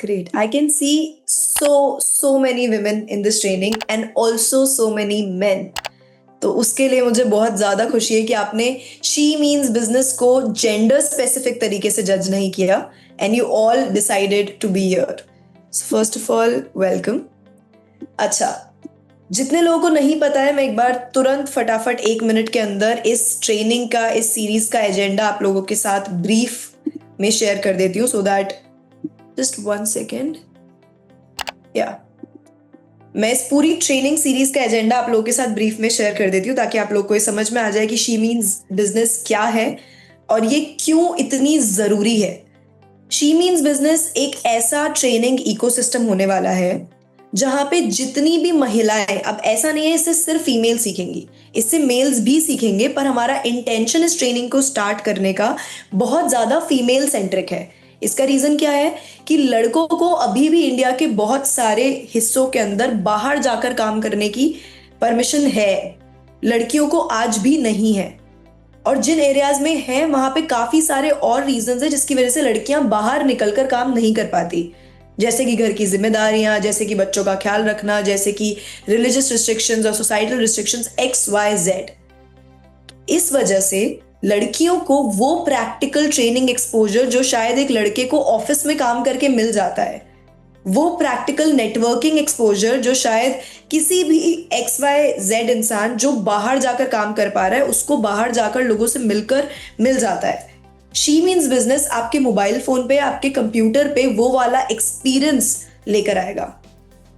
Great. I can see so many women in this training and also so many men. तो उसके लिए मुझे बहुत ज़्यादा खुशी है कि आपने शी मीन्स बिजनेस को जेंडर स्पेसिफिक तरीके से जज नहीं किया and you all decided to be here. So first of all welcome. अच्छा, जितने लोगों को नहीं पता है, मैं एक बार तुरंत फटाफट 1 मिनट के अंदर इस ट्रेनिंग का, इस सीरीज का एजेंडा आप लोगों के साथ ब्रीफ में शेयर कर देती हूँ सो दैट जस्ट 1 सेकेंड. मैं इस पूरी ट्रेनिंग सीरीज का एजेंडा आप लोगों के साथ ब्रीफ में शेयर कर देती हूँ ताकि आप लोगों को ये समझ में आ जाए कि शी मीन्स बिजनेस क्या है और ये क्यों इतनी ज़रूरी है. शी मीन्स बिजनेस एक ऐसा ट्रेनिंग इकोसिस्टम होने वाला है जहाँ पे जितनी भी महिलाएं, अब ऐसा नहीं है इससे सिर्फ फीमेल सीखेंगी, इससे मेल्स भी सीखेंगे, पर हमारा इंटेंशन इस ट्रेनिंग को स्टार्ट करने का बहुत ज़्यादा फीमेल सेंट्रिक है. इसका रीज़न क्या है कि लड़कों को अभी भी इंडिया के बहुत सारे हिस्सों के अंदर बाहर जाकर काम करने की परमिशन है, लड़कियों को आज भी नहीं है. और जिन एरियाज में है वहाँ पे काफ़ी सारे और रीजंस है जिसकी वजह से लड़कियां बाहर निकलकर काम नहीं कर पाती, जैसे कि घर की जिम्मेदारियां, जैसे कि बच्चों का ख्याल रखना, जैसे कि रिलीजियस रिस्ट्रिक्शंस और सोसाइटल रिस्ट्रिक्शंस XYZ. इस वजह से लड़कियों को वो प्रैक्टिकल ट्रेनिंग एक्सपोजर जो शायद एक लड़के को ऑफिस में काम करके मिल जाता है, वो प्रैक्टिकल नेटवर्किंग एक्सपोजर जो शायद किसी भी XYZ इंसान जो बाहर जाकर काम कर पा रहा है उसको बाहर जाकर लोगों से मिलकर मिल जाता है. शी मीन्स बिजनेस आपके मोबाइल फोन पे, आपके कंप्यूटर पे वो वाला एक्सपीरियंस लेकर आएगा.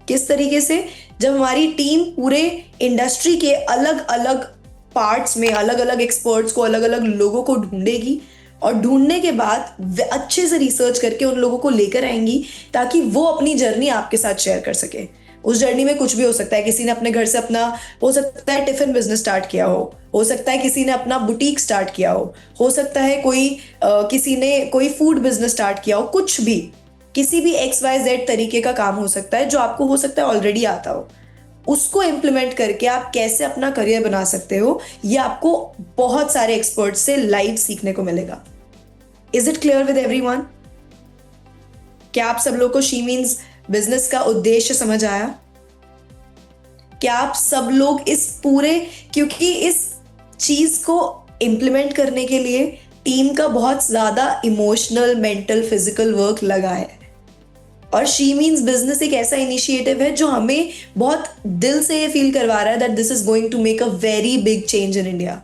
किस तरीके से? जब हमारी टीम पूरे इंडस्ट्री के अलग अलग पार्ट्स में अलग अलग एक्सपर्ट्स को, अलग अलग लोगों को ढूंढेगी और ढूंढने के बाद अच्छे से रिसर्च करके उन लोगों को लेकर आएंगी ताकि वो अपनी जर्नी आपके साथ शेयर कर सके. उस जर्नी में कुछ भी हो सकता है. किसी ने अपने घर से अपना, हो सकता है टिफिन बिजनेस स्टार्ट किया हो सकता है किसी ने अपना बुटीक स्टार्ट किया हो सकता है किसी ने कोई फूड बिजनेस स्टार्ट किया हो, कुछ भी, किसी भी XYZ तरीके का काम हो सकता है जो आपको हो सकता है ऑलरेडी आता हो. उसको इम्प्लीमेंट करके आप कैसे अपना करियर बना सकते हो, ये आपको बहुत सारे एक्सपर्ट्स से लाइव सीखने को मिलेगा. Is it clear with everyone? क्या आप सब लोग को शी मीन्स बिजनेस का उद्देश्य समझ आया? क्या आप सब लोग इस पूरे, क्योंकि इस चीज को इम्प्लीमेंट करने के लिए टीम का बहुत ज्यादा इमोशनल, मेंटल, फिजिकल वर्क लगा है. और शी मीन्स बिजनेस एक ऐसा इनिशिएटिव है जो हमें बहुत दिल से ये फील करवा रहा है that this is going to make a very big change in India.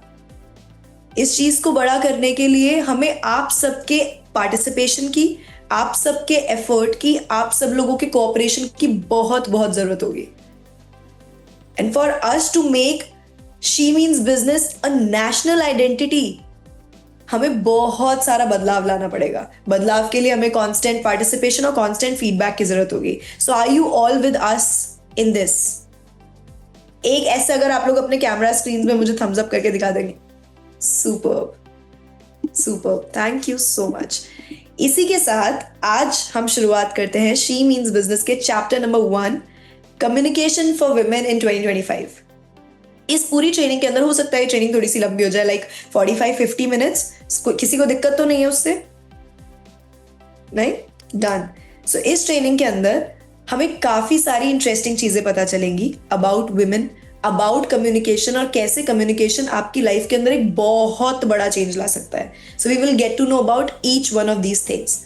इस चीज को बड़ा करने के लिए हमें आप सबके पार्टिसिपेशन की, आप सबके एफर्ट की, आप सब लोगों के कोऑपरेशन की बहुत बहुत जरूरत होगी. And for us to make she means business a national identity, हमें बहुत सारा बदलाव लाना पड़ेगा. बदलाव के लिए हमें कांस्टेंट पार्टिसिपेशन और कांस्टेंट फीडबैक की जरूरत होगी. So are you all with us in this? एक ऐसे अगर आप लोग अपने कैमरा स्क्रीन में मुझे थम्स अप करके दिखा देंगे. Superb, superb, thank you so much. इसी के साथ आज हम शुरुआत करते हैं शी मीन्स बिजनेस के chapter number 1, communication for women in 2025. इस पूरी ट्रेनिंग के अंदर हो सकता है ट्रेनिंग थोड़ी सी लंबी हो जाए, लाइक 45-50 मिनट्स. किसी को दिक्कत तो नहीं है उससे? नहीं? डन. सो इस ट्रेनिंग के अंदर हमें काफी सारी इंटरेस्टिंग चीजें पता चलेंगी अबाउट वुमेन, अबाउट कम्युनिकेशन और कैसे कम्युनिकेशन आपकी लाइफ के अंदर एक बहुत बड़ा चेंज ला सकता है. So we will get to know about each one of these things.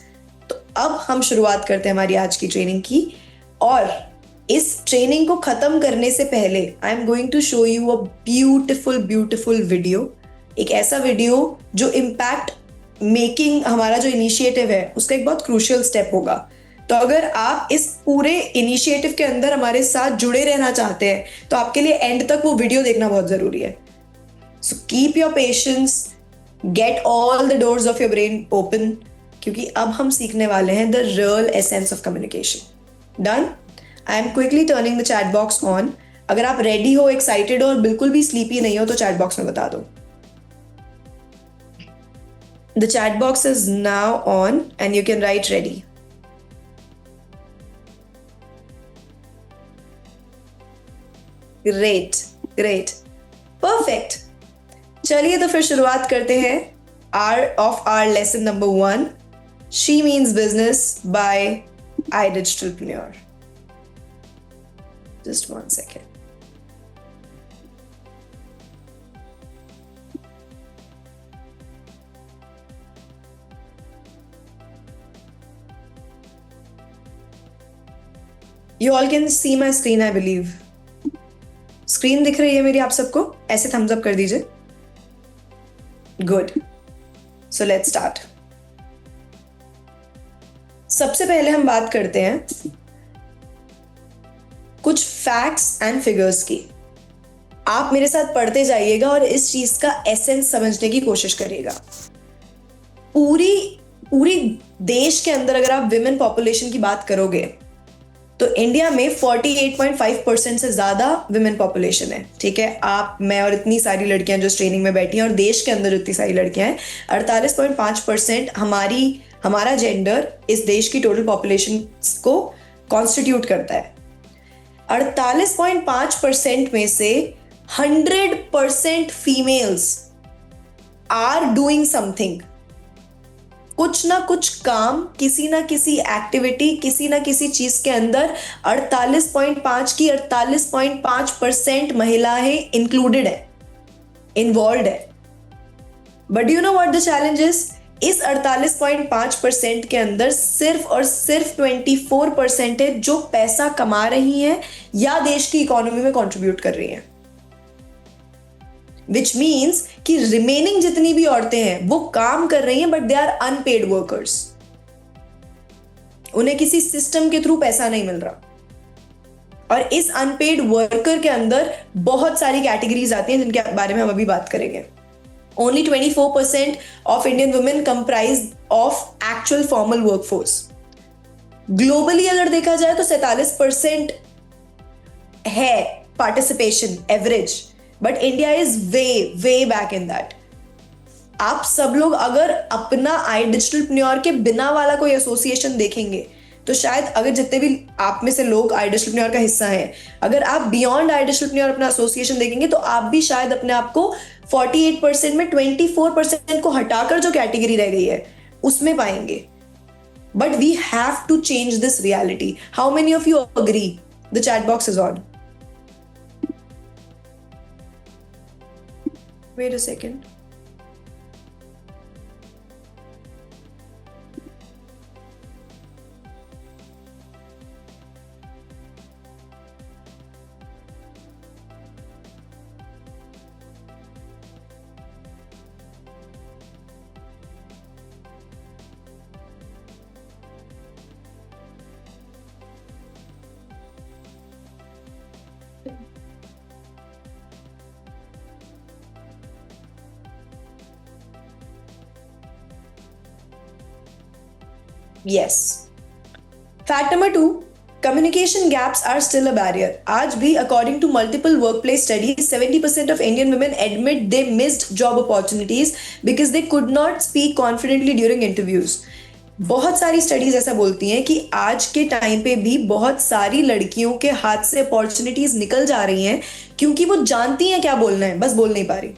तो अब हम शुरुआत करते हैं हमारी आज की ट्रेनिंग की. और इस ट्रेनिंग को खत्म करने से पहले I am going to show you a beautiful video. एक ऐसा वीडियो जो इम्पैक्ट मेकिंग हमारा जो इनिशिएटिव है उसका एक बहुत क्रूशियल स्टेप होगा. तो अगर आप इस पूरे इनिशिएटिव के अंदर हमारे साथ जुड़े रहना चाहते हैं तो आपके लिए एंड तक वो वीडियो देखना बहुत जरूरी है. So keep your patience, get all the doors of your brain open, क्योंकि अब हम सीखने वाले हैं the real essence of communication. Done? I am quickly turning the chat box on. अगर आप रेडी हो, एक्साइटेड हो और बिल्कुल भी स्लीपी नहीं हो तो चैट बॉक्स में बता दो. The chat box is now on and you can write ready. Great, great, perfect. चलिए तो फिर शुरुआत करते हैं our lesson number 1, she means business by iDigitalpreneur. Just 1 second. You all can see my screen, I believe. Screen दिख रही है मेरी आप सबको? ऐसे थम्स अप कर दीजिए. गुड. So let's start. सबसे पहले हम बात करते हैं कुछ फैक्ट्स एंड फिगर्स की. आप मेरे साथ पढ़ते जाइएगा और इस चीज का एसेंस समझने की कोशिश करिएगा. पूरी देश के अंदर अगर आप विमेन पॉपुलेशन की बात करोगे तो इंडिया में 48.5% से ज्यादा विमेन पॉपुलेशन है. ठीक है, आप, मैं और इतनी सारी लड़कियां जो ट्रेनिंग में बैठी हैं और देश के अंदर इतनी सारी लड़कियां हैं, 48.5% हमारा जेंडर इस देश की टोटल पॉपुलेशन को कॉन्स्टिट्यूट करता है. 48.5% में से 100% फीमेल्स आर डूइंग समथिंग. कुछ ना कुछ काम, किसी ना किसी एक्टिविटी, किसी ना किसी चीज के अंदर 48.5 की 48.5% महिलाएं इंक्लूडेड है, इन्वॉल्व है. But you know what the challenge is? इस 48.5% के अंदर सिर्फ और सिर्फ 24% है जो पैसा कमा रही हैं या देश की इकोनॉमी में कंट्रीब्यूट कर रही हैं. विच मीन्स कि रिमेनिंग जितनी भी औरतें हैं वो काम कर रही हैं but they are unpaid workers. उन्हें किसी सिस्टम के थ्रू पैसा नहीं मिल रहा. और इस अनपेड वर्कर के अंदर बहुत सारी कैटेगरीज आती हैं जिनके बारे में हम अभी बात करेंगे. Only 24% of Indian women comprise of actual formal workforce. Globally अगर देखा जाए तो 47% है participation average, but India is way back in that. आप सब लोग अगर अपना iDigitalpreneur के बिना वाला कोई एसोसिएशन देखेंगे तो शायद, अगर जितने भी आप में से लोग iDigitalpreneur का हिस्सा हैं, अगर आप बियॉन्ड iDigitalpreneur अपना एसोसिएशन देखेंगे तो आप भी शायद अपने आप को 48% में 24% को हटाकर जो कैटेगरी रह गई है उसमें पाएंगे. But we have to change this reality. How many of you agree? The chat box is on. Wait a second. Yes. Fact number 2, communication gaps are still a barrier. आज भी according to multiple workplace studies, 70% of Indian women admit they missed job opportunities because they could not speak confidently during interviews. बहुत सारी studies ऐसा बोलती हैं कि आज के टाइम पे भी बहुत सारी लड़कियों के हाथ से अपॉर्चुनिटीज निकल जा रही हैं क्योंकि वो जानती हैं क्या बोलना है, बस बोल नहीं पा रही.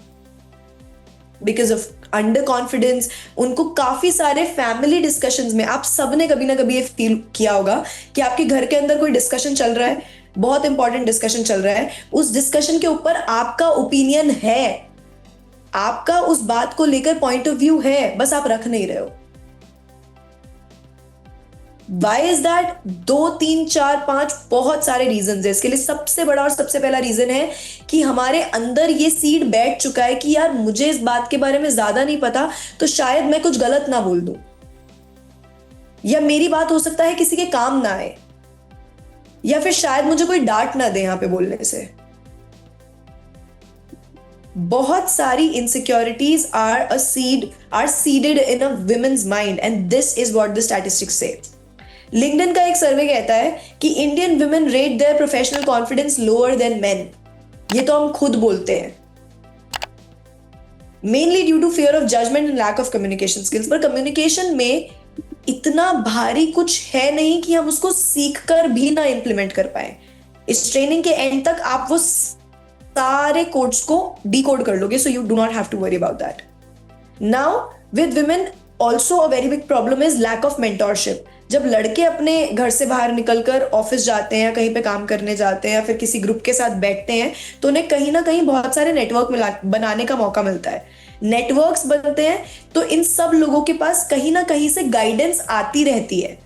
Because of under confidence. उनको काफी सारे फैमिली डिस्कशंस में, आप सबने कभी ना कभी ये फील किया होगा कि आपके घर के अंदर कोई डिस्कशन चल रहा है, बहुत इंपॉर्टेंट डिस्कशन चल रहा है, उस डिस्कशन के ऊपर आपका ओपिनियन है, आपका उस बात को लेकर पॉइंट ऑफ व्यू है, बस आप रख नहीं रहे हो. Why is that? 2, 3, 4, 5 बहुत सारे रीजन है इसके लिए. सबसे बड़ा और सबसे पहला रीजन है कि हमारे अंदर ये सीड बैठ चुका है कि यार मुझे इस बात के बारे में ज्यादा नहीं पता तो शायद मैं कुछ गलत ना बोल दूं, या मेरी बात हो सकता है किसी के काम ना आए, या फिर शायद मुझे कोई डांट ना दे यहां पे बोलने से. बहुत सारी insecurities are seeded in a women's mind and this is what the statistics say. LinkedIn का एक सर्वे कहता है कि Indian women rate their professional confidence lower than men. ये तो हम खुद बोलते हैं. Mainly due to fear of judgement and lack of communication skills. पर कम्युनिकेशन में इतना भारी कुछ है नहीं कि हम उसको सीख कर भी ना इंप्लीमेंट कर पाए. इस ट्रेनिंग के एंड तक आप वो सारे कोड्स को डिकोड कर लोगे, so you do not have to worry about that. Now with women also a very big problem is lack of mentorship. जब लड़के अपने घर से बाहर निकलकर ऑफिस जाते हैं या कहीं पे काम करने जाते हैं या फिर किसी ग्रुप के साथ बैठते हैं तो उन्हें कहीं ना कहीं बहुत सारे नेटवर्क बनाने का मौका मिलता है, नेटवर्क्स बनते हैं, तो इन सब लोगों के पास कहीं ना कहीं से गाइडेंस आती रहती है।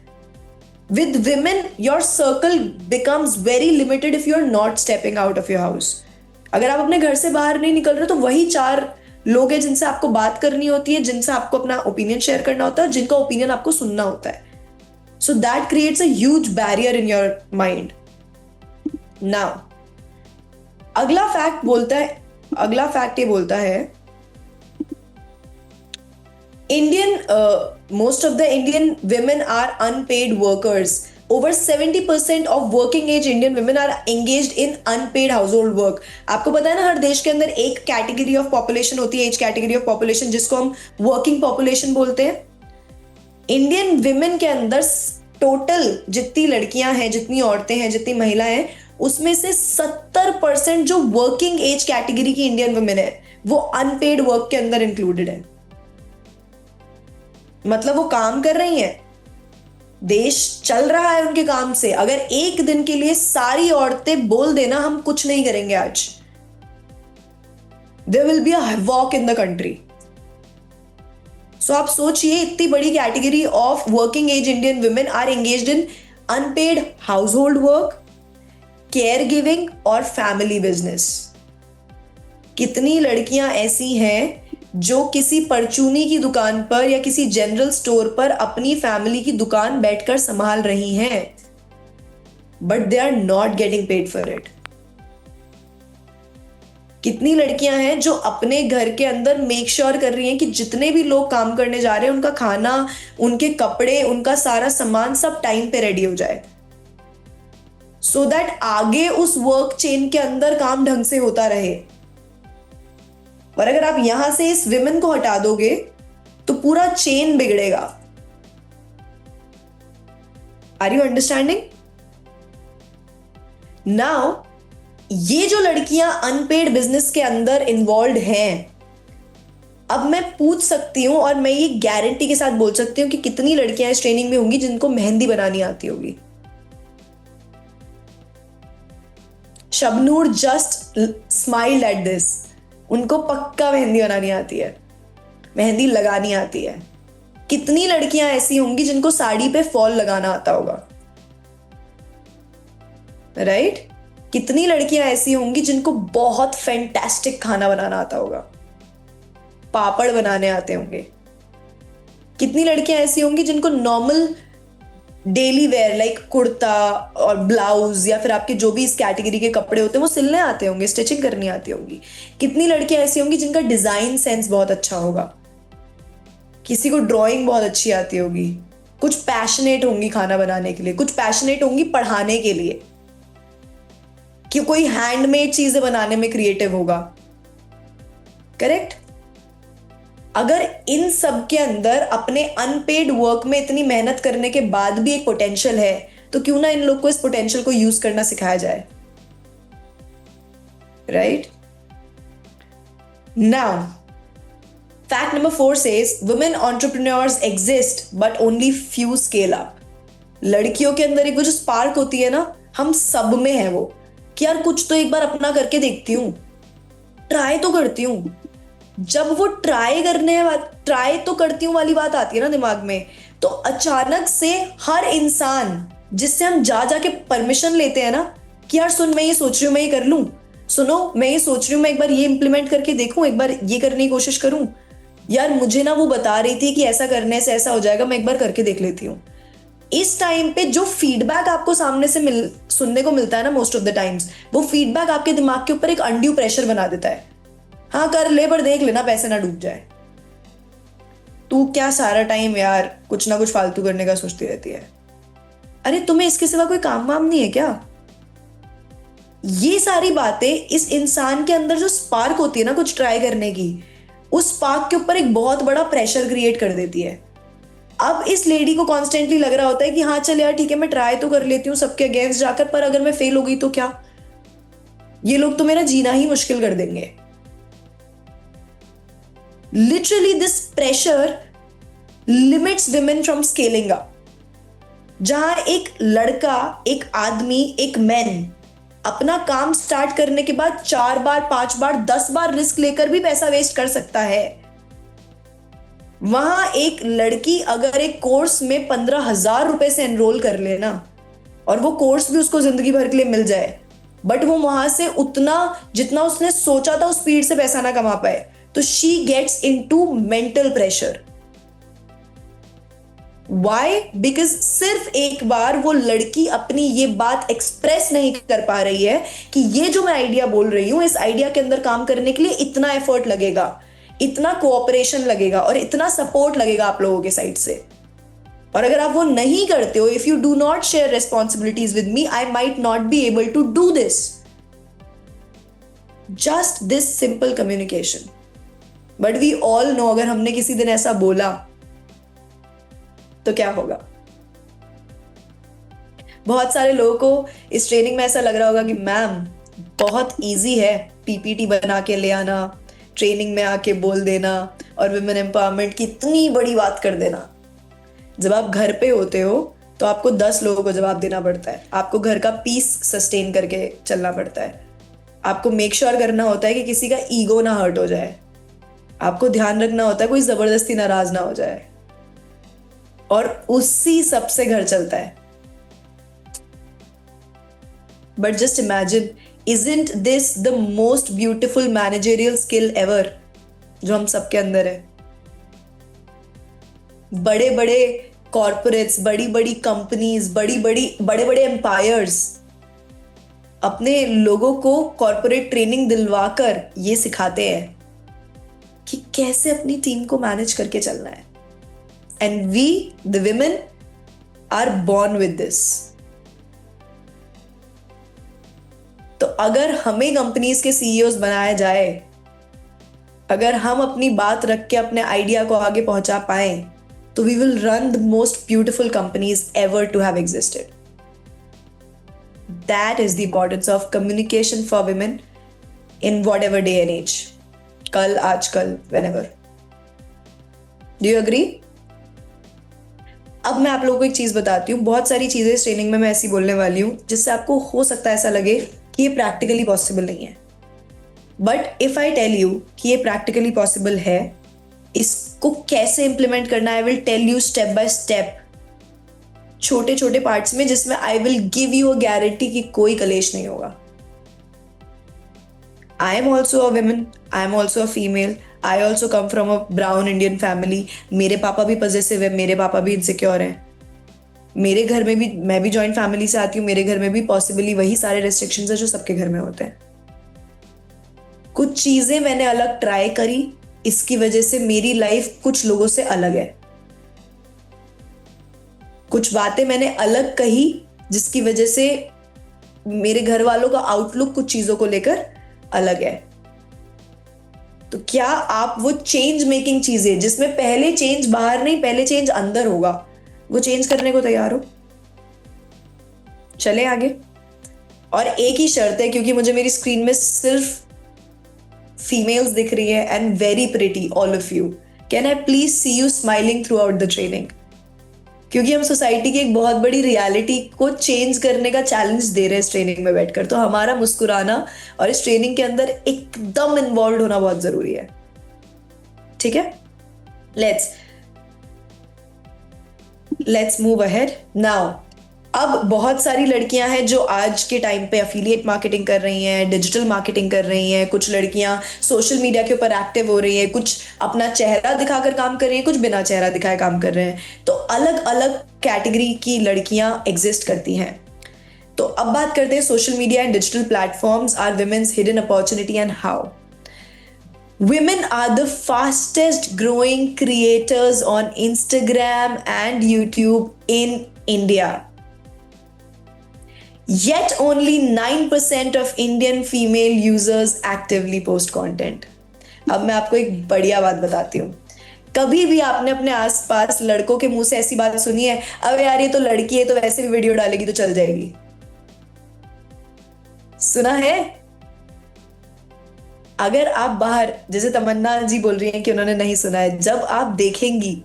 With women your circle becomes very limited if you are not stepping out of your house. अगर आप अपने घर से बाहर नहीं निकल रहे तो वही 4 लोग हैं जिनसे आपको बात करनी होती है, जिनसे आपको अपना ओपिनियन शेयर करना होता है, जिनका ओपिनियन आपको सुनना होता है। So that creates a huge barrier in your mind. Now अगला फैक्ट ये बोलता है most of the Indian women are unpaid workers. Over 70% of working age Indian women are engaged in unpaid household work. आपको पता है ना, हर देश के अंदर एक कैटेगरी ऑफ पॉपुलेशन होती है, एज कैटेगरी ऑफ पॉपुलेशन, जिसको हम वर्किंग पॉपुलेशन बोलते हैं। इंडियन विमेन के अंदर टोटल जितनी लड़कियां हैं, जितनी औरतें हैं, जितनी महिलाएं हैं, उसमें से 70% जो वर्किंग एज कैटेगरी की इंडियन वुमेन है वो अनपेड वर्क के अंदर इंक्लूडेड है। मतलब वो काम कर रही हैं, देश चल रहा है उनके काम से। अगर एक दिन के लिए सारी औरतें बोल देना हम कुछ नहीं करेंगे आज, there will be a walk in the country. So आप सोचिए, इतनी बड़ी category of working age Indian women are engaged in unpaid household work, caregiving और फैमिली बिजनेस। कितनी लड़कियां ऐसी हैं जो किसी परचूनी की दुकान पर या किसी जनरल स्टोर पर अपनी फैमिली की दुकान बैठकर संभाल रही हैं, but they are not getting paid for it. कितनी लड़कियां हैं जो अपने घर के अंदर मेक श्योर कर रही हैं कि जितने भी लोग काम करने जा रहे हैं उनका खाना, उनके कपड़े, उनका सारा सामान सब टाइम पे रेडी हो जाए, सो दैट आगे उस वर्क चेन के अंदर काम ढंग से होता रहे। और अगर आप यहां से इस विमेन को हटा दोगे तो पूरा चेन बिगड़ेगा। Are you understanding? नाउ ये जो लड़कियां अनपेड बिजनेस के अंदर इन्वॉल्व हैं, अब मैं पूछ सकती हूं और मैं ये गारंटी के साथ बोल सकती हूं कि कितनी लड़कियां इस ट्रेनिंग में होंगी जिनको मेहंदी बनानी आती होगी। Shabnoor just smiled at this. उनको पक्का मेहंदी बनानी आती है, मेहंदी लगानी आती है। कितनी लड़कियां ऐसी होंगी जिनको साड़ी पे फॉल लगाना आता होगा, राइट? कितनी लड़कियां ऐसी होंगी जिनको बहुत फैंटास्टिक खाना बनाना आता होगा, पापड़ बनाने आते होंगे। कितनी लड़कियां ऐसी होंगी जिनको normal daily wear like kurta और ब्लाउज या फिर आपके जो भी इस कैटेगरी के कपड़े होते हैं वो सिलने आते होंगे, स्टिचिंग करनी आती होंगी। कितनी लड़कियां ऐसी होंगी जिनका डिजाइन सेंस बहुत अच्छा होगा, किसी को ड्राइंग बहुत अच्छी आती होगी, कुछ पैशनेट होंगी खाना बनाने के लिए, कुछ पैशनेट होंगी पढ़ाने के लिए, कि कोई हैंडमेड चीजें बनाने में क्रिएटिव होगा। करेक्ट? अगर इन सब के अंदर अपने अनपेड वर्क में इतनी मेहनत करने के बाद भी एक पोटेंशियल है, तो क्यों ना इन लोग को इस पोटेंशियल को यूज करना सिखाया जाए, right? Now fact number 4 says women entrepreneurs exist but only few scale up. लड़कियों के अंदर एक वो जो स्पार्क होती है ना, हम सब में है वो, कि यार कुछ तो एक बार अपना करके देखती हूं, ट्राई तो करती हूं। जब वो ट्राई तो करती हूँ वाली बात आती है ना दिमाग में, तो अचानक से हर इंसान जिससे हम जाके परमिशन लेते हैं ना कि यार सुन, मैं ये सोच रही हूँ, मैं ये कर लूं, सुनो मैं ये सोच रही हूँ, मैं एक बार ये इंप्लीमेंट करके देखूं, एक बार ये करने की कोशिश करूं, यार मुझे ना वो बता रही थी कि ऐसा करने से ऐसा हो जाएगा, मैं एक बार करके देख लेती हूँ। इस टाइम पे जो फीडबैक आपको सामने से सुनने को मिलता है ना, मोस्ट ऑफ द टाइम्स वो फीडबैक आपके दिमाग के ऊपर एक अनड्यू प्रेशर बना देता है। हाँ कर ले, पर देख लेना पैसे ना डूब जाए। तू क्या सारा टाइम यार कुछ ना कुछ फालतू करने का सोचती रहती है? अरे तुम्हें इसके सिवा कोई काम वाम नहीं है क्या? ये सारी बातें इस इंसान के अंदर जो स्पार्क होती है ना कुछ ट्राई करने की, उस स्पार्क के ऊपर एक बहुत बड़ा प्रेशर क्रिएट कर देती है। अब इस लेडी को कॉन्स्टेंटली लग रहा होता है कि हाँ चल यार ठीक है, मैं ट्राई तो कर लेती हूँ सबके अगेंस्ट जाकर, पर अगर मैं फेल हो गई तो क्या? ये लोग तो मेरा जीना ही मुश्किल कर देंगे। Literally, this pressure limits women from scaling up. जहां एक लड़का, एक आदमी, एक मैन अपना काम स्टार्ट करने के बाद 4 बार, 5 बार, 10 बार रिस्क लेकर भी पैसा वेस्ट कर सकता है। वहां एक लड़की अगर एक कोर्स में 15,000 रुपए से एनरोल कर ले ना, और वो कोर्स भी उसको जिंदगी भर के लिए मिल जाए, बट वो वहां से उतना जितना उसने सोचा था उस स्पीड से पैसा ना कमा पाए, तो she gets into mental pressure. Why? Because सिर्फ एक बार वो लड़की अपनी ये बात एक्सप्रेस नहीं कर पा रही है कि ये जो मैं आइडिया बोल रही हूं, इस आइडिया के अंदर काम करने के लिए इतना एफर्ट लगेगा, इतना कोऑपरेशन लगेगा और इतना सपोर्ट लगेगा आप लोगों के साइड से। और अगर आप वो नहीं करते हो, if you do not share responsibilities with me, I might not be able to do this. Just this simple communication. But we all know, अगर हमने किसी दिन ऐसा बोला तो क्या होगा। बहुत सारे लोगों को इस ट्रेनिंग में ऐसा लग रहा होगा कि मैम बहुत इजी है पीपीटी बना के ले आना, ट्रेनिंग में आके बोल देना और विमेन एम्पावरमेंट की इतनी बड़ी बात कर देना। जब आप घर पे होते हो तो आपको 10 लोगों को जवाब देना पड़ता है, आपको घर का पीस सस्टेन करके चलना पड़ता है, आपको मेक श्योर करना होता है कि किसी का ईगो ना हर्ट हो जाए, आपको ध्यान रखना होता है कोई जबरदस्ती नाराज ना हो जाए, और उसी सबसे घर चलता है। But just imagine, isn't this the most beautiful managerial skill ever जो हम सबके अंदर है। बड़े बड़े कॉर्पोरेट्स, बड़ी बड़ी कंपनीज, बड़े बड़े एम्पायर्स अपने लोगों को कॉर्पोरेट ट्रेनिंग दिलवाकर ये सिखाते हैं कि कैसे अपनी टीम को मैनेज करके चलना है। And we the women are born with this. तो अगर हमें कंपनीज के सीईओज बनाया जाए, अगर हम अपनी बात रख के अपने आइडिया को आगे पहुंचा पाए, तो we will run the most beautiful companies ever to have existed. That is the importance of communication for women in whatever day and age. कल, आजकल, whenever. Do you agree? अब मैं आप लोगों को एक चीज बताती हूँ। बहुत सारी चीजें इस ट्रेनिंग में मैं ऐसी बोलने वाली हूँ जिससे आपको हो सकता है ऐसा लगे कि ये प्रैक्टिकली पॉसिबल नहीं है। But if I tell you कि ये प्रैक्टिकली पॉसिबल है, इसको कैसे इंप्लीमेंट करना, I will tell you step by step, छोटे छोटे पार्ट्स में, जिसमें I will give you a guarantee कि कोई कलेश नहीं होगा। I am also a woman, I am also a female, I also come from a brown Indian family. मेरे पापा भी पजेसिव है, मेरे पापा भी इनसिक्योर हैं। मेरे घर में भी, मैं भी जॉइंट फैमिली से आती हूँ, मेरे घर में भी पॉसिबली वही सारे रेस्ट्रिक्शंस है जो सबके घर में होते हैं। कुछ चीजें मैंने अलग ट्राई करी, इसकी वजह से मेरी लाइफ कुछ लोगों से अलग है। कुछ बातें मैंने अलग कही जिसकी वजह से मेरे घर वालों का आउटलुक कुछ चीजों को लेकर अलग है। तो क्या आप वो चेंज मेकिंग चीजें, जिसमें पहले चेंज बाहर नहीं, पहले चेंज अंदर होगा, वो चेंज करने को तैयार हो? चले आगे। और एक ही शर्त है, क्योंकि मुझे मेरी स्क्रीन में सिर्फ फीमेल्स दिख रही है and very pretty all of you, can I please see you smiling through out the training? क्योंकि हम सोसाइटी की एक बहुत बड़ी रियलिटी को चेंज करने का चैलेंज दे रहे हैं इस ट्रेनिंग में बैठकर, तो हमारा मुस्कुराना और इस ट्रेनिंग के अंदर एकदम इन्वॉल्व होना बहुत जरूरी है। ठीक है, लेट्स मूव अहेड नाउ। अब बहुत सारी लड़कियां हैं जो आज के टाइम पे एफिलिएट मार्केटिंग कर रही हैं, डिजिटल मार्केटिंग कर रही हैं, कुछ लड़कियां सोशल मीडिया के ऊपर एक्टिव हो रही हैं, कुछ अपना चेहरा दिखाकर काम कर रही हैं, कुछ बिना चेहरा दिखाए काम कर रहे हैं। तो अलग अलग कैटेगरी की लड़कियां एग्जिस्ट करती हैं। तो अब बात करते हैं social media and digital platforms are women's hidden opportunity and how. Women are the fastest growing creators on Instagram and YouTube in India. Yet only 9% of Indian female users actively post content. अब मैं आपको एक बढ़िया बात बताती हूँ। कभी भी आपने अपने आसपास लड़कों के मुंह से ऐसी बात सुनी है, अब यार ये तो लड़की है तो वैसे भी वीडियो डालेगी तो चल जाएगी? सुना है? अगर आप बाहर, जैसे तमन्ना जी बोल रही हैं कि उन्होंने नहीं सुना है, जब आप देखेंगी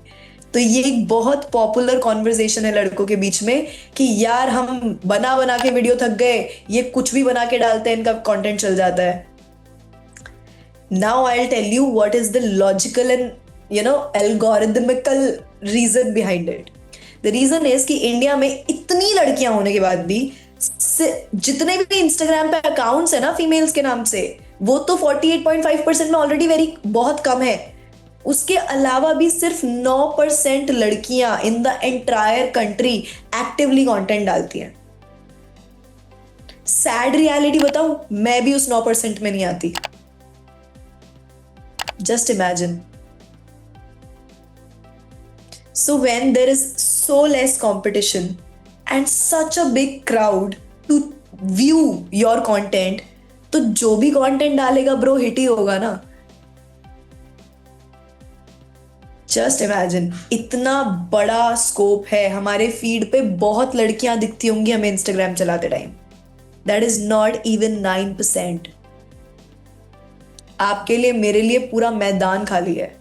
तो ये एक बहुत पॉपुलर कॉन्वर्सेशन है लड़कों के बीच में कि यार हम बना बना के वीडियो थक गए, ये कुछ भी बना के डालते हैं, इनका कंटेंट चल जाता है. Now I will tell you what is the logical and algorithmical reason behind it. The reason is कि इंडिया में इतनी लड़कियां होने के बाद भी जितने भी इंस्टाग्राम पे अकाउंट्स है ना फीमेल्स के नाम से, वो तो 48.5% में ऑलरेडी वेरी बहुत कम है. उसके अलावा भी सिर्फ 9% लड़कियां in the entire country actively content डालती हैं. सैड रियलिटी बताऊं, मैं भी उस 9% में नहीं आती. Just imagine. So when there is so less competition and such a big crowd to view your content, तो जो भी कंटेंट डालेगा ब्रो हिट ही होगा ना. जस्ट इमेजिन, इतना बड़ा स्कोप है. हमारे फीड पे बहुत लड़कियां दिखती होंगी हमें इंस्टाग्राम चलाते time. That is not even 9%. आपके लिए मेरे लिए पूरा मैदान खाली है.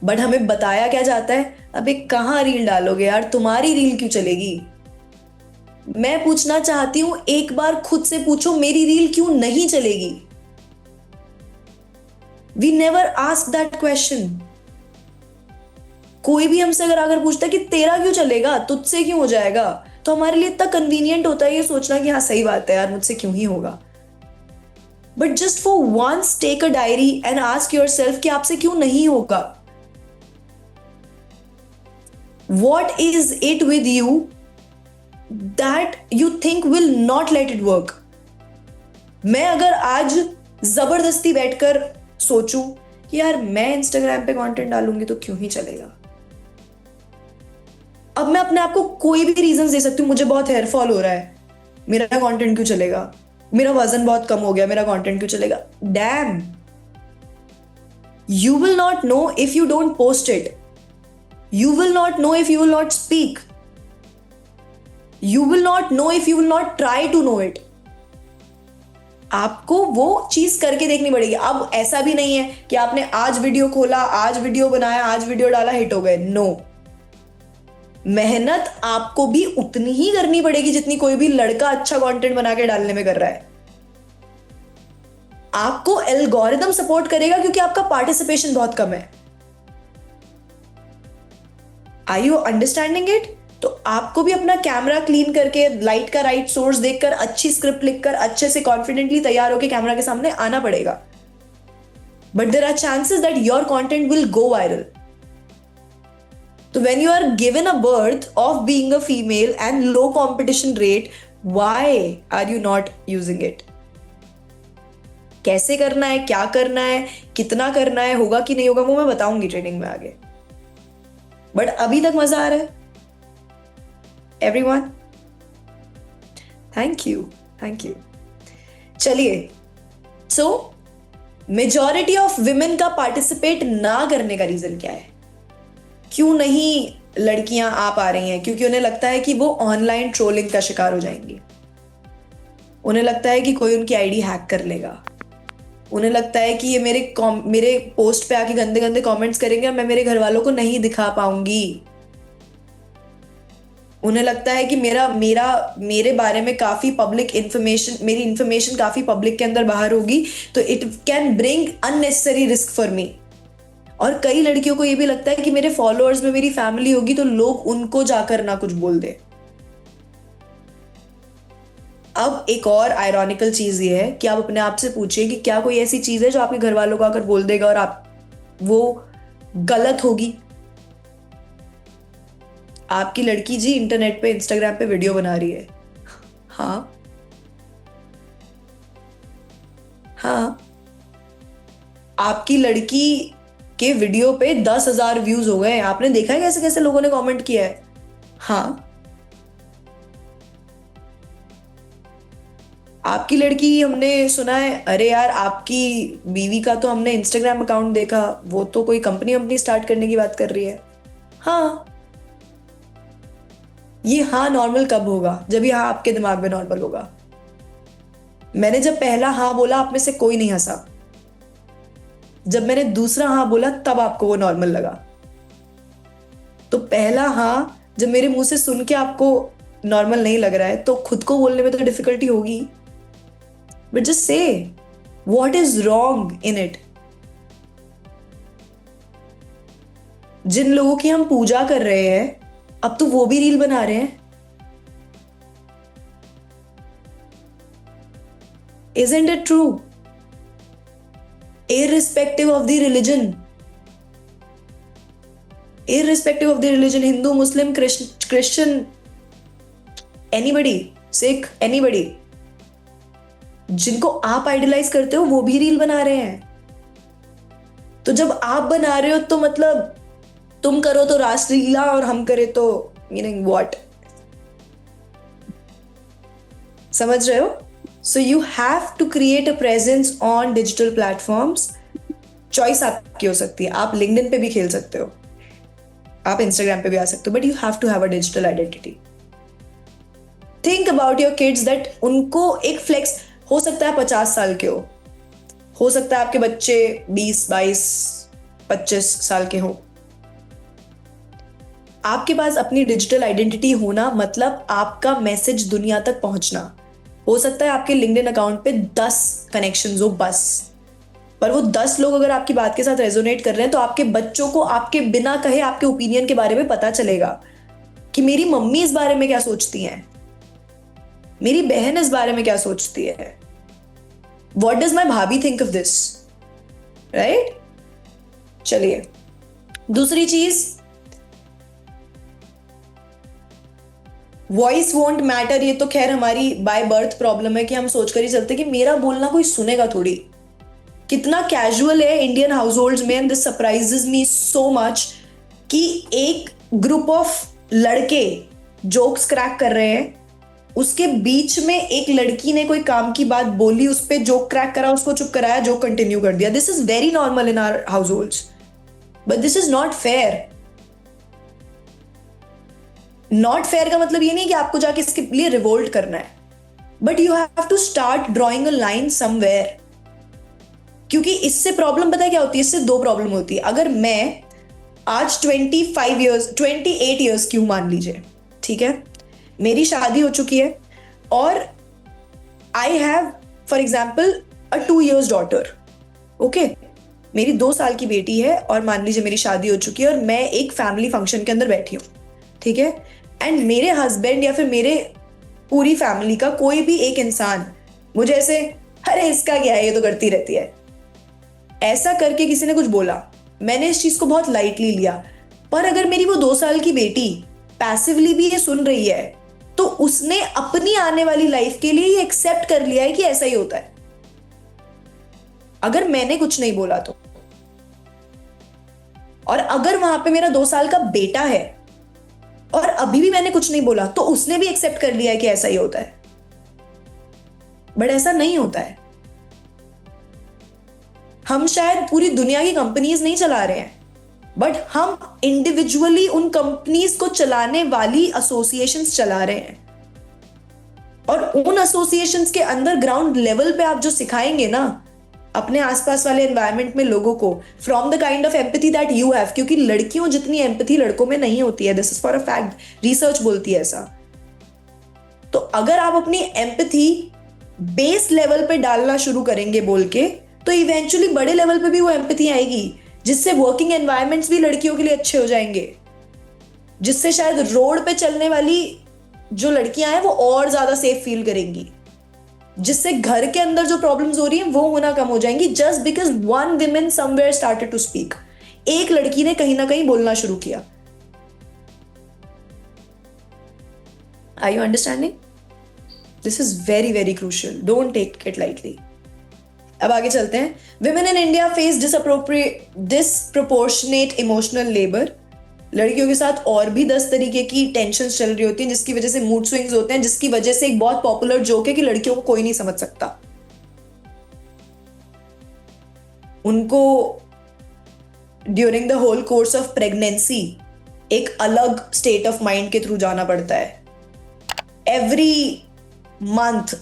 बट हमें बताया क्या जाता है, अबे कहां रील डालोगे यार, तुम्हारी रील क्यों चलेगी. मैं पूछना चाहती हूं, एक बार खुद से पूछो मेरी रील क्यों नहीं चलेगी. We never ask that question. कोई भी हमसे अगर पूछता है कि तेरा क्यों चलेगा, तुझसे क्यों हो जाएगा, तो हमारे लिए इतना कन्वीनियंट होता है ये सोचना कि हाँ सही बात है यार, मुझसे क्यों ही होगा. But just for once take a diary and ask yourself कि आपसे क्यों नहीं होगा. What is it with you that you think will not let it work? मैं अगर आज जबरदस्ती बैठकर सोचूं कि यार मैं इंस्टाग्राम पे कंटेंट डालूंगी तो क्यों ही चलेगा. अब मैं अपने आप को कोई भी रीजन दे सकती हूँ. मुझे बहुत हेयर फॉल हो रहा है, मेरा कंटेंट क्यों चलेगा. मेरा वजन बहुत कम हो गया, मेरा कंटेंट क्यों चलेगा. Dam, you will not know if you don't post it. You will not know if you will not speak. You will not know if you will not try to know it. आपको वो चीज करके देखनी पड़ेगी. अब ऐसा भी नहीं है कि आपने आज वीडियो खोला, आज वीडियो बनाया, आज वीडियो डाला, हिट हो गए. नो, मेहनत आपको भी उतनी ही करनी पड़ेगी जितनी कोई भी लड़का अच्छा कंटेंट बना के डालने में कर रहा है. आपको एल्गोरिथम सपोर्ट करेगा क्योंकि आपका पार्टिसिपेशन बहुत कम है. Are you understanding it? तो आपको भी अपना कैमरा क्लीन करके, लाइट का राइट सोर्स देखकर, अच्छी स्क्रिप्ट लिखकर, अच्छे से कॉन्फिडेंटली तैयार होकर कैमरा के सामने आना पड़ेगा. But there are chances that your content will go viral. तो when you are given a birth of being a female and low competition rate, why are you not using it. कैसे करना है, क्या करना है, कितना करना है, होगा कि नहीं होगा, वो मैं बताऊंगी ट्रेनिंग में आगे. बट अभी तक मजा आ रहा है everyone. Thank you, thank you. चलिए, सो मेजॉरिटी ऑफ विमेन का पार्टिसिपेट ना करने का रीजन क्या है. क्यों नहीं लड़कियां आ पा रही हैं? क्योंकि उन्हें लगता है कि वो ऑनलाइन ट्रोलिंग का शिकार हो जाएंगी. उन्हें लगता है कि कोई उनकी आईडी हैक कर लेगा. उन्हें लगता है कि ये मेरे पोस्ट पे आके गंदे गंदे कमेंट्स करेंगे और मैं मेरे घर वालों को नहीं दिखा पाऊंगी. उन्हें लगता है कि मेरे बारे में काफी पब्लिक इंफॉर्मेशन, मेरी इंफॉर्मेशन काफी पब्लिक के अंदर बाहर होगी, तो it can bring unnecessary risk for me. और कई लड़कियों को ये भी लगता है कि मेरे फॉलोअर्स में मेरी फैमिली होगी तो लोग उनको जाकर ना कुछ बोल दे. अब एक और आयरॉनिकल चीज ये है कि आप अपने आप से पूछिए कि क्या कोई ऐसी चीज है जो आपके घर वालों को आकर बोल देगा और आप वो गलत होगी. आपकी लड़की जी इंटरनेट पे, इंस्टाग्राम पे वीडियो बना रही है. हाँ हाँ, आपकी लड़की के वीडियो पे 10,000 व्यूज हो गए. आपने देखा है कैसे कैसे लोगों ने कमेंट किया है. हाँ, आपकी लड़की, हमने सुना है, अरे यार आपकी बीवी का तो हमने इंस्टाग्राम अकाउंट देखा, वो तो कोई कंपनी स्टार्ट करने की बात कर रही है. हाँ, ये हाँ नॉर्मल कब होगा? जब ये हाँ आपके दिमाग में नॉर्मल होगा. मैंने जब पहला हाँ बोला आप में से कोई नहीं हंसा. जब मैंने दूसरा हाँ बोला तब आपको वो नॉर्मल लगा. तो पहला हाँ जब मेरे मुंह से सुन के आपको नॉर्मल नहीं लग रहा है तो खुद को बोलने में तो डिफिकल्टी होगी, but just say what is wrong in it. जिन लोगों की हम पूजा कर रहे हैं अब तो वो भी रील बना रहे हैं। Isn't it true? Irrespective of the religion, Hindu, Muslim, Christian, anybody, Sikh, anybody, जिनको आप आइडलाइज करते हो वो भी रील बना रहे हैं। तो जब आप बना रहे हो तो मतलब तुम करो तो रासलीला और हम करे तो मीनिंग व्हाट, समझ रहे हो? So you have to create a presence on digital platforms. Choice आपकी हो सकती है, आप लिंक्डइन पे भी खेल सकते हो, आप इंस्टाग्राम पे भी आ सकते हो, but you have to have a digital identity. Think about your kids that उनको एक फ्लेक्स हो सकता है 50 साल के हो सकता है आपके बच्चे 20, 22, 25 साल के हो। आपके पास अपनी डिजिटल आइडेंटिटी होना मतलब आपका मैसेज दुनिया तक पहुंचना। हो सकता है आपके लिंक्डइन अकाउंट पे 10 कनेक्शंस हो बस, पर वो 10 लोग अगर आपकी बात के साथ रेजोनेट कर रहे हैं तो आपके बच्चों को आपके बिना कहे आपके ओपिनियन के बारे में पता चलेगा कि मेरी मम्मी इस बारे में क्या सोचती हैं, मेरी बहन इस बारे में क्या सोचती है, व्हाट डज माई भाभी थिंक ऑफ दिस, राइट? चलिए दूसरी चीज, वॉइस वोंट मैटर। ये तो खैर हमारी बाय बर्थ प्रॉब्लम है कि हम सोचकर ही चलते कि मेरा बोलना कोई सुनेगा थोड़ी। कितना कैजुअल है इंडियन हाउस होल्ड्स में, and this surprises me so much कि एक ग्रुप ऑफ लड़के जोक्स क्रैक कर रहे हैं, उसके बीच में एक लड़की ने कोई काम की बात बोली, उस पर जोक क्रैक करा, उसको चुप कराया, जोक कंटिन्यू कर दिया। This is very normal in our households, but this is not fair. Not fair का मतलब ये नहीं कि आपको जाके इसके लिए रिवोल्ट करना है, but you have to start drawing a line somewhere. क्योंकि इससे प्रॉब्लम पता है क्या होती है? इससे दो प्रॉब्लम होती है। अगर मैं आज 28 ईयर्स की हूं मान लीजिए, ठीक है, मेरी शादी हो चुकी है और I have for example a 2 years daughter, okay, मेरी 2 साल की बेटी है और मान लीजिए मेरी शादी हो चुकी है और मैं एक फैमिली फंक्शन के अंदर बैठी हूँ, ठीक है, एंड मेरे हस्बैंड या फिर मेरे पूरी फैमिली का कोई भी एक इंसान मुझे ऐसे अरे इसका क्या है, ये तो करती रहती है, ऐसा करके किसी ने कुछ बोला, मैंने इस चीज को बहुत लाइटली लिया। पर अगर मेरी वो 2 साल की बेटी पैसिवली भी ये सुन रही है तो उसने अपनी आने वाली लाइफ के लिए ये एक्सेप्ट कर लिया है कि ऐसा ही होता है। अगर मैंने कुछ नहीं बोला तो, और अगर वहां पे मेरा 2 साल का बेटा है और अभी भी मैंने कुछ नहीं बोला तो उसने भी एक्सेप्ट कर लिया है कि ऐसा ही होता है। बट ऐसा नहीं होता है। हम शायद पूरी दुनिया की कंपनीज नहीं चला रहे हैं, बट हम इंडिविजुअली उन कंपनीज को चलाने वाली एसोसिएशंस चला रहे हैं। और उन एसोसिएशंस के अंदर ग्राउंड लेवल पे आप जो सिखाएंगे ना अपने आसपास वाले एनवायरनमेंट में लोगों को, from the kind of empathy that you have, क्योंकि लड़कियों जितनी एम्पैथी लड़कों में नहीं होती है, this is for a fact, research बोलती है ऐसा। तो अगर आप अपनी एम्पैथी बेस लेवल पे डालना शुरू करेंगे बोल के, तो इवेंचुअली बड़े लेवल पे भी वो एम्पैथी आएगी, जिससे वर्किंग एनवायरनमेंट्स भी लड़कियों के लिए अच्छे हो जाएंगे, जिससे शायद रोड पे चलने वाली जो लड़कियां हैं वो और ज्यादा सेफ फील करेंगी, जिससे घर के अंदर जो प्रॉब्लम्स हो रही हैं वो होना कम हो जाएंगी, just because one women somewhere started to speak. एक लड़की ने कहीं ना कहीं बोलना शुरू किया। Are you understanding? This is very very crucial, don't take it lightly. अब आगे चलते हैं। Women in India face disproportionate emotional labour. लड़कियों के साथ और भी 10 तरीके की टेंशन चल रही होती हैं, जिसकी वजह से मूड स्विंग्स होते हैं, जिसकी वजह से एक बहुत पॉपुलर जोक है कि लड़कियों को कोई नहीं समझ सकता। उनको during the whole course of pregnancy एक अलग स्टेट ऑफ माइंड के थ्रू जाना पड़ता है। Every month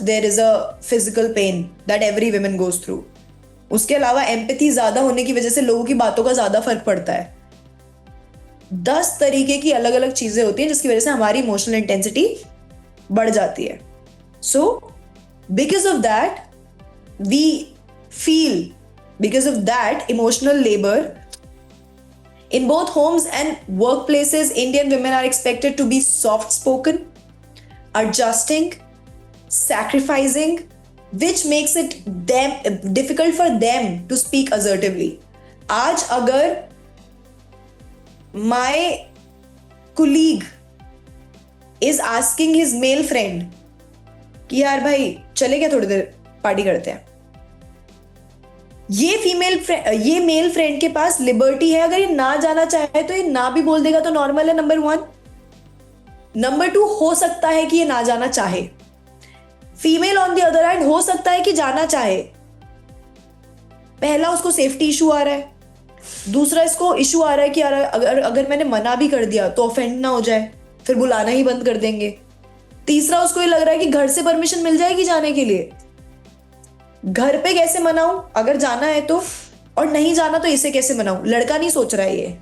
there is a physical pain that every woman goes through. उसके अलावा एम्पैथी ज्यादा होने की वजह से लोगों की बातों का ज्यादा फर्क पड़ता है। 10 तरीके की अलग अलग चीजें होती हैं जिसकी वजह से हमारी इमोशनल इंटेंसिटी बढ़ जाती है. So because of that we feel, because of that emotional labor in both homes and workplaces, Indian women are expected to be soft spoken, adjusting, sacrificing, which makes it them difficult for them to speak assertively. आज अगर my colleague is asking his male friend कि यार भाई चले क्या थोड़ी देर party करते हैं, ये मेल फ्रेंड के पास लिबर्टी है, अगर ये ना जाना चाहे तो ये ना भी बोल देगा तो नॉर्मल है. नंबर 1. नंबर 2, हो सकता है कि ये ना जाना चाहे. Female on the other hand हो सकता है कि जाना चाहे. पहला उसको सेफ्टी इशू आ रहा है, दूसरा इसको इशू आ रहा है कि यार अगर मैंने मना भी कर दिया तो ऑफेंड ना हो जाए, फिर बुलाना ही बंद कर देंगे. तीसरा उसको ये लग रहा है कि घर से परमिशन मिल जाएगी जाने के लिए, घर पे कैसे मनाऊं अगर जाना है तो, और नहीं जाना तो इसे कैसे मनाऊं. लड़का नहीं सोच रहा है ये.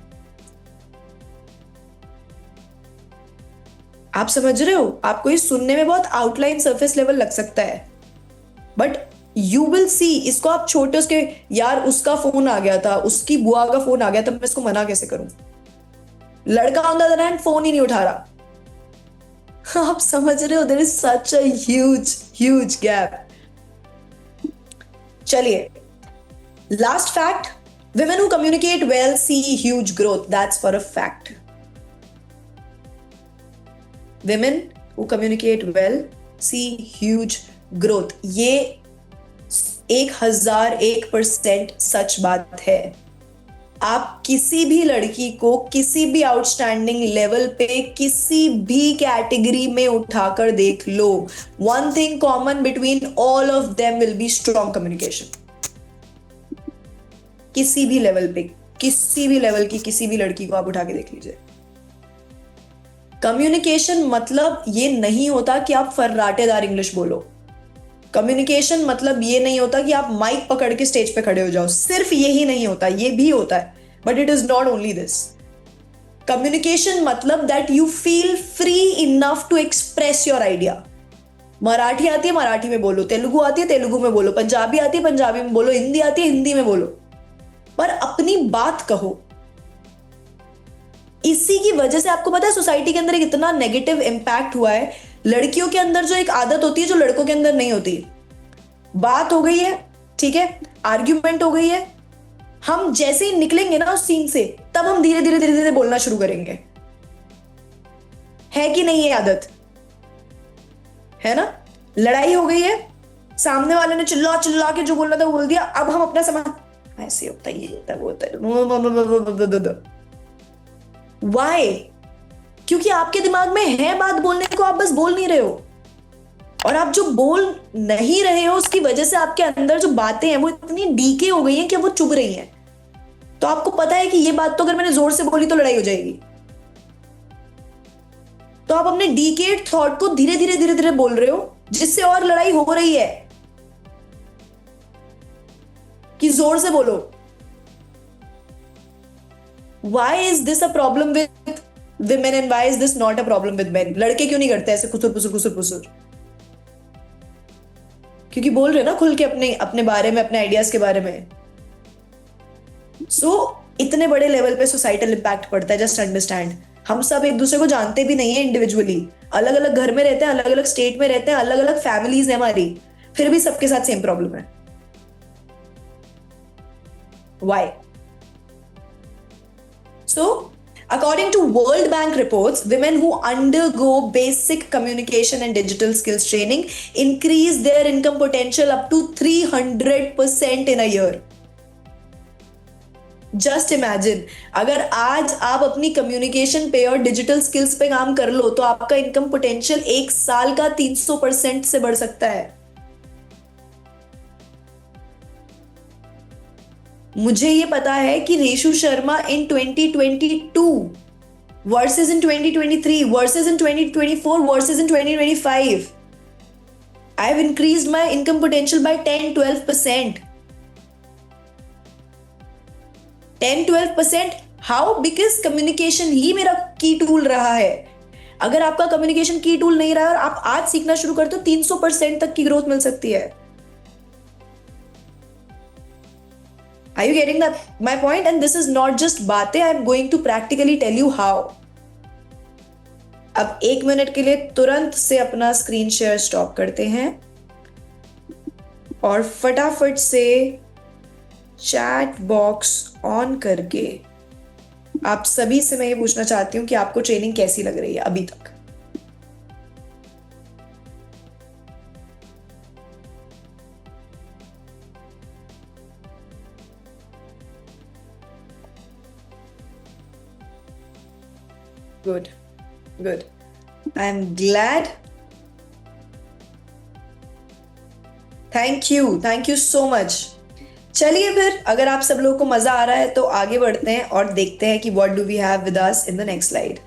आप समझ रहे हो? आपको ये सुनने में बहुत आउटलाइन सरफेस लेवल लग सकता है, बट यू विल सी. इसको आप छोटे उसके, यार उसका फोन आ गया था, उसकी बुआ का फोन आ गया था, मैं इसको मना कैसे करूं. लड़का on the other hand phone ही नहीं उठा रहा. आप समझ रहे हो? There is such a huge gap. चलिए, last fact. women who communicate well see huge growth. That's for a fact. women who communicate well see huge growth. ये 1001% सच बात है. आप किसी भी लड़की को किसी भी आउटस्टैंडिंग लेवल पे किसी भी कैटेगरी में उठाकर देख लो, one thing common between all of them will be strong communication. किसी भी लेवल पे, किसी भी लेवल की किसी भी लड़की को आप उठा के देख लीजिए. कम्युनिकेशन मतलब ये नहीं होता कि आप फर्राटेदार इंग्लिश बोलो. कम्युनिकेशन मतलब ये नहीं होता कि आप माइक पकड़ के स्टेज पे खड़े हो जाओ. सिर्फ यही नहीं होता, ये भी होता है, but it is not only this. Communication मतलब that you feel free enough to express your idea. Marathi आती है मराठी में बोलो, तेलुगु आती है तेलुगु में बोलो, पंजाबी आती है पंजाबी में बोलो, हिंदी आती है हिंदी में बोलो, पर अपनी बात कहो. इसी की वजह से आपको पता है सोसाइटी के अंदर एक इतना नेगेटिव इंपैक्ट हुआ है. लड़कियों के अंदर जो एक आदत होती है जो लड़कों के अंदर नहीं होती. बात हो गई है, ठीक है, आर्ग्यूमेंट हो गई है, हम जैसे ही निकलेंगे ना उस सीन से, तब हम धीरे धीरे धीरे धीरे बोलना शुरू करेंगे. है कि नहीं ये आदत? है ना? लड़ाई हो गई है, सामने वाले ने चिल्ला चिल्ला के जो बोलना था वो बोल दिया, अब हम अपना सामान ऐसे होता है, ये होता है, वो होता है. वाई? क्योंकि आपके दिमाग में है बात बोलने को, आप बस बोल नहीं रहे हो. और आप जो बोल नहीं रहे हो उसकी वजह से आपके अंदर जो बातें हैं वो इतनी डीके हो गई हैं कि वो चुभ रही हैं. तो आपको पता है कि ये बात तो अगर मैंने जोर से बोली तो लड़ाई हो जाएगी. तो आप अपने डीकेड थॉट को धीरे धीरे धीरे धीरे बोल रहे हो, जिससे और लड़ाई हो रही है. कि जोर से बोलो. Why is this a problem with women and why is this not a problem with men? लड़के क्यों नहीं करते ऐसे खुसुर पुसुर? क्योंकि बोल रहे ना खुल के अपने बारे में, अपने आइडियाज के बारे में. इतने बड़े लेवल पे सोसाइटल इंपैक्ट पड़ता है. जस्ट अंडरस्टैंड, हम सब एक दूसरे को जानते भी नहीं है इंडिविजुअली. अलग अलग घर में रहते हैं, अलग अलग स्टेट में रहते हैं, अलग अलग फैमिलीज है हमारी, फिर भी सबके साथ सेम प्रॉब्लम है. Why? So, according to World Bank reports, women who undergo basic communication and digital skills training increase their income potential up to 300% in a year. Just imagine, अगर आज आप अपनी कम्युनिकेशन पे और डिजिटल स्किल्स पे काम कर लो तो आपका इनकम पोटेंशियल एक साल का 300% से बढ़ सकता है. मुझे ये पता है कि रेशु शर्मा इन 2022 versus in 2023 versus in 2024 versus in 2025 I have increased my income potential by 10-12%. 10-12% how? Because communication ही मेरा की टूल रहा है। अगर आपका कम्युनिकेशन की टूल नहीं रहा और आप आज सीखना शुरू करते हो, 300% तक की ग्रोथ मिल सकती है। Are you getting that my point? And this is not just बातें, I am going to practically tell you how. अब 1 मिनट के लिए तुरंत से अपना स्क्रीन शेयर स्टॉप करते हैं और फटाफट से चैट बॉक्स ऑन करके आप सभी से मैं ये पूछना चाहती हूं कि आपको ट्रेनिंग कैसी लग रही है अभी तक। Good good, I am glad. Thank you so much. चलिए फिर, अगर आप सब लोगों को मजा आ रहा है तो आगे बढ़ते हैं और देखते हैं कि what do we have with us in the next slide.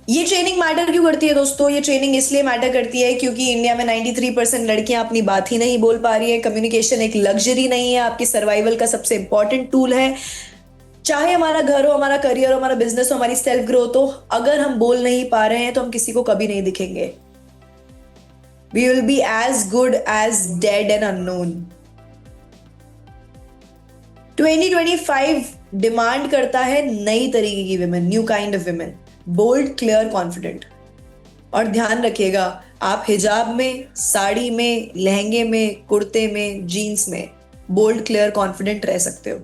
ये ट्रेनिंग मैटर क्यों करती है दोस्तों? ये ट्रेनिंग इसलिए मैटर करती है क्योंकि इंडिया में 93% लड़कियां अपनी बात ही नहीं बोल पा रही है। कम्युनिकेशन एक लग्जरी नहीं है, आपकी सर्वाइवल का सबसे इंपॉर्टेंट टूल है। चाहे हमारा घर हो, हमारा करियर हो, हमारा बिजनेस हो, हमारी सेल्फ ग्रोथ हो, अगर हम बोल नहीं पा रहे हैं तो हम किसी को कभी नहीं दिखेंगे। We will be as good as dead and unknown. 2025 demand करता है नई तरीके की women, new kind of women, bold, clear, confident. और ध्यान रखिएगा, आप हिजाब में, साड़ी में, लहंगे में, कुर्ते में, जीन्स में बोल्ड, क्लियर, कॉन्फिडेंट रह सकते हो।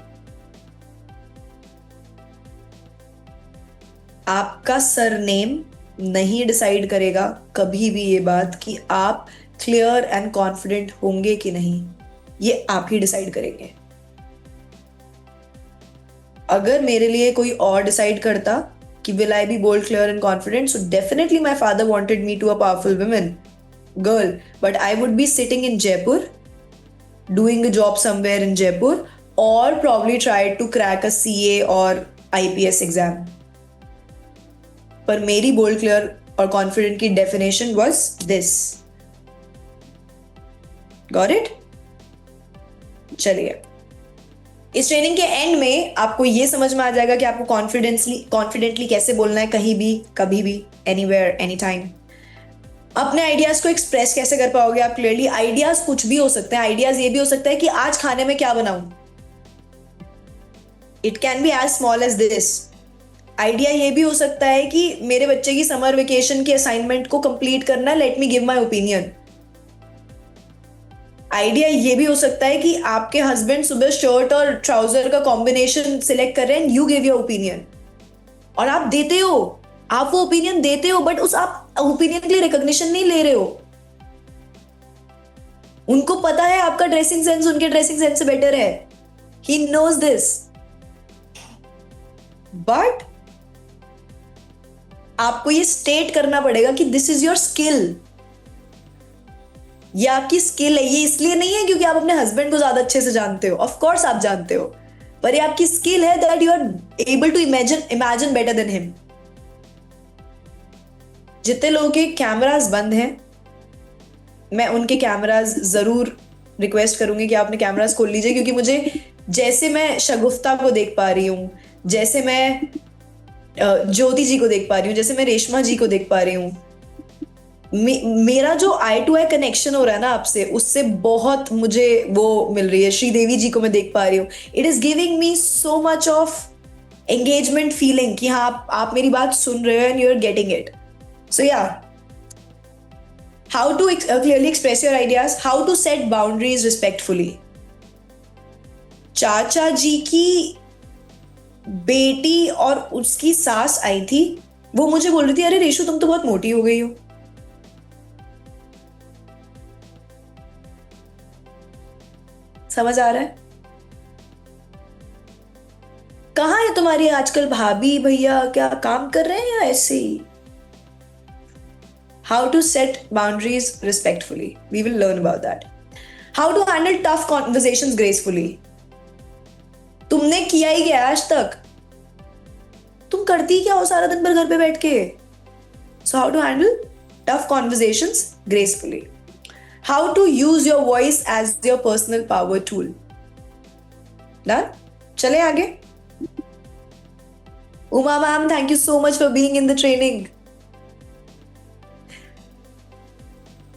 आपका सरनेम नहीं डिसाइड करेगा कभी भी ये बात कि आप क्लियर एंड कॉन्फिडेंट होंगे कि नहीं, ये आप ही डिसाइड करेंगे। अगर मेरे लिए कोई और डिसाइड करता कि will I be bold, clear and confident, so definitely my father wanted me to a powerful woman, girl, but I would be sitting in Jaipur, doing a job somewhere in Jaipur, or probably try to crack a CA or IPS exam. पर मेरी bold, clear और confident की definition was this. Got it? चलिए, इस training के and में आपको ये समझ में आ जाएगा कि आपको कॉन्फिडेंटली कैसे बोलना है, कहीं भी, कभी भी, एनीवेयर, एनी टाइम। अपने आइडियाज को एक्सप्रेस कैसे कर पाओगे आप क्लियरली? आइडियाज कुछ भी हो सकते हैं। आइडियाज ये भी हो सकता है कि आज खाने में क्या बनाऊं। It can be as small as this. Idea ये भी हो सकता है कि मेरे बच्चे की समर वेकेशन की असाइनमेंट को कंप्लीट करना है, let me give my opinion. Idea ये भी हो सकता है कि आपके हस्बैंड सुबह शर्ट और ट्राउजर का कॉम्बिनेशन सिलेक्ट कर रहे हैं, यू गिव योर ओपिनियन, और आप देते हो, आप वो ओपिनियन देते हो, बट उस आप ओपिनियन के लिए रिकॉग्निशन नहीं ले रहे हो। उनको पता है आपका ड्रेसिंग सेंस उनके ड्रेसिंग सेंस से बेटर है, ही नोज दिस, बट आपको ये स्टेट करना पड़ेगा कि दिस इज योर स्किल। ये आपकी स्किल है। ये इसलिए नहीं है क्योंकि आप अपने हस्बैंड को ज्यादा अच्छे से जानते हो, ऑफ कोर्स आप जानते हो, पर ये आपकी स्किल है that you are able to imagine better than him. जितने लोगों के कैमरास बंद हैं, मैं उनके कैमरास जरूर रिक्वेस्ट करूंगी कि आप अपने कैमरास खोल लीजिए, क्योंकि मुझे जैसे मैं शगुफ्ता को देख पा रही हूं, जैसे मैं ज्योति जी को देख पा रही हूं, जैसे मैं रेशमा जी को देख पा रही हूं, मेरा जो आई टू आई कनेक्शन हो रहा है ना आपसे, उससे बहुत मुझे वो मिल रही है। श्रीदेवी जी को मैं देख पा रही हूँ, it is giving me so much of engagement feeling कि हाँ आप मेरी बात सुन रहे हो and you are getting it. So yeah, how to clearly express your ideas, how to set boundaries respectfully. चाचा जी की बेटी और उसकी सास आई थी, वो मुझे बोल रही थी, अरे रेशु तुम तो बहुत मोटी हो गई हो। समझ आ रहा है? कहाँ है तुम्हारी आजकल भाभी भैया, क्या काम कर रहे हैं या ऐसे ही? How to set boundaries respectfully, we will learn about that. How to handle tough conversations gracefully. तुमने किया ही क्या आज तक? तुम करती क्या हो सारा दिन भर घर पे बैठ के? So how to handle tough conversations gracefully. How to use your voice as your personal power tool. Done? चले आगे। Uma ma'am, thank you so much for being in the training.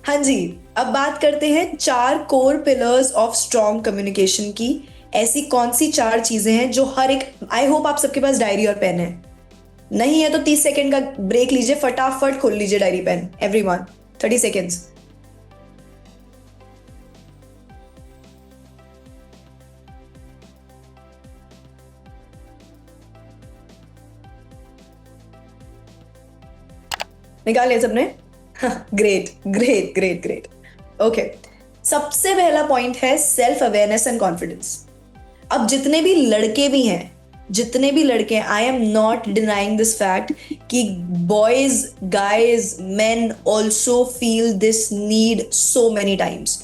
हाँ जी, अब बात करते हैं 4 core pillars of strong communication की। ऐसी कौन सी 4 चीजें हैं जो हर एक, आई होप आप सबके पास डायरी और पेन है। नहीं है तो 30 सेकंड का ब्रेक लीजिए, फटाफट खोल लीजिए डायरी पेन, एवरीवन, 30 सेकेंड्स। निकाल लिया सबने? Great great great great. Okay, सबसे पहला पॉइंट है सेल्फ अवेयरनेस एंड कॉन्फिडेंस। अब जितने भी लड़के भी हैं, जितने भी लड़के, I am not denying this fact कि boys, guys, men also feel this need so many times.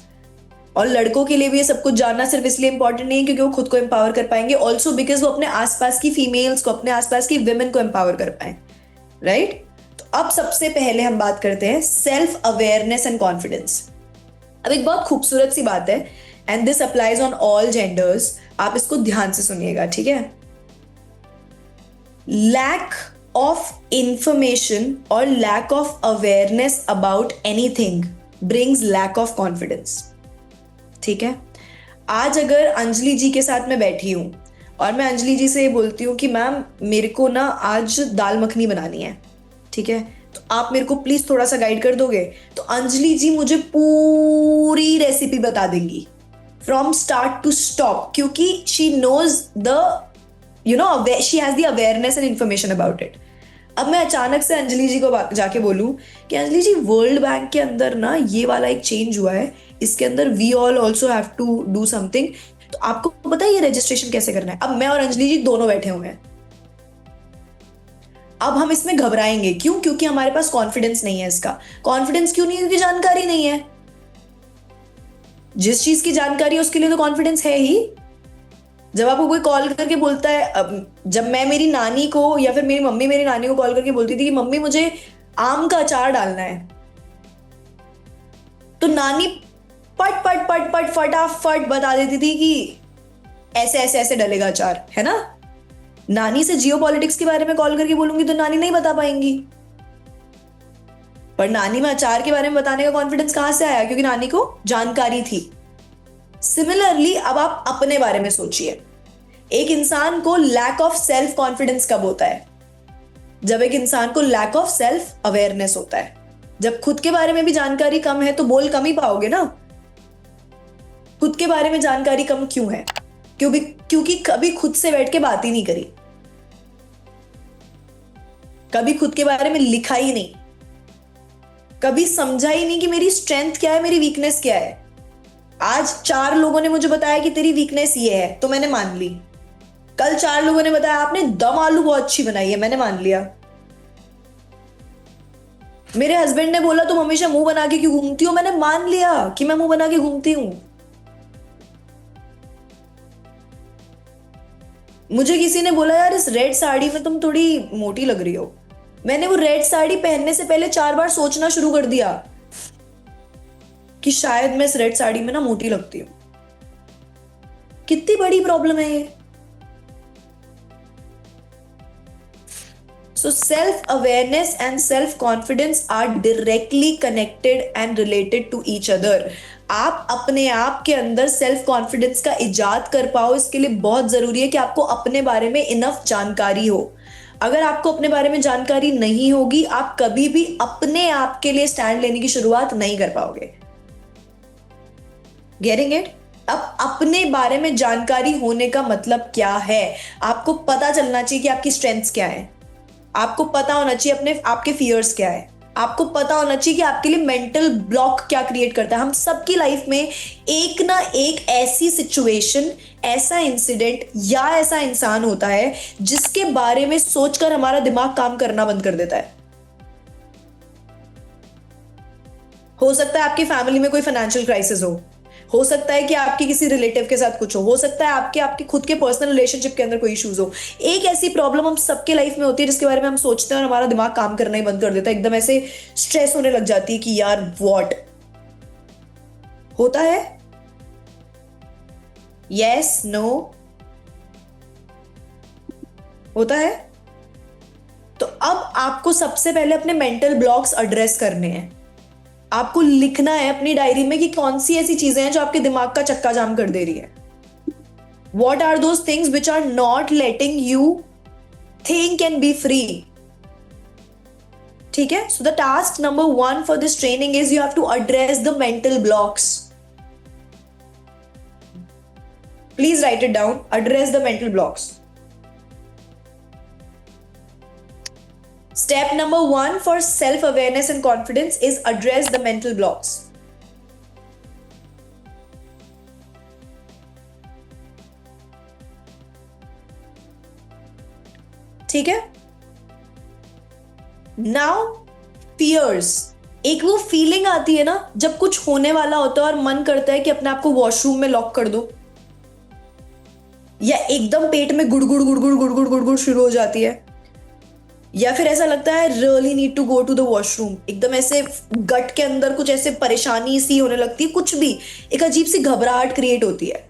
और लड़कों के लिए भी ये सब कुछ जानना सिर्फ इसलिए इंपॉर्टेंट नहीं है क्योंकि वो खुद को एम्पावर कर पाएंगे, ऑल्सो बिकॉज वो अपने आसपास की फीमेल्स को, अपने आसपास की विमेन को एम्पावर कर पाए, राइट? तो अब सबसे पहले हम बात करते हैं सेल्फ अवेयरनेस एंड कॉन्फिडेंस। अब एक बहुत खूबसूरत सी बात है, and this applies on all genders, आप इसको ध्यान से सुनिएगा, ठीक है? लैक ऑफ इंफॉर्मेशन और lack of awareness about anything brings lack of confidence, ठीक है? आज अगर अंजलि जी के साथ मैं बैठी हूं और मैं अंजलि जी से बोलती हूँ कि मैम मेरे को ना आज दाल मखनी बनानी है, ठीक है, तो आप मेरे को प्लीज थोड़ा सा गाइड कर दोगे, तो अंजलि जी मुझे पूरी रेसिपी बता देंगी फ्रॉम स्टार्ट टू स्टॉप, क्योंकि she knows the, you know, she has the awareness and information about it. अब मैं अचानक से अंजलि जी को जाके बोलूं कि अंजलि जी वर्ल्ड बैंक के अंदर ना ये वाला एक चेंज हुआ है, इसके अंदर we all also have to do something, तो आपको पता है ये रजिस्ट्रेशन कैसे करना है? अब मैं और अंजलि जी दोनों बैठे हुए हैं, अब हम इसमें घबराएंगे क्यों? क्योंकि हमारे पास कॉन्फिडेंस नहीं है। इसका कॉन्फिडेंस क्यों नहीं है? क्योंकि जानकारी नहीं है। जिस चीज की जानकारी है उसके लिए तो कॉन्फिडेंस है ही। जब आपको कोई कॉल करके बोलता है, जब मैं मेरी नानी को या फिर मेरी मम्मी मेरी नानी को कॉल करके बोलती थी कि मम्मी मुझे आम का अचार डालना है, तो नानी पट पट पट पट फटाफट बता देती थी कि ऐसे ऐसे ऐसे डलेगा अचार, है ना? नानी से जियोपॉलिटिक्स के बारे में कॉल करके बोलूंगी तो नानी नहीं बता पाएंगी। पर नानी में अचार के बारे में बताने का कॉन्फिडेंस कहां से आया? क्योंकि नानी को जानकारी थी। सिमिलरली अब आप अपने बारे में सोचिए, एक इंसान को लैक ऑफ सेल्फ कॉन्फिडेंस कब होता है? जब एक इंसान को लैक ऑफ सेल्फ अवेयरनेस होता है। जब खुद के बारे में भी जानकारी कम है तो बोल कम ही पाओगे ना। खुद के बारे में जानकारी कम क्यों है? क्योंकि कभी खुद से बैठ के बात ही नहीं करी, कभी खुद के बारे में लिखा ही नहीं, कभी समझा ही नहीं कि मेरी स्ट्रेंथ क्या है, मेरी वीकनेस क्या है। आज 4 लोगों ने मुझे बताया कि तेरी वीकनेस ये है, तो मैंने मान ली। कल 4 लोगों ने बताया आपने दम आलू बहुत अच्छी बनाई है, मैंने मान लिया। मेरे हस्बैंड ने बोला तुम हमेशा मुंह बना के क्यों घूमती हो, मैंने मान लिया कि मैं मुंह बना के घूमती हूं। मुझे किसी ने बोला यार इस रेड साड़ी में तुम थोड़ी मोटी लग रही हो, मैंने वो रेड साड़ी पहनने से पहले 4 बार सोचना शुरू कर दिया कि शायद मैं इस रेड साड़ी में ना मोटी लगती हूं। कितनी बड़ी प्रॉब्लम है ये। So self-awareness and self-confidence are directly connected and related to each other. आप अपने आप के अंदर सेल्फ कॉन्फिडेंस का इजाद कर पाओ, इसके लिए बहुत जरूरी है कि आपको अपने बारे में इनफ जानकारी हो। अगर आपको अपने बारे में जानकारी नहीं होगी, आप कभी भी अपने आप के लिए स्टैंड लेने की शुरुआत नहीं कर पाओगे। Getting it? अब अपने बारे में जानकारी होने का मतलब क्या है? आपको पता चलना चाहिए कि आपकी स्ट्रेंथ्स क्या है, आपको पता होना चाहिए अपने आपके फियर्स क्या है, आपको पता होना चाहिए कि आपके लिए मेंटल ब्लॉक क्या क्रिएट करता है। हम सबकी लाइफ में एक ना एक ऐसी सिचुएशन, ऐसा इंसिडेंट या ऐसा इंसान होता है जिसके बारे में सोचकर हमारा दिमाग काम करना बंद कर देता है। हो सकता है आपकी फैमिली में कोई फाइनेंशियल क्राइसिस हो सकता है कि आपके किसी रिलेटिव के साथ कुछ हो सकता है आपके खुद के पर्सनल रिलेशनशिप के अंदर कोई इश्यूज हो। एक ऐसी प्रॉब्लम हम सबके लाइफ में होती है जिसके बारे में हम सोचते हैं और हमारा दिमाग काम करना ही बंद कर देता है, एकदम ऐसे स्ट्रेस होने लग जाती है कि यार व्हाट होता है। यस नो होता है? तो अब आपको सबसे पहले अपने मेंटल ब्लॉक्स एड्रेस करने हैं। आपको लिखना है अपनी डायरी में कि कौन सी ऐसी चीजें हैं जो आपके दिमाग का चक्का जाम कर दे रही है। What are those things which are not letting you think and be free? ठीक है? So the task number 1 for this training is you have to address the mental blocks. Please write it down. Address the mental blocks. Step number 1 for self-awareness and confidence is address the mental blocks. ठीक है? Now fears, एक वो feeling आती है ना जब कुछ होने वाला होता है और मन करता है कि अपने आप को वॉशरूम में लॉक कर दो, या एकदम पेट में गुड़गुड़ गुड़गुड़ गुड़गुड़ गुड़गुड़ शुरू हो जाती है, या फिर ऐसा लगता है really need to go to the washroom, एकदम ऐसे गट के अंदर कुछ ऐसे परेशानी सी होने लगती है, कुछ भी एक अजीब सी घबराहट क्रिएट होती है।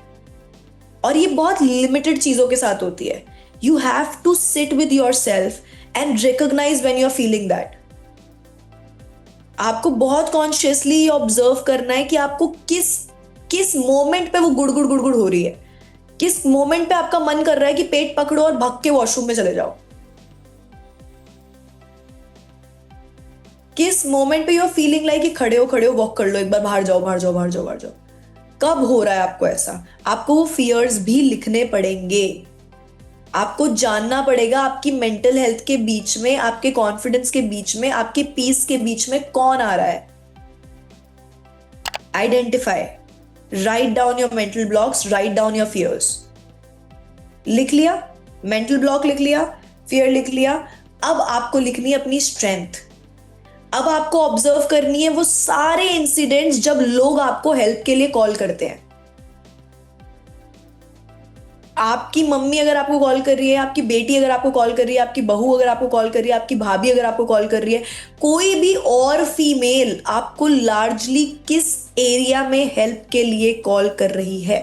और ये बहुत लिमिटेड चीजों के साथ होती है। You have to sit with yourself and recognise when you are feeling that. आपको बहुत कॉन्शियसली ऑब्जर्व करना है कि आपको किस किस मोमेंट पे वो गुड़गुड़ गुड़गुड़ हो रही है, किस मोमेंट पे आपका मन कर रहा है कि पेट पकड़ो और भाग के वॉशरूम में चले जाओ, किस मोमेंट पे यू आर फीलिंग लाइक कि खड़े हो वॉक कर लो, एक बार बाहर जाओ बाहर जाओ बाहर जाओ बाहर जाओ। कब हो रहा है आपको ऐसा? आपको वो फियर्स भी लिखने पड़ेंगे। आपको जानना पड़ेगा आपकी मेंटल हेल्थ के बीच में, आपके कॉन्फिडेंस के बीच में, आपके पीस के बीच में कौन आ रहा है। Identify, write down your mental blocks, write down your fears. लिख लिया, मेंटल ब्लॉक लिख लिया, फियर लिख लिया। अब आपको लिखनी है अपनी स्ट्रेंथ। अब आपको ऑब्जर्व करनी है वो सारे इंसिडेंट्स जब लोग आपको हेल्प के लिए कॉल करते हैं। आपकी मम्मी अगर आपको कॉल कर रही है, आपकी बेटी अगर आपको कॉल कर रही है, आपकी बहू अगर आपको कॉल कर रही है, आपकी भाभी अगर आपको कॉल कर रही है, कोई भी और फीमेल आपको लार्जली किस एरिया में हेल्प के लिए कॉल कर रही है,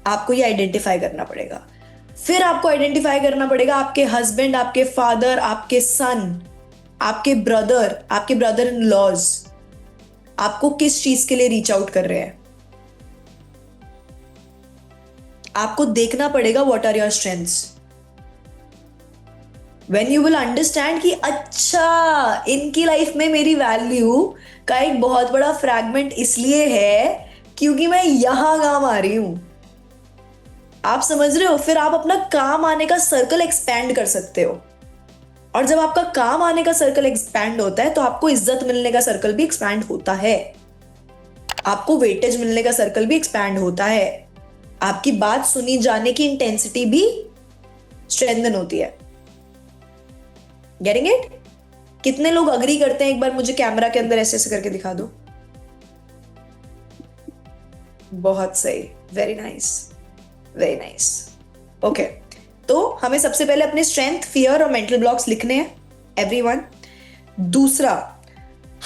आपको ये आइडेंटिफाई करना पड़ेगा। फिर आपको आइडेंटिफाई करना पड़ेगा आपके हस्बैंड, आपके फादर, आपके सन, आपके ब्रदर इन लॉज आपको किस चीज के लिए रीच आउट कर रहे हैं। आपको देखना पड़ेगा what are your strengths. When you will understand कि अच्छा इनकी लाइफ में मेरी वैल्यू का एक बहुत बड़ा फ्रैगमेंट इसलिए है क्योंकि मैं यहां काम आ रही हूं। आप समझ रहे हो? फिर आप अपना काम आने का सर्कल एक्सपैंड कर सकते हो। और जब आपका काम आने का सर्कल एक्सपैंड होता है तो आपको इज्जत मिलने का सर्कल भी एक्सपैंड होता है, आपको वेटेज मिलने का सर्कल भी एक्सपैंड होता है, आपकी बात सुनी जाने की इंटेंसिटी भी स्ट्रेंथन होती है। Getting it? कितने लोग अग्री करते हैं? एक बार मुझे कैमरा के अंदर ऐसे ऐसे करके दिखा दो। बहुत सही, very nice, very nice. Okay, तो हमें सबसे पहले अपने स्ट्रेंथ, फियर और मेंटल ब्लॉक्स लिखने हैं एवरीवन। दूसरा,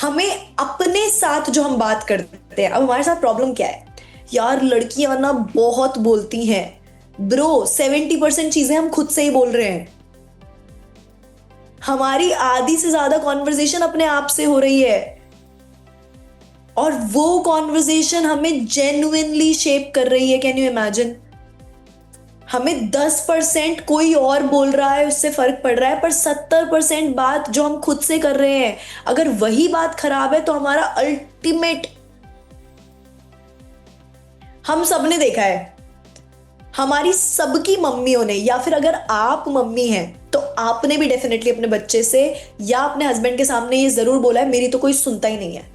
हमें अपने साथ जो हम बात करते हैं, अब हमारे साथ प्रॉब्लम क्या है यार, लड़कियां ना बहुत बोलती हैं ब्रो, 70% चीजें हम खुद से ही बोल रहे हैं। हमारी आधी से ज्यादा कॉन्वर्सेशन अपने आप से हो रही है और वो कॉन्वर्सेशन हमें जेन्युइनली शेप कर रही है। Can you imagine? हमें 10% कोई और बोल रहा है उससे फर्क पड़ रहा है, पर 70% बात जो हम खुद से कर रहे हैं, अगर वही बात खराब है तो हमारा अल्टीमेट, हम सबने देखा है, हमारी सबकी मम्मियों ने, या फिर अगर आप मम्मी हैं तो आपने भी डेफिनेटली अपने बच्चे से या अपने हस्बैंड के सामने ये जरूर बोला है, मेरी तो कोई सुनता ही नहीं है,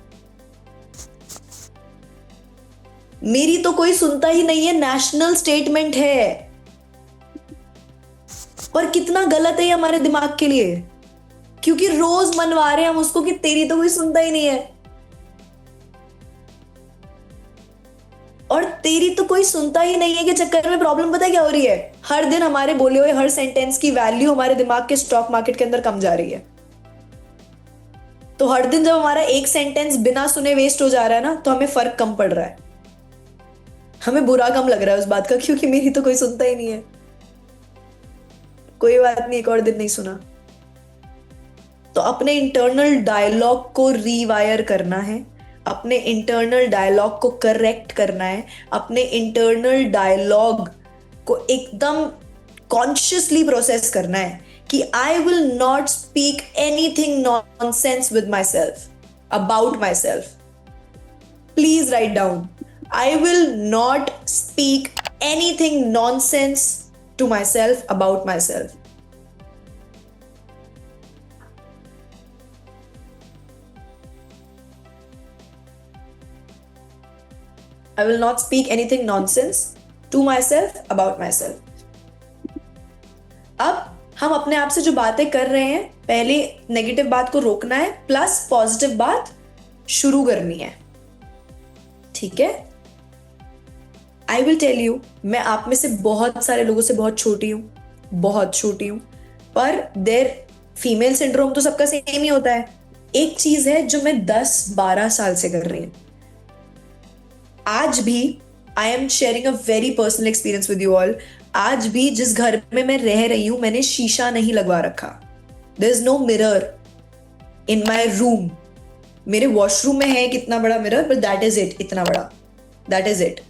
मेरी तो कोई सुनता ही नहीं है, नेशनल स्टेटमेंट है। पर कितना गलत है ये हमारे दिमाग के लिए, क्योंकि रोज मनवा रहे हैं हम उसको कि तेरी तो कोई सुनता ही नहीं है। और तेरी तो कोई सुनता ही नहीं है के चक्कर में प्रॉब्लम पता है क्या हो रही है? हर दिन हमारे बोले हुए हर सेंटेंस की वैल्यू हमारे दिमाग के स्टॉक मार्केट के अंदर कम जा रही है। तो हर दिन जब हमारा एक सेंटेंस बिना सुने वेस्ट हो जा रहा है ना, तो हमें फर्क कम पड़ रहा है, हमें बुरा कम लग रहा है उस बात का, क्योंकि मेरी तो कोई सुनता ही नहीं है। कोई बात नहीं, एक और दिन नहीं सुना। तो अपने इंटरनल डायलॉग को रीवायर करना है, अपने इंटरनल डायलॉग को करेक्ट करना है, अपने इंटरनल डायलॉग को एकदम कॉन्शियसली प्रोसेस करना है कि I will not speak anything nonsense with myself, about myself. Please write down, I will not speak anything nonsense to myself, about myself. I will not speak anything nonsense to myself about myself. अब हम अपने आप से जो बातें कर रहे हैं, पहले नेगेटिव बात को रोकना है, प्लस पॉजिटिव बात शुरू करनी है। ठीक है? आई विल टेल यू, मैं आप में से बहुत सारे लोगों से बहुत छोटी हूं, बहुत छोटी हूं, पर देर फीमेल सिंड्रोम तो सबका सेम ही होता है। एक चीज है जो मैं 10-12 साल से कर रही हूं। आज भी I am sharing a very personal experience with you all. आज भी जिस घर में मैं रह रही हूं, मैंने शीशा नहीं लगवा रखा। There is no mirror in my room. मेरे वॉशरूम में है कितना बड़ा mirror, but that is it, इतना बड़ा, दैट इज इट।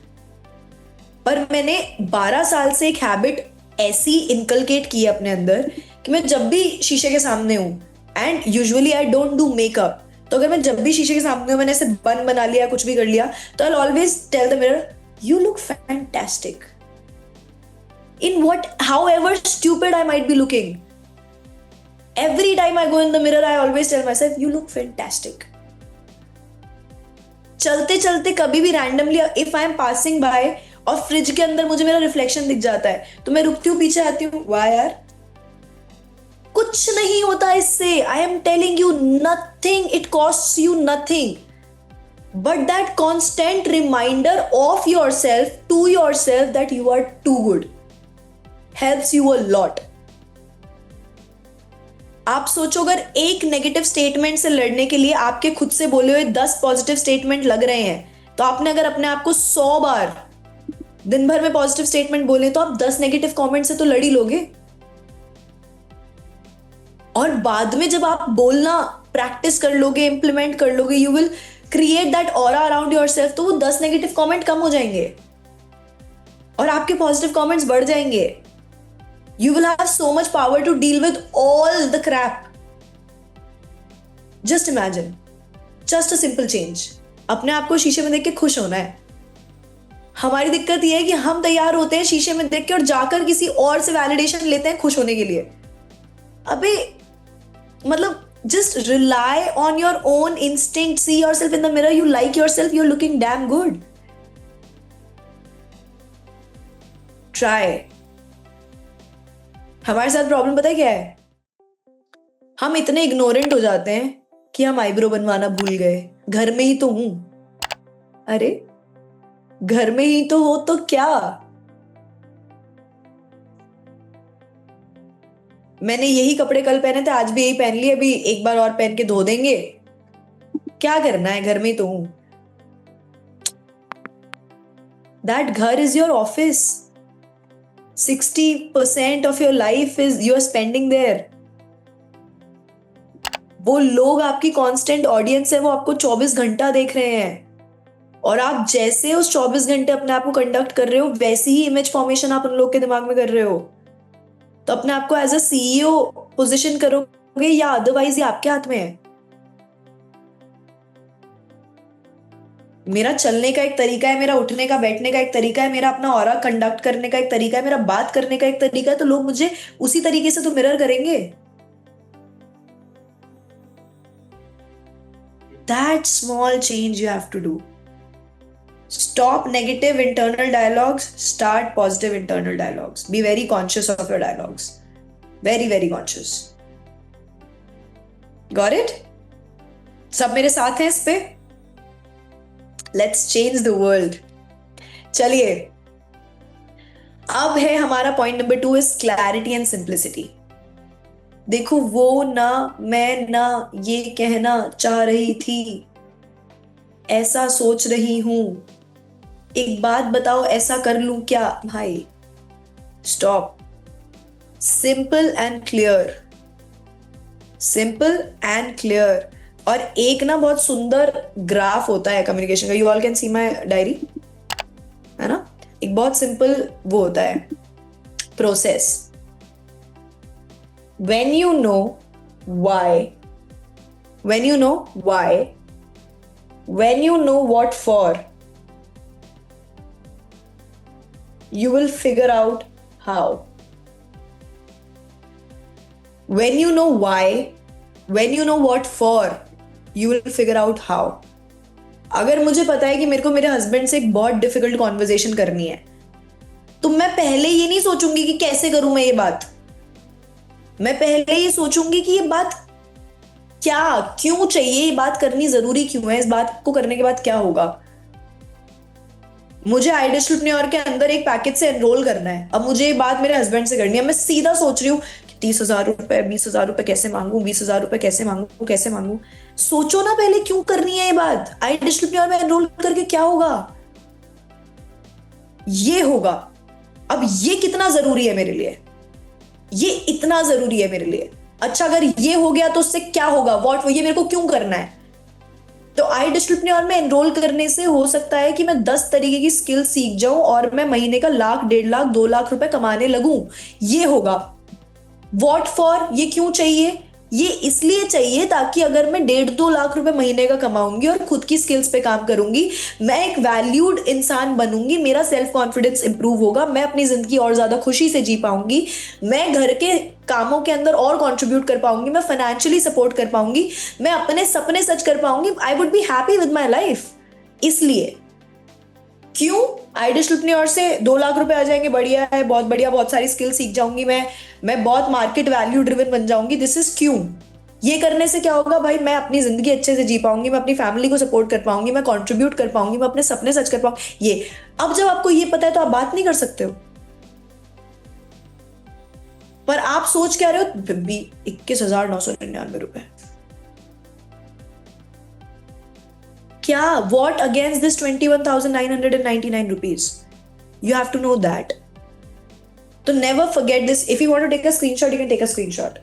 पर मैंने 12 साल से एक हैबिट ऐसी इनकलकेट की है अपने अंदर कि मैं जब भी शीशे के सामने हूं, and usually I don't do makeup, तो अगर मैं जब भी शीशे के सामने हूं, मैंने ऐसे बन बना लिया, कुछ भी कर लिया, तो I always tell the mirror, you look fantastic in what however stupid I might be looking. Every time I go in the mirror I always tell myself, you look fantastic. चलते चलते कभी भी randomly if I am passing by और fridge के अंदर मुझे मेरा reflection दिख जाता है, तो मैं रुकती हूँ, पीछे आती हूँ, वाह यार, कुछ नहीं होता इससे। I am telling you, nothing, it costs you nothing, but that constant reminder of yourself to yourself that you are too good helps you a lot. आप सोचो, अगर एक नेगेटिव स्टेटमेंट से लड़ने के लिए आपके खुद से बोले हुए 10 पॉजिटिव स्टेटमेंट लग रहे हैं, तो आपने अगर अपने आप को 100 बार दिन भर में पॉजिटिव स्टेटमेंट बोले, तो आप 10 नेगेटिव कमेंट से तो लड़ ही लोगे। और बाद में जब आप बोलना प्रैक्टिस कर लोगे, इंप्लीमेंट कर लोगे, you will create that aura around yourself, तो वो 10 नेगेटिव कमेंट कम हो जाएंगे और आपके पॉजिटिव कमेंट्स बढ़ जाएंगे। You will have so much power to deal with all the crap. Just imagine, just a simple change. अपने आप को शीशे में देख के खुश होना है। हमारी दिक्कत यह है कि हम तैयार होते हैं शीशे में देख के और जाकर किसी और से वैलिडेशन लेते हैं खुश होने के लिए। अबे मतलब just rely on your own instinct, see yourself in the mirror, you like yourself, you're looking damn good. Try. हमारे साथ प्रॉब्लम पता है क्या है? हम इतने इग्नोरेंट हो जाते हैं कि हम आईब्रो बनवाना भूल गए। घर में ही तो हूं। अरे घर में ही तो हो तो क्या, मैंने यही कपड़े कल पहने थे, आज भी यही पहन लिए, अभी एक बार और पहन के धो देंगे, क्या करना है, घर में ही तो हूं। दैट घर is your office. 60% of your life is you are spending there. वो लोग आपकी कांस्टेंट ऑडियंस है, वो आपको 24 घंटा देख रहे हैं, और आप जैसे उस 24 घंटे अपने आप को कंडक्ट कर रहे हो, वैसी ही इमेज फॉर्मेशन आप उन लोग के दिमाग में कर रहे हो। तो अपने आप को एज अ सीईओ पोजीशन करोगे या अदरवाइज ये आपके हाथ में है। मेरा चलने का एक तरीका है, मेरा उठने का बैठने का एक तरीका है, मेरा अपना ऑरा कंडक्ट करने का एक तरीका है, मेरा बात करने का एक तरीका है, तो लोग मुझे उसी तरीके से तो मिरर करेंगे। That small change you have to do. Stop negative internal dialogues, start positive internal dialogues. Be very conscious of your dialogues. Very, very conscious. Got it? सब मेरे साथ हैं इस पे? Let's change the world. चलिए, अब है हमारा point number 2 is clarity and simplicity. देखो, वो ना मैं ना ये कहना चाह रही थी, ऐसा सोच रही हूं, एक बात बताओ ऐसा कर लूं क्या? भाई stop, simple and clear, simple and clear. और एक ना बहुत सुंदर ग्राफ होता है कम्युनिकेशन का, you all can see my diary, है ना। एक बहुत सिंपल वो होता है process. when you know why, when you know why, when you know what for, you will figure out how. When you know why, when you know what for, you will figure out how. अगर मुझे पता है कि मेरे को मेरे husband से एक बहुत डिफिकल्ट कॉन्वर्जेशन करनी है, तो मैं पहले ये नहीं सोचूंगी कि कैसे करूं मैं ये बात। मैं पहले ये सोचूंगी कि ये बात क्या, क्यों चाहिए, ये बात करनी जरूरी क्यों है, इस बात को करने के बाद क्या होगा। मुझे आइडियलप्रेन्योर के अंदर एक पैकेज से एनरोल करना है, अब मुझे ये बात मेरे हस्बैंड से करनी है। मैं सीधा सोच रही हूँ कि 30,000 रुपए, 20,000 रुपए कैसे मांगू, 20,000 रुपए कैसे मांगू, कैसे मांगू। सोचो ना पहले क्यों करनी है ये बात। आइडियलप्रेन्योर में एनरोल करके क्या होगा, ये होगा। अब ये कितना जरूरी है मेरे लिए, ये इतना जरूरी है मेरे लिए। अच्छा अगर ये हो गया तो उससे क्या होगा, व्हाट, ये मेरे को क्यों करना है। तो आइडियलप्रेन्योर में एनरोल करने से हो सकता है कि मैं 10 तरीके की स्किल सीख जाऊं और मैं महीने का 1,00,000, 1,50,000, 2,00,000 रुपए कमाने लगूं। ये होगा। व्हाट फॉर, ये क्यों चाहिए, ये इसलिए चाहिए ताकि अगर मैं 1.5-2 लाख रुपए महीने का कमाऊंगी और खुद की स्किल्स पे काम करूंगी, मैं एक वैल्यूड इंसान बनूंगी, मेरा सेल्फ कॉन्फिडेंस इंप्रूव होगा, मैं अपनी जिंदगी और ज्यादा खुशी से जी पाऊंगी, मैं घर के कामों के अंदर और कंट्रीब्यूट कर पाऊंगी, मैं फाइनेंशियली सपोर्ट कर पाऊंगी, मैं अपने सपने सच कर पाऊंगी, I would be happy with my life. इसलिए क्यों आइडियलप्रेन्योर से 2 लाख रुपए आ जाएंगे, बढ़िया है, बहुत बढ़िया, बहुत सारी स्किल सीख जाऊंगी, मैं बहुत मार्केट वैल्यू ड्रिवन बन जाऊंगी। दिस इज क्यों। ये करने से क्या होगा भाई, मैं अपनी जिंदगी अच्छे से जी पाऊंगी, मैं अपनी फैमिली को सपोर्ट कर पाऊंगी, मैं कंट्रीब्यूट कर पाऊंगी, मैं अपने सपने सच कर पाऊंगी। ये अब जब आपको ये पता है तो आप बात नहीं कर सकते हो। पर आप सोच क्या रहे हो, 21,999 रुपए क्या, what against this 21,999 rupees? You have to know that. So never forget this. If you want to take a screenshot, you can take a screenshot.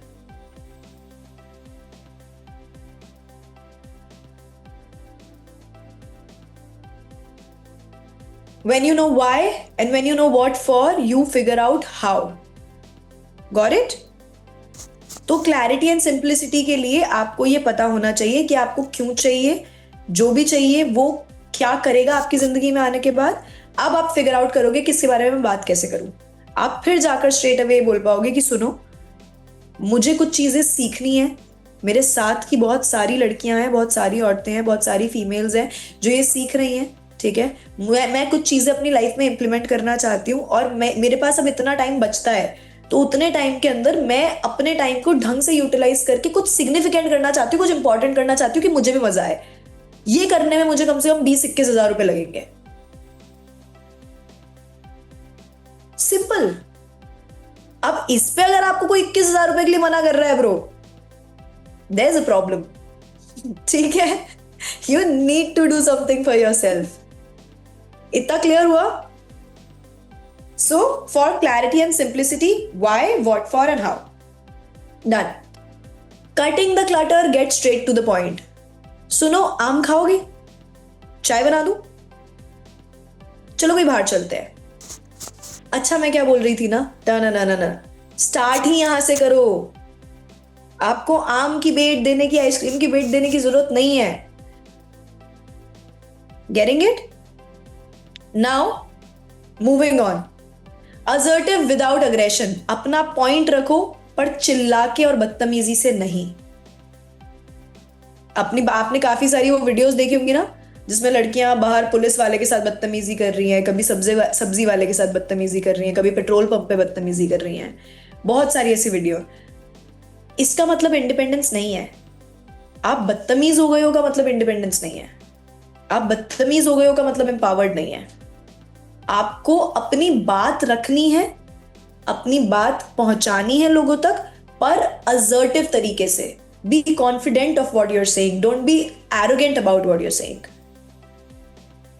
When you know why and when you know what for, you figure out how. Got it? तो clarity and simplicity के लिए आपको ये पता होना चाहिए कि आपको क्यों चाहिए, जो भी चाहिए वो क्या करेगा आपकी जिंदगी में आने के बाद। अब आप फिगर आउट करोगे कि इसके बारे में बात कैसे करूं। आप फिर जाकर स्ट्रेट अवे बोल पाओगे कि सुनो, मुझे कुछ चीजें सीखनी है, मेरे साथ की बहुत सारी लड़कियां हैं, बहुत सारी औरतें हैं, बहुत सारी फीमेल्स हैं जो ये सीख रही हैं, ठीक है। मैं कुछ चीजें अपनी लाइफ में इंप्लीमेंट करना चाहती हूँ और मेरे पास अब इतना टाइम बचता है, तो उतने टाइम के अंदर मैं अपने टाइम को ढंग से यूटिलाइज करके कुछ सिग्निफिकेंट करना चाहती हूँ, कुछ इंपॉर्टेंट करना चाहती हूँ कि मुझे भी मजा आए। ये करने में मुझे कम से कम 20-21 रुपए लगेंगे। सिंपल। अब इस पे अगर आपको कोई 21,000 रुपए के लिए मना कर रहा है bro, there is a problem, ठीक है। You need to do something for yourself. इतना क्लियर हुआ। So for clarity and simplicity, why, what for and how, done. Cutting the clutter, get straight to the point. सुनो, आम खाओगे, चाय बना दूं, चलो कोई बाहर चलते हैं। अच्छा मैं क्या बोल रही थी ना, ना स्टार्ट ही यहां से करो। आपको आम की बेट देने की, आइसक्रीम की बेट देने की जरूरत नहीं है। Getting it? Now moving on. Assertive without aggression. अपना पॉइंट रखो पर चिल्ला के और बदतमीजी से नहीं। आपने काफी सारी वो वीडियोस देखी होंगी ना, जिसमें लड़कियां बाहर पुलिस वाले के साथ बदतमीजी कर रही हैं, कभी सब्जी वाले के साथ बदतमीजी कर रही हैं, कभी पेट्रोल पंप पे बदतमीजी कर रही हैं, बहुत सारी ऐसी वीडियो। इसका मतलब इंडिपेंडेंस नहीं है। आप बदतमीज हो गए हो का मतलब इंडिपेंडेंस नहीं है। आप बदतमीज हो गए हो का मतलब एम्पावर्ड नहीं है। आपको अपनी बात रखनी है, अपनी बात पहुंचानी है लोगों तक, पर असर्टिव तरीके से। Be confident of what you're saying. Don't be arrogant about what you're saying.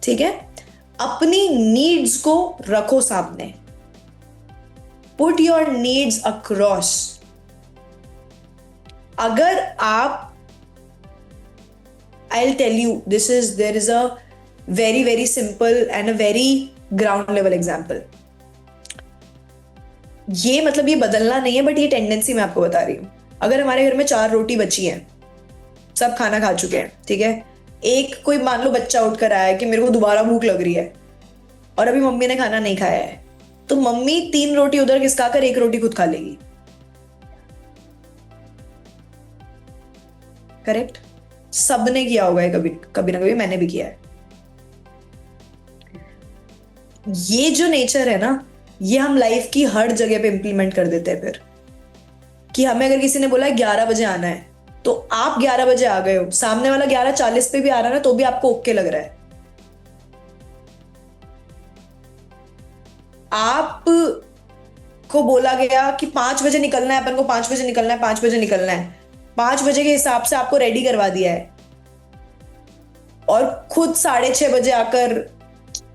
ठीक है? अपनी नीड्स को रखो सामने। Put your needs across. अगर आप, I'll tell you, there is a very very simple and a very ground level example. ये मतलब ये बदलना नहीं है, बट ये टेंडेंसी मैं आपको बता रही हूँ। अगर हमारे घर में 4 रोटी बची हैं, सब खाना खा चुके हैं, ठीक है, एक कोई मान लो बच्चा उठकर आया है कि मेरे को दोबारा भूख लग रही है और अभी मम्मी ने खाना नहीं खाया है, तो मम्मी 3 रोटी उधर खिसका कर 1 रोटी खुद खा लेगी। करेक्ट? सबने किया होगा कभी कभी ना कभी, मैंने भी किया है। ये जो नेचर है ना, ये हम लाइफ की हर जगह पे इंप्लीमेंट कर देते हैं। फिर कि हमें अगर किसी ने बोला 11 बजे आना है, तो आप 11 बजे आ गए हो, सामने वाला 11:40 पे भी आ रहा है ना, तो भी आपको ओके लग रहा है। आप को बोला गया कि 5 बजे निकलना है, अपन को 5 बजे निकलना है, 5 बजे निकलना है, 5 बजे के हिसाब से आपको रेडी करवा दिया है, और खुद 6:30 बजे आकर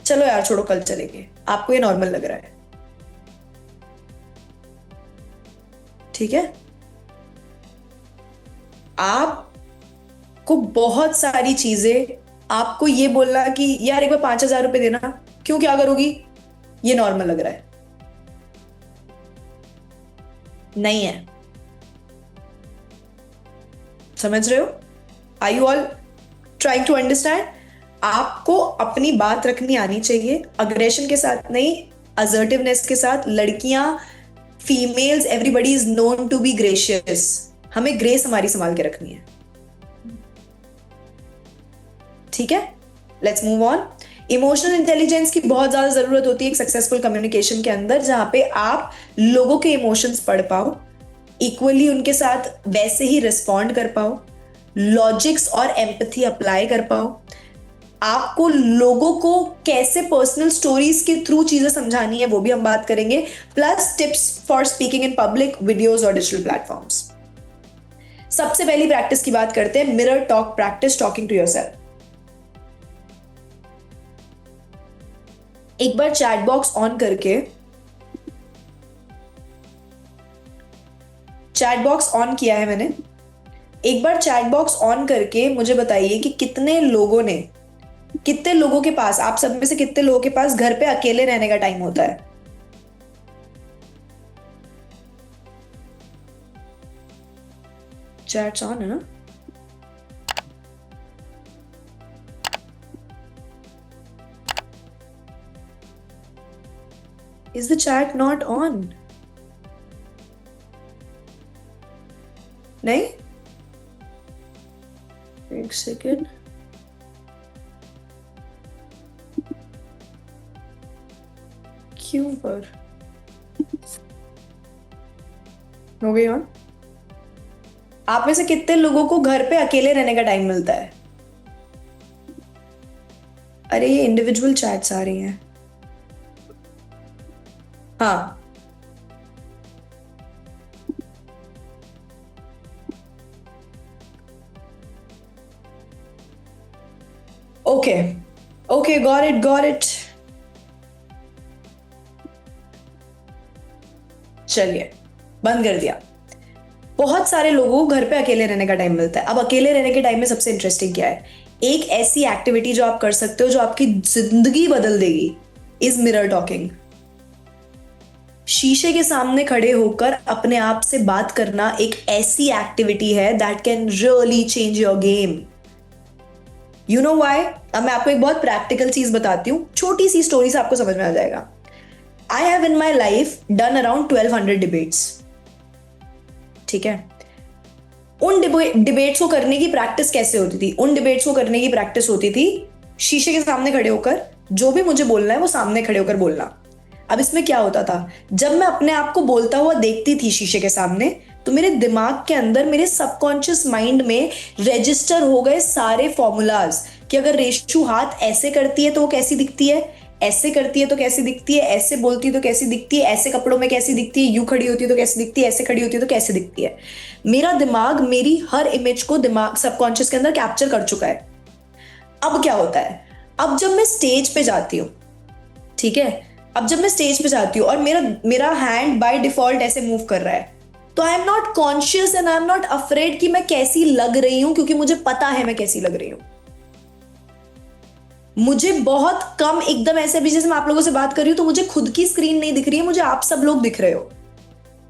चलो यार छोड़ो कल चलेंगे, आपको ये नॉर्मल लग रहा है। ठीक है? आपको बहुत सारी चीजें, आपको ये बोलना कि यार एक बार 5,000 रुपए देना, क्यों, क्या करोगी, ये नॉर्मल लग रहा है। नहीं है। समझ रहे हो? Are you all trying to understand? आपको अपनी बात रखनी आनी चाहिए, अग्रेशन के साथ नहीं, असर्टिवनेस के साथ। लड़कियां, females, everybody is known to be gracious. हमें ग्रेस हमारी संभाल के रखनी है। ठीक है? Let's move on. Emotional intelligence की बहुत ज्यादा जरूरत होती है एक सक्सेसफुल कम्युनिकेशन के अंदर, जहां पे आप लोगों के इमोशंस पढ़ पाओ, इक्वली उनके साथ वैसे ही रिस्पॉन्ड कर पाओ, लॉजिक्स और एम्पैथी अप्लाई कर पाओ। आपको लोगों को कैसे पर्सनल स्टोरीज के थ्रू चीजें समझानी है, वो भी हम बात करेंगे, plus tips for speaking in public, videos और डिजिटल प्लेटफॉर्म्स। सबसे पहली प्रैक्टिस की बात करते हैं, mirror talk practice, talking to yourself. एक बार चैट बॉक्स ऑन करके, चैट बॉक्स ऑन किया है मैंने, एक बार चैट बॉक्स ऑन करके मुझे बताइए कि कितने लोगों के पास, आप सब में से कितने लोगों के पास घर पे अकेले रहने का टाइम होता है? चैट्स ऑन है ना? Is the chat not on? नहीं, एक सेकेंड, क्यों पर हो गई ऑन? आप में से कितने लोगों को घर पे अकेले रहने का टाइम मिलता है? अरे ये इंडिविजुअल चैट्स आ रही हैं। हाँ, ओके, गॉट इट। चलिए, बंद कर दिया। बहुत सारे लोगों को घर पे अकेले रहने का टाइम मिलता है। अब अकेले रहने के टाइम में सबसे इंटरेस्टिंग क्या है? एक ऐसी एक्टिविटी जो आप कर सकते हो जो आपकी जिंदगी बदल देगी, इज मिरर टॉकिंग। शीशे के सामने खड़े होकर अपने आप से बात करना एक ऐसी एक्टिविटी है that can really change your game. You know why? अब मैं आपको एक बहुत प्रैक्टिकल चीज बताती हूँ, छोटी सी स्टोरी से आपको समझ में आ जाएगा। I have in my life done around 1200 debates. ठीक है? उन डिबेट्स को करने की प्रैक्टिस कैसे होती थी? उन डिबेट्स को करने की प्रैक्टिस होती थी शीशे के सामने खड़े होकर, जो भी मुझे बोलना है वो सामने खड़े होकर बोलना। अब इसमें क्या होता था, जब मैं अपने आप को बोलता हुआ देखती थी शीशे के सामने, तो मेरे दिमाग के अंदर, मेरे सबकॉन्शियस माइंड में रजिस्टर हो गए सारे फॉर्मूलाज कि अगर रेशु हाथ ऐसे करती है तो वो कैसी दिखती है, ऐसे करती है तो कैसी दिखती है, ऐसे बोलती है तो कैसी दिखती है, ऐसे कपड़ों में कैसी दिखती है, यूं खड़ी होती है तो कैसी दिखती है, ऐसे खड़ी होती है तो कैसे दिखती है। मेरा दिमाग मेरी हर इमेज को दिमाग सबकॉन्शियस के अंदर कैप्चर कर चुका है। अब क्या होता है, अब जब मैं स्टेज पे जाती हूँ, ठीक है, अब जब मैं स्टेज पे जाती हूँ और मेरा मेरा हैंड बाय डिफॉल्ट ऐसे मूव कर रहा है, तो आई am not conscious and I am not afraid कि मैं कैसी लग रही हूं, क्योंकि मुझे पता है मैं कैसी लग रही हूं। मुझे बहुत कम, एकदम ऐसे, अभी जैसे मैं आप लोगों से बात कर रही हूँ तो मुझे खुद की स्क्रीन नहीं दिख रही है, मुझे आप सब लोग दिख रहे हो।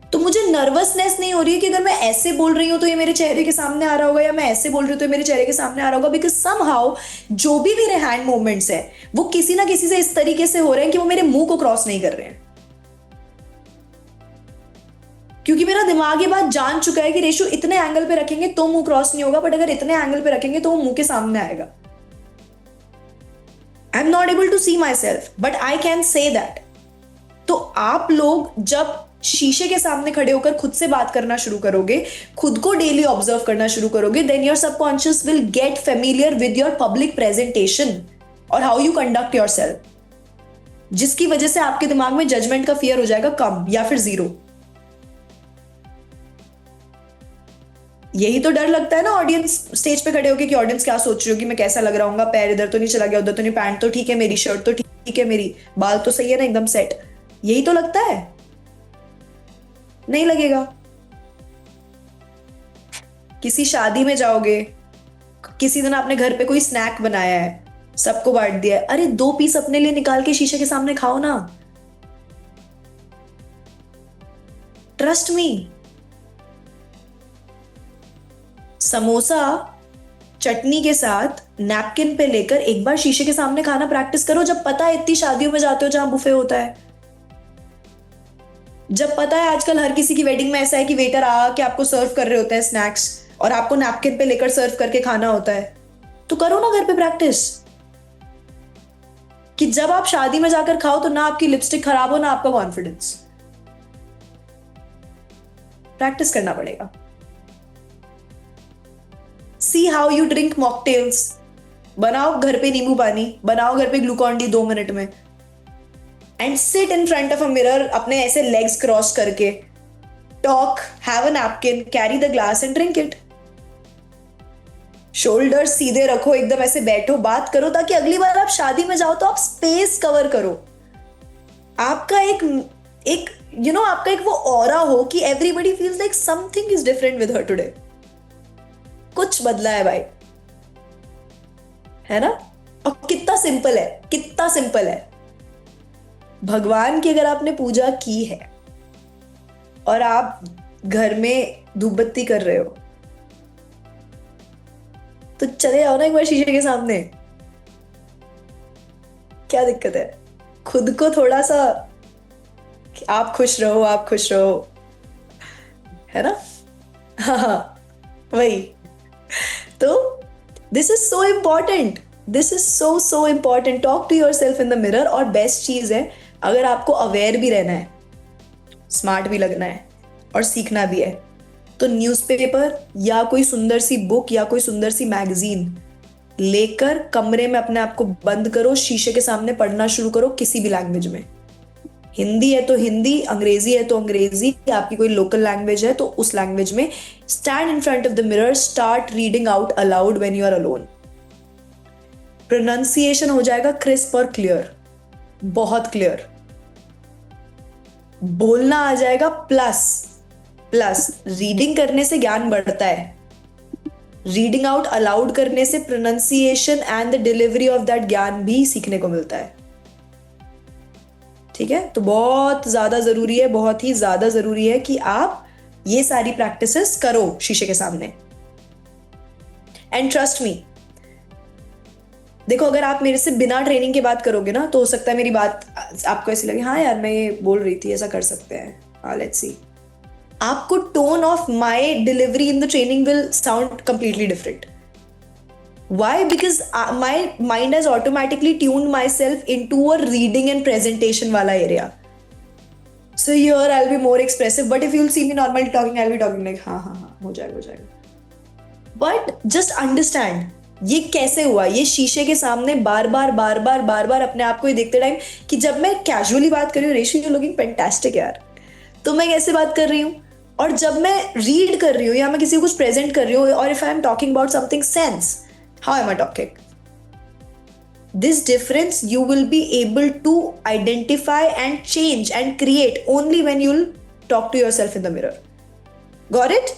तो मुझे नर्वसनेस नहीं हो रही है कि अगर मैं ऐसे बोल रही हूं तो ये मेरे चेहरे के सामने आ रहा होगा, या मैं ऐसे बोल रही हूँ तो ये मेरे चेहरे के सामने आ रहा होगा, बिकॉज समहाउ जो भी मेरे हैंड मूवमेंट्स है वो किसी ना किसी से इस तरीके से हो रहे हैं कि वो मेरे मुंह को क्रॉस नहीं कर रहे हैं, क्योंकि मेरा दिमाग ये बात जान चुका है कि रेशु इतने एंगल पे रखेंगे तो मुंह क्रॉस नहीं होगा, बट अगर इतने एंगल पे रखेंगे तो वो मुंह के सामने आएगा। I am not able to see myself but I can say that. तो आप लोग जब शीशे के सामने खड़े होकर खुद से बात करना शुरू करोगे, खुद को डेली ऑब्जर्व करना शुरू करोगे, then your subconscious will get familiar with your public presentation और how you conduct yourself, जिसकी वजह से आपके दिमाग में जजमेंट का फियर हो जाएगा कम या फिर जीरो। यही तो डर लगता है ना ऑडियंस स्टेज पे खड़े होके कि ऑडियंस क्या सोच रही होगी, मैं कैसा लग रहा हूँ, पैर इधर तो नहीं चला गया, उधर तो नहीं, पैंट तो ठीक है मेरी, शर्ट तो ठीक है मेरी, बाल तो सही है ना एकदम सेट। यही तो लगता है, नहीं लगेगा। किसी शादी में जाओगे, किसी दिन आपने घर पे कोई स्नैक बनाया है, सबको बांट दिया है, अरे 2 पीस अपने लिए निकाल के शीशे के सामने खाओ ना, ट्रस्ट मी। समोसा चटनी के साथ नैपकिन पे लेकर एक बार शीशे के सामने खाना प्रैक्टिस करो, जब पता है इतनी शादियों में जाते हो जहां बुफे होता है, जब पता है आजकल हर किसी की वेडिंग में ऐसा है कि वेटर आके आपको सर्व कर रहे होते हैं स्नैक्स और आपको नैपकिन पे लेकर सर्व करके खाना होता है, तो करो ना घर पे प्रैक्टिस, कि जब आप शादी में जाकर खाओ तो ना आपकी लिपस्टिक खराब हो ना आपका कॉन्फिडेंस। प्रैक्टिस करना पड़ेगा। See how you drink mocktails, बनाओ घर पे नींबू पानी, बनाओ घर पे ग्लूकॉन डी 2 मिनट में, and sit in front of a mirror अपने ऐसे लेग्स क्रॉस करके, talk, have a napkin, carry the glass and drink it. Shoulder सीधे रखो, एकदम ऐसे बैठो, बात करो, ताकि अगली बार आप शादी में जाओ तो आप स्पेस कवर करो। आपका एक एक यू नो आपका एक वो ऑरा हो कि everybody feels like something is different with her today, कुछ बदला है भाई, है ना। और कितना सिंपल है, कितना सिंपल है। भगवान की अगर आपने पूजा की है और आप घर में धूप बत्ती कर रहे हो, तो चले आओ ना एक बार शीशे के सामने, क्या दिक्कत है। खुद को थोड़ा सा, आप खुश रहो, आप खुश रहो, है ना। हाँ, वही तो this is so important, this is so important. Talk to yourself in the mirror. और बेस्ट चीज है, अगर आपको अवेयर भी रहना है, स्मार्ट भी लगना है और सीखना भी है, तो न्यूज़पेपर या कोई सुंदर सी बुक या कोई सुंदर सी मैगजीन लेकर कमरे में अपने आप को बंद करो, शीशे के सामने पढ़ना शुरू करो, किसी भी लैंग्वेज में। हिंदी है तो हिंदी, अंग्रेजी है तो अंग्रेजी, आपकी कोई लोकल लैंग्वेज है तो उस लैंग्वेज में। Stand in front of the mirror, start reading out aloud when you are alone. Pronunciation हो जाएगा क्रिस्प और क्लियर, बहुत क्लियर। बोलना आ जाएगा प्लस प्लस। रीडिंग करने से ज्ञान बढ़ता है, रीडिंग आउट अलाउड करने से pronunciation and the delivery of that ज्ञान भी सीखने को मिलता है। ठीक है, तो बहुत ज्यादा जरूरी है, बहुत ही ज्यादा जरूरी है कि आप ये सारी प्रैक्टिसेस करो शीशे के सामने। एंड ट्रस्ट मी, देखो अगर आप मेरे से बिना ट्रेनिंग के बात करोगे ना, तो हो सकता है मेरी बात आपको ऐसी लगे, हाँ यार मैं ये बोल रही थी, ऐसा कर सकते हैं, हाँ लेट्स सी। आपको tone of my delivery in the training will sound completely different. Why? Because my mind has automatically tuned myself into a reading and presentation wala area. So here I'll be more expressive, but if you'll see me normally talking, I'll be talking like हाँ हाँ हाँ हो जाएगा। But just understand, ये कैसे हुआ, ये शीशे के सामने बार बार अपने आप को ये देखते टाइम कि जब मैं कैजुअली बात कर रही हूँ, रेशु यू लुकिंग फैंटास्टिक यार, तो मैं कैसे बात कर रही हूँ, और जब मैं रीड कर रही हूँ या मैं किसी को कुछ प्रेजेंट कर रही हूँ, और if I am talking about something sense, how am I talking? This difference you will be able to identify and change and create only when you'll talk to yourself in the mirror. Got it?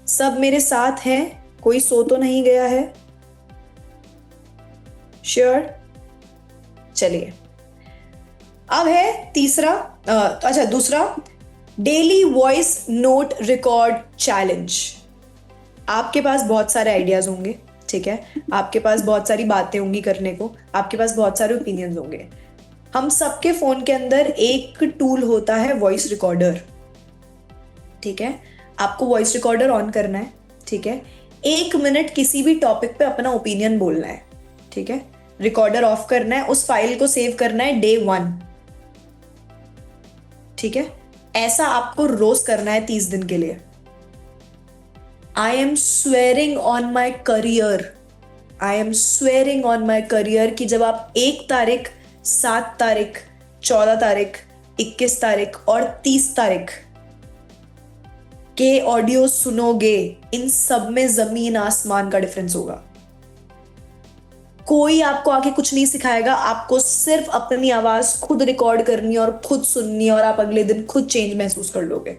सब मेरे साथ हैं, कोई सो तो नहीं गया है? Sure? चलिए, अब है दूसरा, daily voice note record challenge. आपके पास बहुत सारे आइडियाज होंगे, ठीक है, आपके पास बहुत सारी बातें होंगी करने को, आपके पास बहुत सारे ओपिनियंस होंगे। हम सबके फोन के अंदर एक टूल होता है वॉइस रिकॉर्डर, ठीक है। आपको वॉइस रिकॉर्डर ऑन करना है, ठीक है, 1 मिनट किसी भी टॉपिक पे अपना ओपिनियन बोलना है, ठीक है। रिकॉर्डर ऑफ करना है, उस फाइल को सेव करना है Day 1, ठीक है। ऐसा आपको रोज करना है 30 दिन के लिए। I am swearing on my career कि जब आप 1 तारीख, 7 तारीख, 14 तारीख, 21 तारीख और 30 तारीख के ऑडियो सुनोगे, इन सब में जमीन आसमान का डिफरेंस होगा। कोई आपको आके कुछ नहीं सिखाएगा, आपको सिर्फ अपनी आवाज खुद रिकॉर्ड करनी है और खुद सुननी है, और आप अगले दिन खुद चेंज महसूस कर लोगे।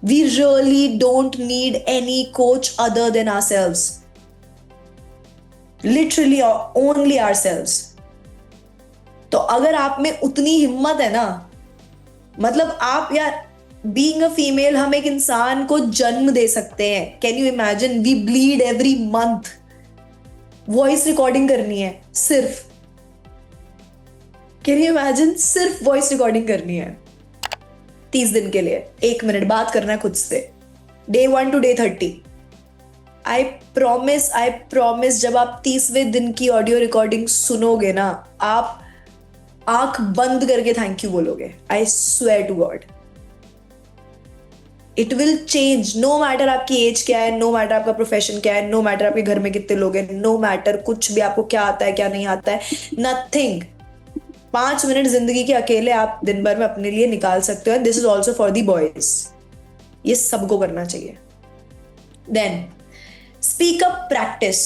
We really don't need any coach other than ourselves. Literally only ourselves. तो अगर आप में उतनी हिम्मत है ना, मतलब आप यार, बीइंग अ फीमेल, हम एक इंसान को जन्म दे सकते हैं। Can you imagine? We bleed every month. Voice recording करनी है सिर्फ। Can you imagine? सिर्फ वॉइस रिकॉर्डिंग करनी है 30 दिन के लिए, 1 मिनट बात करना है खुद से, Day 1 to Day 30। I promise जब आप 30वें दिन की ऑडियो रिकॉर्डिंग सुनोगे ना, आप आंख बंद करके थैंक यू बोलोगे। I swear to God, it will change. No matter आपकी एज क्या है, नो मैटर आपका प्रोफेशन क्या है, नो मैटर आपके घर में कितने लोग हैं, नो मैटर कुछ भी आपको क्या आता है क्या नहीं आता है, नथिंग। 5 मिनट जिंदगी के अकेले आप दिन भर में अपने लिए निकाल सकते हो। This is also for the boys, ये सबको करना चाहिए। Then speak up practice.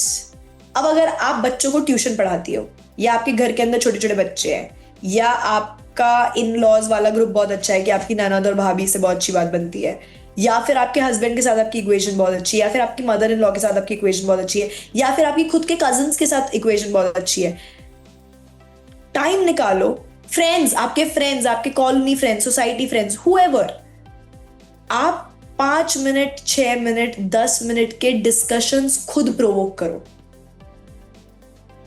अब अगर आप बच्चों को ट्यूशन पढ़ाती हो, या आपके घर के अंदर छोटे छोटे बच्चे हैं, या आपका इन लॉज वाला ग्रुप बहुत अच्छा है कि आपकी ननद और भाभी से बहुत अच्छी बात बनती है, या फिर आपके हस्बैंड के साथ आपकी इक्वेशन बहुत अच्छी है, या फिर आपकी मदर इन लॉ के साथ आपकी इक्वेशन बहुत अच्छी है, या फिर आपकी खुद के कजिन्स के साथ इक्वेशन बहुत अच्छी है, टाइम निकालो। फ्रेंड्स, आपके colony friends, society friends, whoever, आप 5 मिनट, 6 मिनट, 10 मिनट के डिस्कशंस खुद प्रोवोक करो।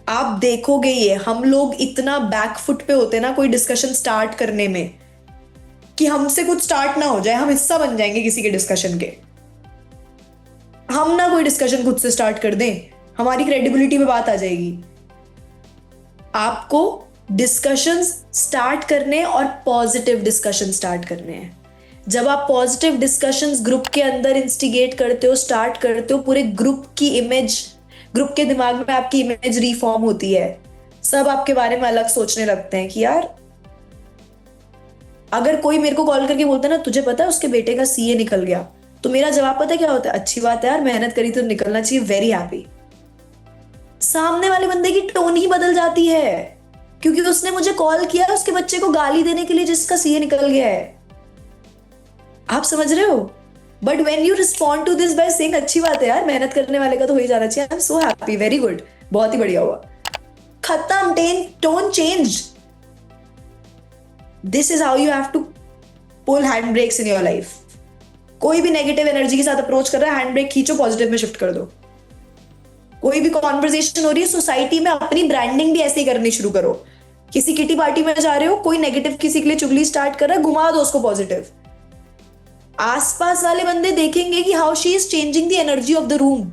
आप देखोगे ये, हम लोग इतना बैकफुट पे होते ना कोई डिस्कशन स्टार्ट करने में, कि हमसे कुछ स्टार्ट ना हो जाए, हम हिस्सा बन जाएंगे किसी के डिस्कशन के। हम ना कोई डिस्कशन खुद से स्टार्ट कर दें, हमारी क्रेडिबिलिटी पे बात आ जाएगी। आपको डिस्कशंस स्टार्ट करने और पॉजिटिव डिस्कशन स्टार्ट करने हैं। जब आप पॉजिटिव डिस्कशंस ग्रुप के अंदर इंस्टिगेट करते हो, स्टार्ट करते हो, पूरे ग्रुप की इमेज, ग्रुप के दिमाग में आपकी इमेज रिफॉर्म होती है। सब आपके बारे में अलग सोचने लगते हैं कि यार, अगर कोई मेरे को कॉल करके बोलता है ना, तुझे पता है उसके बेटे का सीए निकल गया, तो मेरा जवाब पता है क्या होता है? अच्छी बात है यार, मेहनत करी तो निकलना चाहिए, वेरी हैप्पी। सामने वाले बंदे की टोन ही बदल जाती है, क्योंकि उसने मुझे कॉल किया उसके बच्चे को गाली देने के लिए जिसका सीए निकल गया है। आप समझ रहे हो? But when you respond to this by saying अच्छी बात है यार, मेहनत करने वाले का तो हो ही जाना चाहिए, I am so happy, very good, बहुत ही बढ़िया हुआ, खत्म, tone change. This is how you have to pull hand brakes in your life. कोई भी नेगेटिव एनर्जी के साथ अप्रोच कर रहा है, हैंड ब्रेक खींचो, पॉजिटिव में शिफ्ट कर दो। कोई भी कॉन्वर्सेशन हो रही है सोसाइटी में, अपनी ब्रांडिंग भी ऐसे ही करनी शुरू करो। किसी किटी पार्टी में जा रहे हो, कोई नेगेटिव किसी के लिए चुगली स्टार्ट कर रहा है, घुमा दो उसको पॉजिटिव। आसपास वाले बंदे देखेंगे कि how she is changing the energy of the room.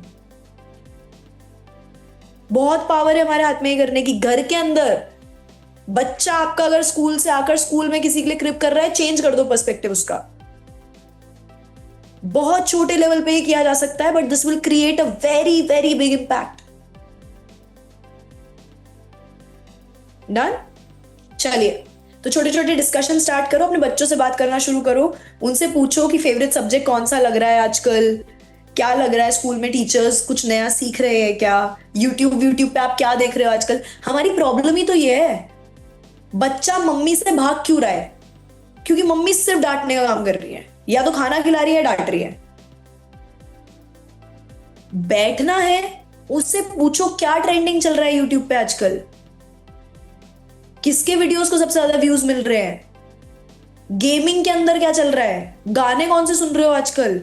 बहुत पावर है हमारे हाथ में ये करने की। घर के अंदर बच्चा आपका अगर स्कूल से आकर स्कूल में किसी के लिए क्रिप कर रहा है, चेंज कर दो पर्सपेक्टिव उसका। बहुत छोटे लेवल पे ही किया जा सकता है, but this will create a very very big impact. Done? चलिए, तो छोटे छोटे डिस्कशन स्टार्ट करो, अपने बच्चों से बात करना शुरू करो, उनसे पूछो कि फेवरेट सब्जेक्ट कौन सा लग रहा है आजकल, क्या लग रहा है स्कूल में टीचर्स कुछ नया सीख रहे हैं क्या? यूट्यूब पे आप क्या देख रहे हो आजकल? हमारी प्रॉब्लम ही तो ये है, बच्चा मम्मी से भाग क्यों रहा है? क्योंकि मम्मी सिर्फ डांटने का काम कर रही है, या तो खाना खिला रही है, डांट रही है। बैठना है, उससे पूछो क्या ट्रेंडिंग चल रहा है यूट्यूब पे आजकल, किसके वीडियोस को सबसे ज्यादा व्यूज मिल रहे हैं, गेमिंग के अंदर क्या चल रहा है, गाने कौन से सुन रहे हो आजकल,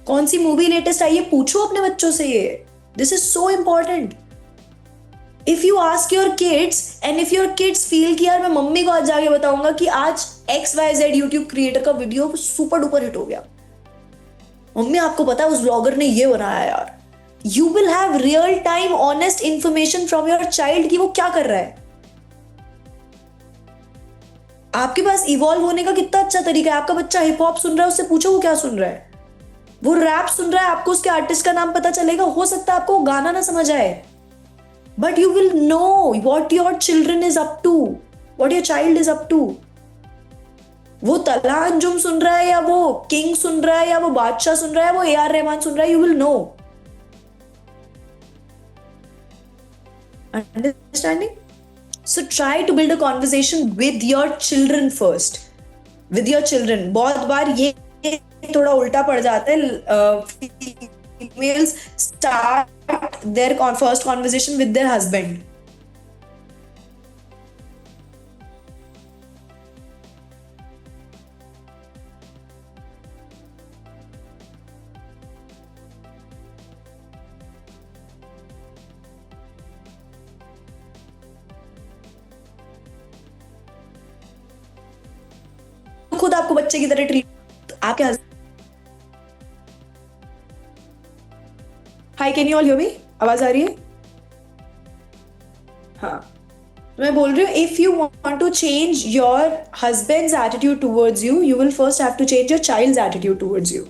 कौन सी मूवी लेटेस्ट आई है, पूछो अपने बच्चों से। ये this is so important. If you ask your kids and if your kids feel कि यार मैं मम्मी को आज जाके बताऊंगा कि आज XYZ यूट्यूब क्रिएटर का वीडियो सुपर डुपर हिट हो गया, मम्मी आपको पता है उस ब्लॉगर ने ये बनाया यार, you will have real time honest information from your child कि वो क्या कर रहा है। आपके पास इवॉल्व होने का कितना अच्छा तरीका है। आपका बच्चा हिप हॉप सुन रहा है, उससे पूछो वो क्या सुन रहा है। वो रैप सुन रहा है, आपको उसके आर्टिस्ट का नाम पता चलेगा। हो सकता है आपको गाना ना समझ आए, but you will know what your children is up to, what your child is up to. वो तला अंजुम सुन रहा है, या वो किंग सुन रहा है, या वो बादशाह सुन रहा है, वो AR रहमान सुन रहा है, you will know. Understanding? So try to build a conversation with your children first. With your children. बहुत बार ये थोड़ा उल्टा पड़ जाता है। Females start their first conversation with their husband. खुद आपको बच्चे की तरह ट्रीट, आपके hi, can you all hear me? आवाज आ रही है? हाँ, मैं बोल रही हूँ, if you want to change your husband's attitude towards you, you will first have to change your child's attitude towards you.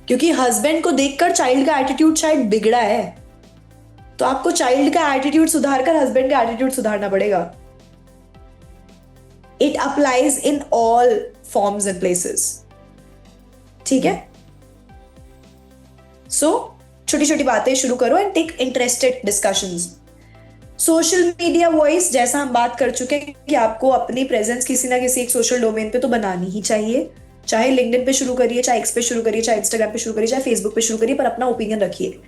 क्योंकि हस्बैंड को देखकर चाइल्ड का एटीट्यूड शायद बिगड़ा है, तो आपको चाइल्ड का एटीट्यूड सुधारकर हस्बैंड का एटीट्यूड सुधारना पड़ेगा। It applies in all forms and places. ठीक है? So, छोटी छोटी बातें शुरू करो and take interested discussions. Social media voice, जैसा हम बात कर चुके हैं कि आपको अपनी प्रेजेंस किसी ना किसी एक सोशल डोमेन पे तो बनानी ही चाहिए। चाहे लिंक्डइन पे शुरू करिए, चाहे एक्स पे शुरू करिए, चाहे इंस्टाग्राम पे शुरू करिए, चाहे फेसबुक पे शुरू करिए, पर अपना ओपिनियन रखिए।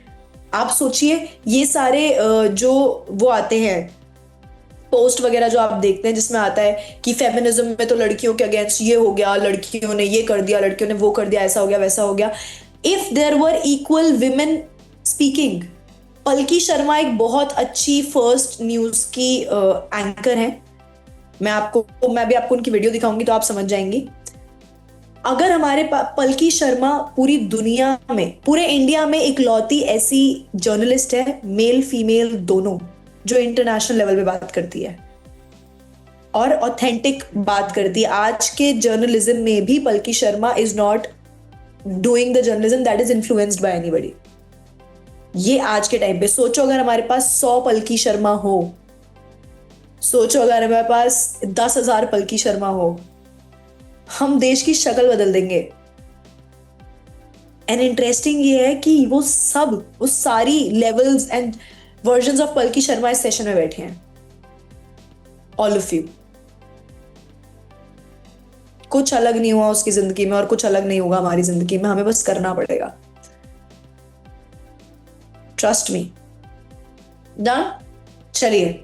आप सोचिए, ये सारे जो वो आते हैं पोस्ट वगैरह जो आप देखते हैं जिसमें आता है कि फेमिनिज्म में तो लड़कियों के अगेंस्ट ये हो गया, लड़कियों ने ये कर दिया, लड़कियों ने वो कर दिया, ऐसा हो गया, वैसा हो गया। If there were equal women speaking, Palki Sharma एक बहुत अच्छी फर्स्ट न्यूज की एंकर है। मैं भी आपको उनकी वीडियो दिखाऊंगी तो आप समझ जाएंगी। अगर हमारे पलकी शर्मा पूरी दुनिया में, पूरे इंडिया में इकलौती ऐसी जर्नलिस्ट है, मेल फीमेल दोनों, जो इंटरनेशनल लेवल पे बात करती है और ऑथेंटिक बात करती है। आज के जर्नलिज्म में भी Palki Sharma is not doing the journalism that is influenced by anybody. ये आज के टाइम पे सोचो, अगर हमारे पास 100 पलकी शर्मा हो, सोचो अगर हमारे पास 10,000 पलकी शर्मा हो, हम देश की शक्ल बदल देंगे। एंड इंटरेस्टिंग ये है कि वो सारी levels and versions of Palki Sharma इस सेशन में बैठे हैं, ऑल ऑफ यू। कुछ अलग नहीं हुआ उसकी जिंदगी में और कुछ अलग नहीं होगा हमारी जिंदगी में, हमें बस करना पड़ेगा। Trust me. डन? चलिए,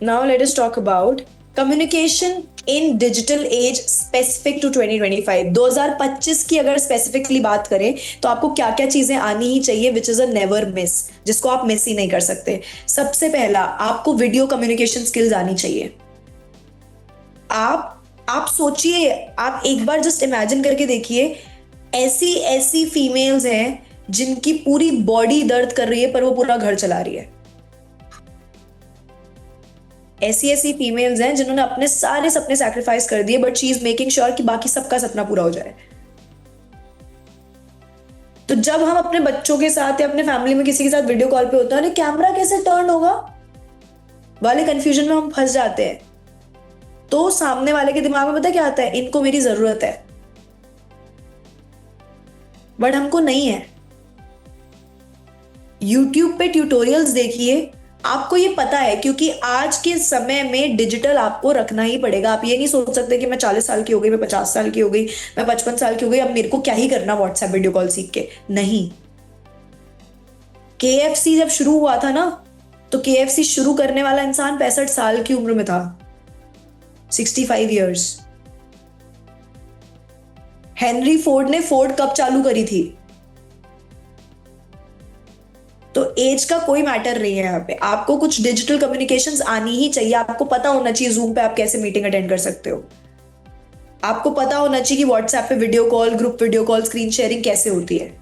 now let us talk about communication in digital age specific to 2025। 2025 की अगर स्पेसिफिकली बात करें तो आपको क्या क्या चीजें आनी ही चाहिए, which is a never miss, जिसको आप मिस ही नहीं कर सकते। सबसे पहला, आपको वीडियो कम्युनिकेशन स्किल्स आनी चाहिए। आप सोचिए, आप एक बार जस्ट इमेजिन करके देखिए, ऐसी फीमेल्स हैं जिनकी पूरी बॉडी दर्द कर रही है पर वो पूरा घर चला रही है। ऐसी फीमेल्स हैं जिन्होंने अपने सारे सपने सैक्रिफाइस कर दिए, but she is making sure कि बाकी सबका सपना पूरा हो जाए। तो जब हम अपने बच्चों के साथ या अपने फैमिली में किसी के साथ वीडियो कॉल पे होता है, कैमरा कैसे टर्न होगा वाले कंफ्यूजन में हम फंस जाते हैं। तो सामने वाले के दिमाग में पता क्या आता है, इनको मेरी जरूरत है, बट हमको नहीं है। YouTube पे ट्यूटोरियल्स देखिए, आपको ये पता है, क्योंकि आज के समय में डिजिटल आपको रखना ही पड़ेगा। आप ये नहीं सोच सकते कि मैं 40 साल की हो गई, मैं 50 साल की हो गई, मैं 55 साल की हो गई, अब मेरे को क्या ही करना व्हाट्सएप वीडियो कॉल सीख के। नहीं। KFC जब शुरू हुआ था ना, तो KFC शुरू करने वाला इंसान 65 साल की उम्र में था, 65 ईयर्स। हेनरी फोर्ड ने फोर्ड कब चालू करी थी? तो एज का कोई मैटर नहीं है यहाँ पे। आपको कुछ डिजिटल कम्युनिकेशंस आनी ही चाहिए। आपको पता होना चाहिए जूम पे आप कैसे मीटिंग अटेंड कर सकते हो। आपको पता होना चाहिए कि व्हाट्सएप पे video call, group video call, screen sharing कैसे होती है।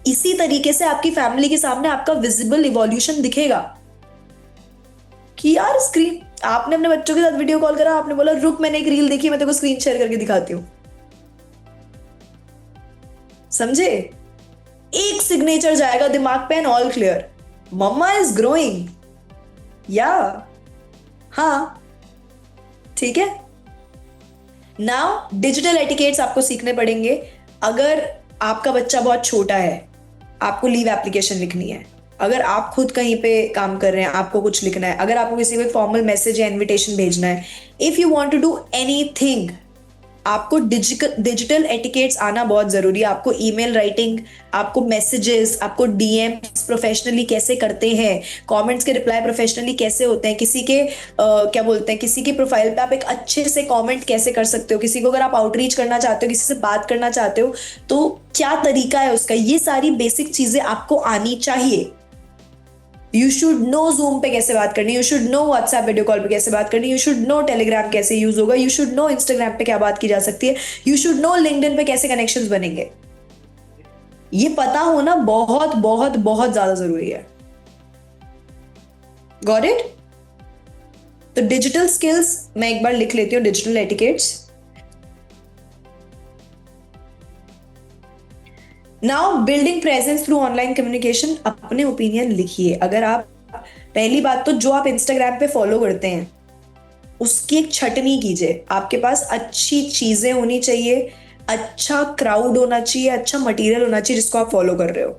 इसी तरीके से आपकी फैमिली के सामने आपका विजिबल इवोल्यूशन दिखेगा कि यार स्क्रीन, आपने अपने बच्चों के साथ वीडियो कॉल करा, आपने बोला रुक मैंने एक रील देखी, मैं तेरे को स्क्रीन शेयर करके दिखाती हूँ। समझे? एक सिग्नेचर जाएगा दिमाग पे and all clear, mamma is growing. या हाँ, ठीक है। नाउ डिजिटल एटिकेट्स आपको सीखने पड़ेंगे। अगर आपका बच्चा बहुत छोटा है, आपको लीव एप्लीकेशन लिखनी है। अगर आप खुद कहीं पे काम कर रहे हैं, आपको कुछ लिखना है, अगर आपको किसी को एक फॉर्मल मैसेज या इनविटेशन भेजना है, if you want to do anything, आपको डिजिटल एटिकेट्स आना बहुत जरूरी है। आपको ईमेल राइटिंग, आपको मैसेजेस, आपको डीएम्स प्रोफेशनली कैसे करते हैं, कमेंट्स के रिप्लाई प्रोफेशनली कैसे होते हैं, किसी के क्या बोलते हैं, किसी की प्रोफाइल पे आप एक अच्छे से कमेंट कैसे कर सकते हो, किसी को अगर आप आउटरीच करना चाहते हो, किसी से बात करना चाहते हो, तो क्या तरीका है उसका, ये सारी बेसिक चीजें आपको आनी चाहिए। यू शुड नो जूम पे कैसे बात करनी, you should know WhatsApp video call पे कैसे बात करनी, यू शुड नो टेलीग्राम कैसे यूज होगा, यू शुड नो इंस्टाग्राम पे क्या बात की जा सकती है, यू शुड नो लिंक्डइन पे कैसे कनेक्शंस बनेंगे। ये पता होना बहुत बहुत बहुत ज्यादा जरूरी है। Got it? तो डिजिटल स्किल्स मैं एक बार लिख लेती हूँ, digital etiquettes. Now building presence through online communication. अपने ओपिनियन लिखिए। अगर आप, पहली बात तो जो आप इंस्टाग्राम पे फॉलो करते हैं उसकी एक छटनी कीजिए। आपके पास अच्छी चीजें होनी चाहिए, अच्छा क्राउड होना चाहिए, अच्छा मटेरियल होना चाहिए जिसको आप फॉलो कर रहे हो।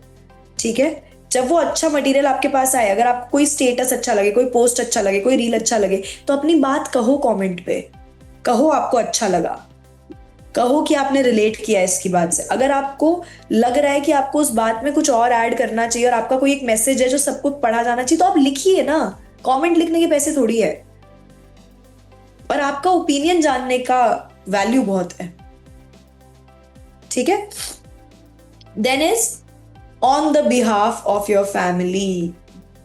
ठीक है? जब वो अच्छा मटेरियल आपके पास आए, अगर आपको कोई स्टेटस अच्छा लगे, कोई पोस्ट अच्छा लगे, कोई रील अच्छा लगे, तो अपनी बात कहो कमेंट पे, कहो आपको अच्छा लगा, कहो कि आपने रिलेट किया इसकी बात से। अगर आपको लग रहा है कि आपको उस बात में कुछ और ऐड करना चाहिए और आपका कोई एक मैसेज है जो सबको पढ़ा जाना चाहिए, तो आप लिखिए ना। कमेंट लिखने के पैसे थोड़ी है। और आपका ओपिनियन जानने का वैल्यू बहुत है। ठीक है? Then is on the behalf of your family.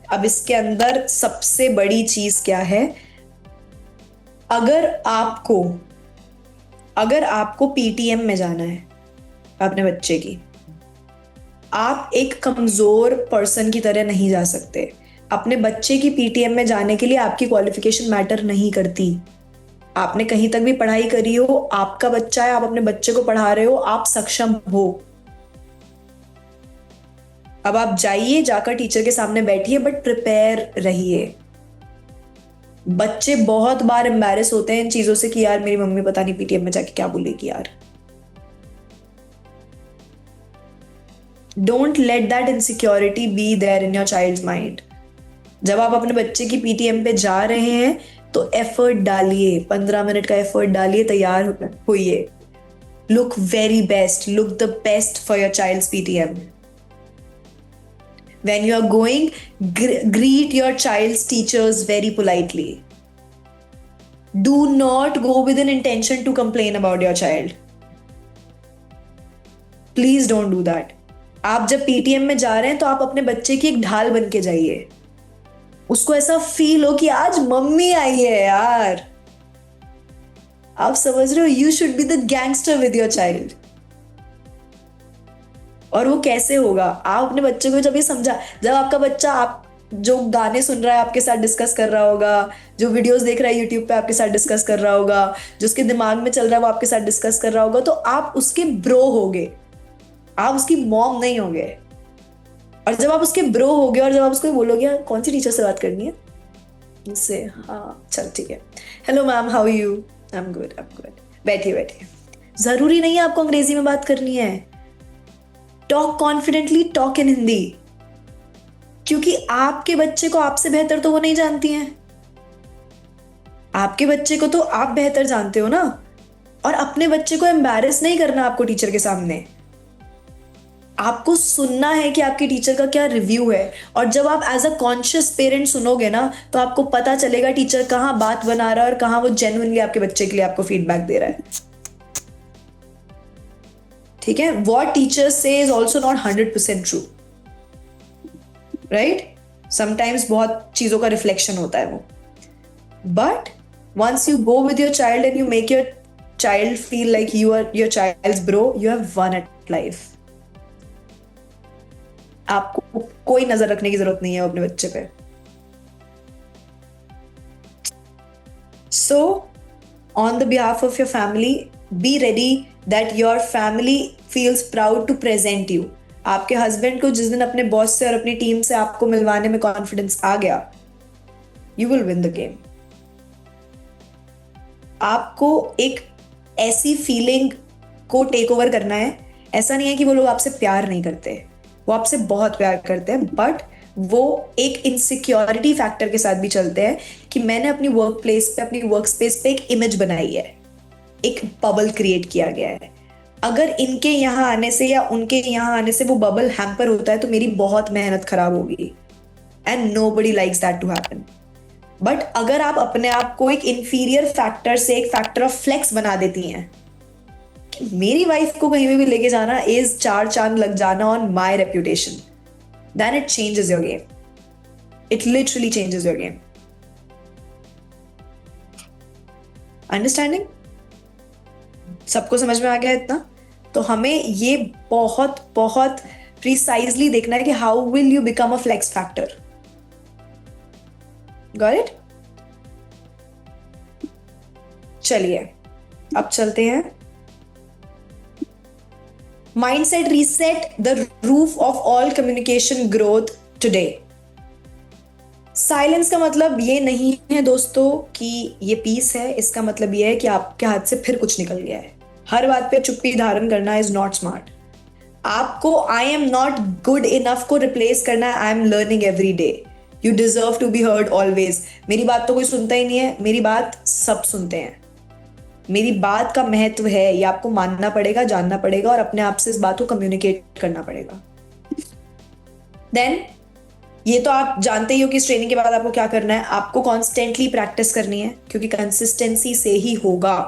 अब इसके अंदर सबसे बड़ी चीज क्या है? अगर आपको पीटीएम में जाना है अपने बच्चे की, आप एक कमजोर पर्सन की तरह नहीं जा सकते। अपने बच्चे की पीटीएम में जाने के लिए आपकी क्वालिफिकेशन मैटर नहीं करती। आपने कहीं तक भी पढ़ाई करी हो, आपका बच्चा है, आप अपने बच्चे को पढ़ा रहे हो, आप सक्षम हो। अब आप जाइए, जाकर टीचर के सामने बैठिए, बट प्रिपेयर रहिए। बच्चे बहुत बार एम्बैरेस होते हैं इन चीजों से कि यार मेरी मम्मी पता नहीं पीटीएम में जाके क्या बोलेगी यार। Don't let that insecurity be there in your child's mind. जब आप अपने बच्चे की पीटीएम पे जा रहे हैं तो एफर्ट डालिए, 15 मिनट का एफर्ट डालिए, तैयार होइए, look very best, look the best for your child's PTM. When you are going, greet your child's teachers very politely. Do not go with an intention to complain about your child. Please don't do that. आप जब PTM में जा रहे हैं तो आप अपने बच्चे की एक ढाल बन के जाइए। उसको ऐसा फील हो कि आज मम्मी आई है यार। आप समझ रहे हो? You should be the gangster with your child. और वो कैसे होगा? आप अपने बच्चे को जब ये समझा, जब आपका बच्चा आप जो गाने सुन रहा है आपके साथ डिस्कस कर रहा होगा, जो वीडियोस देख रहा है यूट्यूब पे आपके साथ डिस्कस कर रहा होगा, जो उसके दिमाग में चल रहा है वो आपके साथ डिस्कस कर रहा होगा, तो आप उसके ब्रो होगे, आप उसकी मॉम नहीं होगे। और जब आप उसके ब्रो होगे और जब आप उसको बोलोगे कौन सी टीचर से बात करनी है, से हाँ चल ठीक है। Hello ma'am, how you? I am good, I am good. बैठिए बैठिए। जरूरी नहीं है आपको अंग्रेजी में बात करनी है। Talk confidently, talk in Hindi. क्योंकि आपके बच्चे को आपसे बेहतर तो वो नहीं जानती हैं। आपके बच्चे को तो आप बेहतर जानते हो ना। और अपने बच्चे को एम्बैरेस नहीं करना आपको टीचर के सामने। आपको सुनना है कि आपके टीचर का क्या रिव्यू है। और जब आप एज अ कॉन्शियस पेरेंट सुनोगे ना, तो आपको पता चलेगा टीचर कहाँ बात बना रहा है और कहाँ वो जेन्युइनली आपके बच्चे के लिए आपको फीडबैक दे रहा है। ठीक है, वॉट टीचर से is also not 100% true, right? Sometimes बहुत चीजों का रिफ्लेक्शन होता है वो। But once you go with your child and you make your child feel like you are your child's bro, you have won at life. आपको कोई नजर रखने की जरूरत नहीं है अपने बच्चे पे। So on the behalf of your family, be ready that your family feels proud to present you. आपके हस्बैंड को जिस दिन अपने बॉस से और अपनी टीम से आपको मिलवाने में कॉन्फिडेंस आ गया, you will win the game. आपको एक ऐसी फीलिंग को टेक ओवर करना है। ऐसा नहीं है कि वो लोग आपसे प्यार नहीं करते, वो आपसे बहुत प्यार करते हैं, बट वो एक इनसिक्योरिटी फैक्टर के साथ भी चलते हैं कि मैंने अपनी वर्क प्लेस पे, अपनी वर्क स्पेस पे एक इमेज बनाई है, एक बबल क्रिएट किया गया है। अगर इनके यहाँ आने से या उनके यहाँ आने से वो बबल हैम्पर होता है तो मेरी बहुत मेहनत खराब होगी। And nobody likes that to happen. But अगर आप अपने आप को एक इंफीरियर फैक्टर से एक फैक्टर ऑफ फ्लेक्स बना देती हैं कि मेरी वाइफ को कहीं भी लेके जाना इज 4 चांद लग जाना on my reputation, then it changes your game. It literally changes your game. Understanding? सबको समझ में आ गया इतना? तो हमें ये बहुत बहुत प्रिसाइजली देखना है कि how will you become a flex factor. Got it? चलिए अब चलते हैं। Mindset reset, the roof of all communication growth today. Silence का मतलब ये नहीं है दोस्तों कि ये पीस है। इसका मतलब ये है कि आपके हाथ से फिर कुछ निकल गया है। हर बात पे चुप्पी धारण करना इज नॉट स्मार्ट। आपको I am not good enough को रिप्लेस करना है I am learning every day. You deserve to be heard always. मेरी बात तो कोई सुनता ही नहीं है, मेरी बात सब सुनते हैं। मेरी बात का महत्व है, ये आपको मानना पड़ेगा, जानना पड़ेगा और अपने आप से इस बात को कम्युनिकेट करना पड़ेगा। देन ये तो आप जानते ही हो कि इस ट्रेनिंग के बाद आपको क्या करना है। आपको कॉन्स्टेंटली प्रैक्टिस करनी है, क्योंकि कंसिस्टेंसी से ही होगा।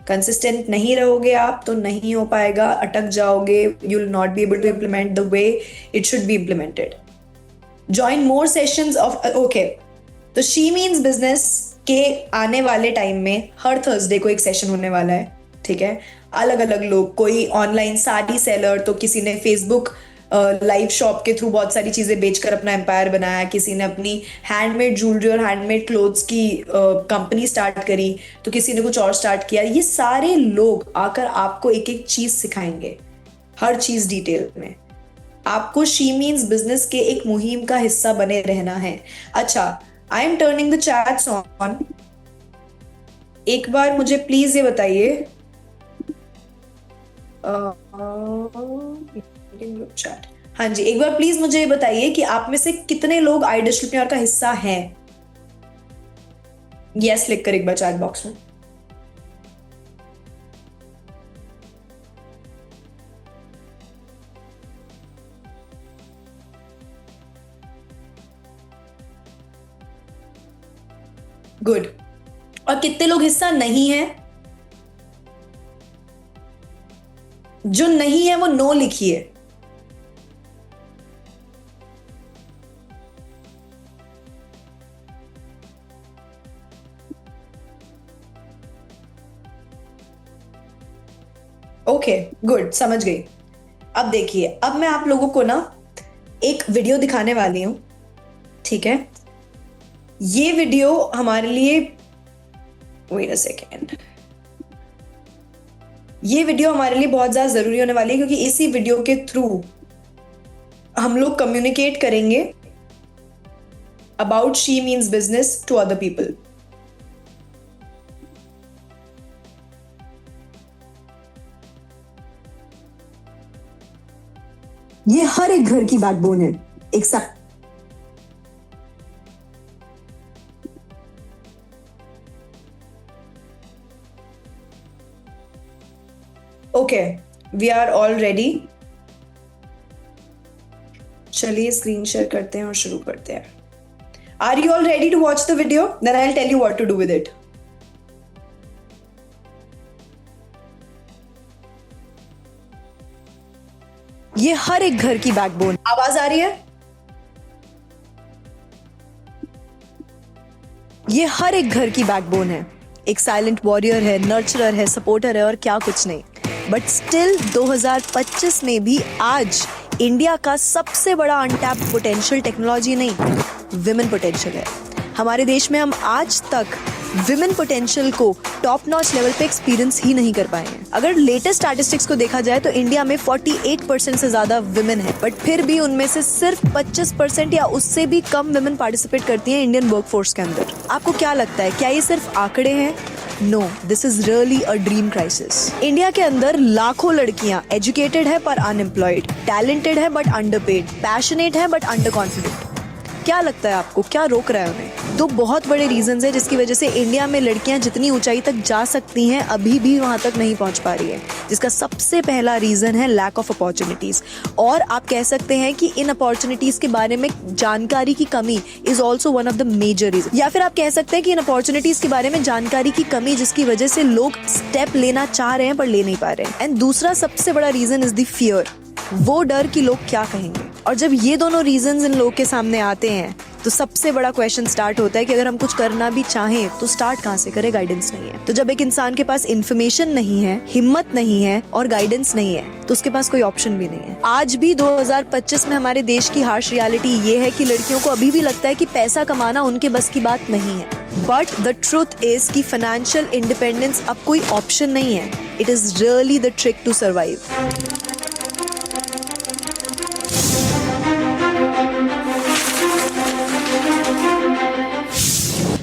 कंसिस्टेंट नहीं रहोगे आप तो नहीं हो पाएगा, अटक जाओगे। You will not be able to implement the way it should be implemented. Join more sessions of okay, तो शी मीन्स बिजनेस के आने वाले टाइम में हर थर्सडे को एक सेशन होने वाला है। ठीक है, अलग अलग लोग, कोई ऑनलाइन साड़ी सेलर, तो किसी ने फेसबुक लाइव शॉप के थ्रू बहुत सारी चीजें बेचकर अपना एम्पायर बनाया, किसी ने अपनी हैंडमेड ज्वेलरी और हैंडमेड क्लोथ्स की कंपनी स्टार्ट करी, तो किसी ने कुछ और स्टार्ट किया। ये सारे लोग आकर आपको एक एक चीज सिखाएंगे, हर चीज डिटेल में। आपको शी मीन्स बिजनेस के एक मुहिम का हिस्सा बने रहना है। अच्छा, I am turning the chats on. एक बार मुझे प्लीज ये बताइए, चैट, हाँ जी, एक बार प्लीज मुझे ये बताइए कि आप में से कितने लोग आइडियल का हिस्सा हैं। यस लिख कर एक बार चैट बॉक्स में। गुड। और कितने लोग हिस्सा नहीं है? जो नहीं है वो नो लिखिए। ओके गुड, समझ गई। अब देखिए, अब मैं आप लोगों को ना एक वीडियो दिखाने वाली हूं। ठीक है, ये वीडियो हमारे लिए, वेट अ सेकेंड, ये वीडियो हमारे लिए बहुत ज्यादा जरूरी होने वाली है, क्योंकि इसी वीडियो के थ्रू हम लोग कम्युनिकेट करेंगे about she means business to other people? ये हर एक घर की बैकबोन है। एक सब Okay, we are all ready. चलिए स्क्रीन शेयर करते हैं और शुरू करते हैं. Are you all ready to watch the video? Then I'll tell you what to do with it. ये हर एक घर की बैकबोन। आवाज आ रही है? ये हर एक घर की बैकबोन है। एक साइलेंट वॉरियर है, नर्चरर है, सपोर्टर है और क्या कुछ नहीं। बट स्टिल 2025 में भी आज इंडिया का सबसे बड़ा अनटैप्ड पोटेंशियल टेक्नोलॉजी नहीं, विमेन पोटेंशियल है। हमारे देश में हम आज तक विमेन पोटेंशियल को टॉप नॉच लेवल पे एक्सपीरियंस ही नहीं कर पाए हैं। अगर लेटेस्ट स्टैटिस्टिक्स को देखा जाए तो इंडिया में 48% से ज्यादा विमेन है, बट फिर भी उनमें से सिर्फ 25% या उससे भी कम विमेन पार्टिसिपेट करती हैं इंडियन वर्कफोर्स के अंदर। आपको क्या लगता है, क्या ये सिर्फ आंकड़े हैं? No, this is really a dream crisis. India के अंदर लाखों लड़कियां एजुकेटेड है पर अनएम्प्लॉयड, टैलेंटेड है बट अंडरपेड, पैशनेट है बट अंडर कॉन्फिडेंट। क्या लगता है आपको, क्या रोक रहा है उन्हें? दो बहुत बड़े रीजंस है जिसकी वजह से इंडिया में लड़कियां जितनी ऊंचाई तक जा सकती हैं अभी भी वहां तक नहीं पहुंच पा रही है। जिसका सबसे पहला रीजन है लैक ऑफ अपॉर्चुनिटीज, और आप कह सकते हैं कि इन अपॉर्चुनिटीज के बारे में जानकारी की कमी is also one of the major reason. या फिर आप कह सकते हैं कि इन अपॉर्चुनिटीज के बारे में जानकारी की कमी जिसकी वजह से लोग स्टेप लेना चाह रहे हैं पर ले नहीं पा रहे हैं। एंड दूसरा सबसे बड़ा रीजन इज द फियर, वो डर कि लोग क्या कहेंगे। और जब ये दोनों रीजंस इन लोग के सामने आते हैं तो सबसे बड़ा क्वेश्चन स्टार्ट होता है कि अगर हम कुछ करना भी चाहें तो स्टार्ट कहाँ से करें, गाइडेंस नहीं है। तो जब एक इंसान के पास इन्फॉर्मेशन नहीं है, हिम्मत नहीं है और गाइडेंस नहीं है तो उसके पास कोई ऑप्शन भी नहीं है। आज भी 2025 में हमारे देश की हार्श रियलिटी ये है कि लड़कियों को अभी भी लगता है कि पैसा कमाना उनके बस की बात नहीं है। बट द ट्रूथ इज कि फाइनेंशियल इंडिपेंडेंस अब कोई ऑप्शन नहीं है। It is really the trick to survive.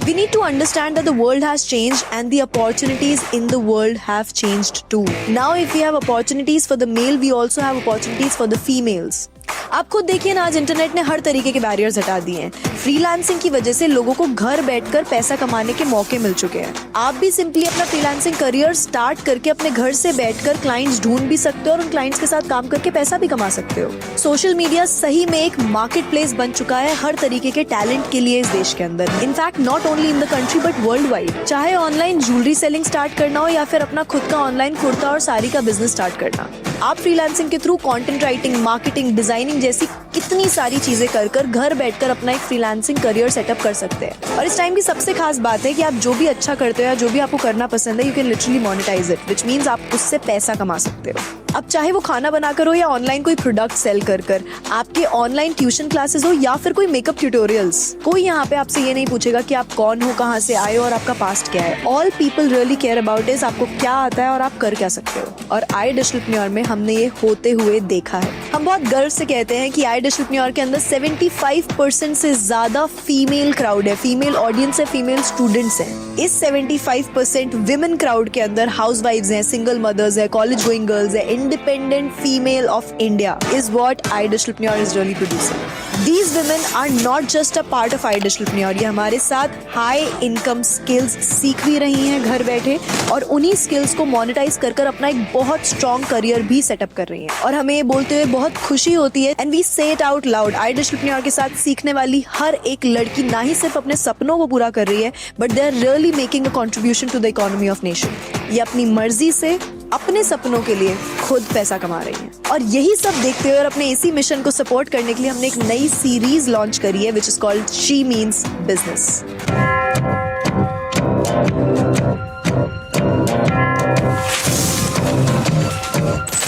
We need to understand that the world has changed and the opportunities in the world have changed too. Now if we have opportunities for the male, we also have opportunities for the females. आप खुद देखिए ना, आज internet ने हर तरीके के barriers हटा दिए हैं। फ्रीलांसिंग की वजह से लोगों को घर बैठकर पैसा कमाने के मौके मिल चुके हैं। आप भी सिंपली अपना फ्रीलांसिंग करियर स्टार्ट करके अपने घर से बैठकर क्लाइंट्स ढूंढ भी सकते हो और उन क्लाइंट्स के साथ काम करके पैसा भी कमा सकते हो। सोशल मीडिया सही में एक मार्केट प्लेस बन चुका है हर तरीके के टैलेंट के लिए इस देश के अंदर। In fact not only in the country but world wide. चाहे ऑनलाइन ज्वेलरी सेलिंग स्टार्ट करना हो या फिर अपना खुद का ऑनलाइन कुर्ता और साड़ी का बिजनेस स्टार्ट करना, आप फ्रीलांसिंग के through content writing, marketing, designing जैसी कितनी सारी चीजें कर घर बैठकर अपना एक फ्रीलांसिंग करियर सेटअप कर सकते हैं। और इस टाइम की सबसे खास बात है कि आप जो भी अच्छा करते हो या जो भी आपको करना पसंद है, you can literally monetise it, which means आप उससे पैसा कमा सकते हो। अब चाहे वो खाना बनाकर हो या ऑनलाइन कोई प्रोडक्ट सेल कर आपके ऑनलाइन ट्यूशन क्लासेस हो या फिर कोई मेकअप ट्यूटोरियल्स, कोई यहाँ पे आपसे ये नहीं पूछेगा कि आप कौन हो, कहाँ से आए हो और आपका पास्ट क्या है। All people really care about is आपको क्या आता है और आप कर क्या सकते हो। और आई डिजिटलप्रेन्योर में हमने ये होते हुए देखा है। हम बहुत गर्व से कहते हैं कि आई डिजिटलप्रेन्योर के अंदर 75% से ज्यादा फीमेल क्राउड है, फीमेल ऑडियंस है, फीमेल स्टूडेंट्स हैं। इस 75% विमेन क्राउड के अंदर हाउसवाइफ्स हैं, सिंगल मदर्स है, कॉलेज गोइंग गर्ल्स है, independent female of India is what iDigitalpreneur is really producing. These women are not just a part of iDigitalpreneur. ये हमारे साथ हाई इनकम स्किल्स सीख भी रही हैं घर बैठे और उन्हीं स्किल्स को मोनेटाइज कर अपना एक बहुत स्ट्रॉन्ग करियर भी सेटअप कर रही हैं। और हमें ये बोलते हुए बहुत खुशी होती है एंड वी से इट आउट लाउड, iDigitalpreneur के साथ सीखने वाली हर एक लड़की ना ही सिर्फ अपने सपनों को पूरा कर रही है but they are really making a contribution to the economy of nation. ये अपनी मर्जी से अपने सपनों के लिए खुद पैसा कमा रही हैं। और यही सब देखते हुए और अपने इसी मिशन को सपोर्ट करने के लिए हमने एक नई सीरीज लॉन्च करी है which is called she means business.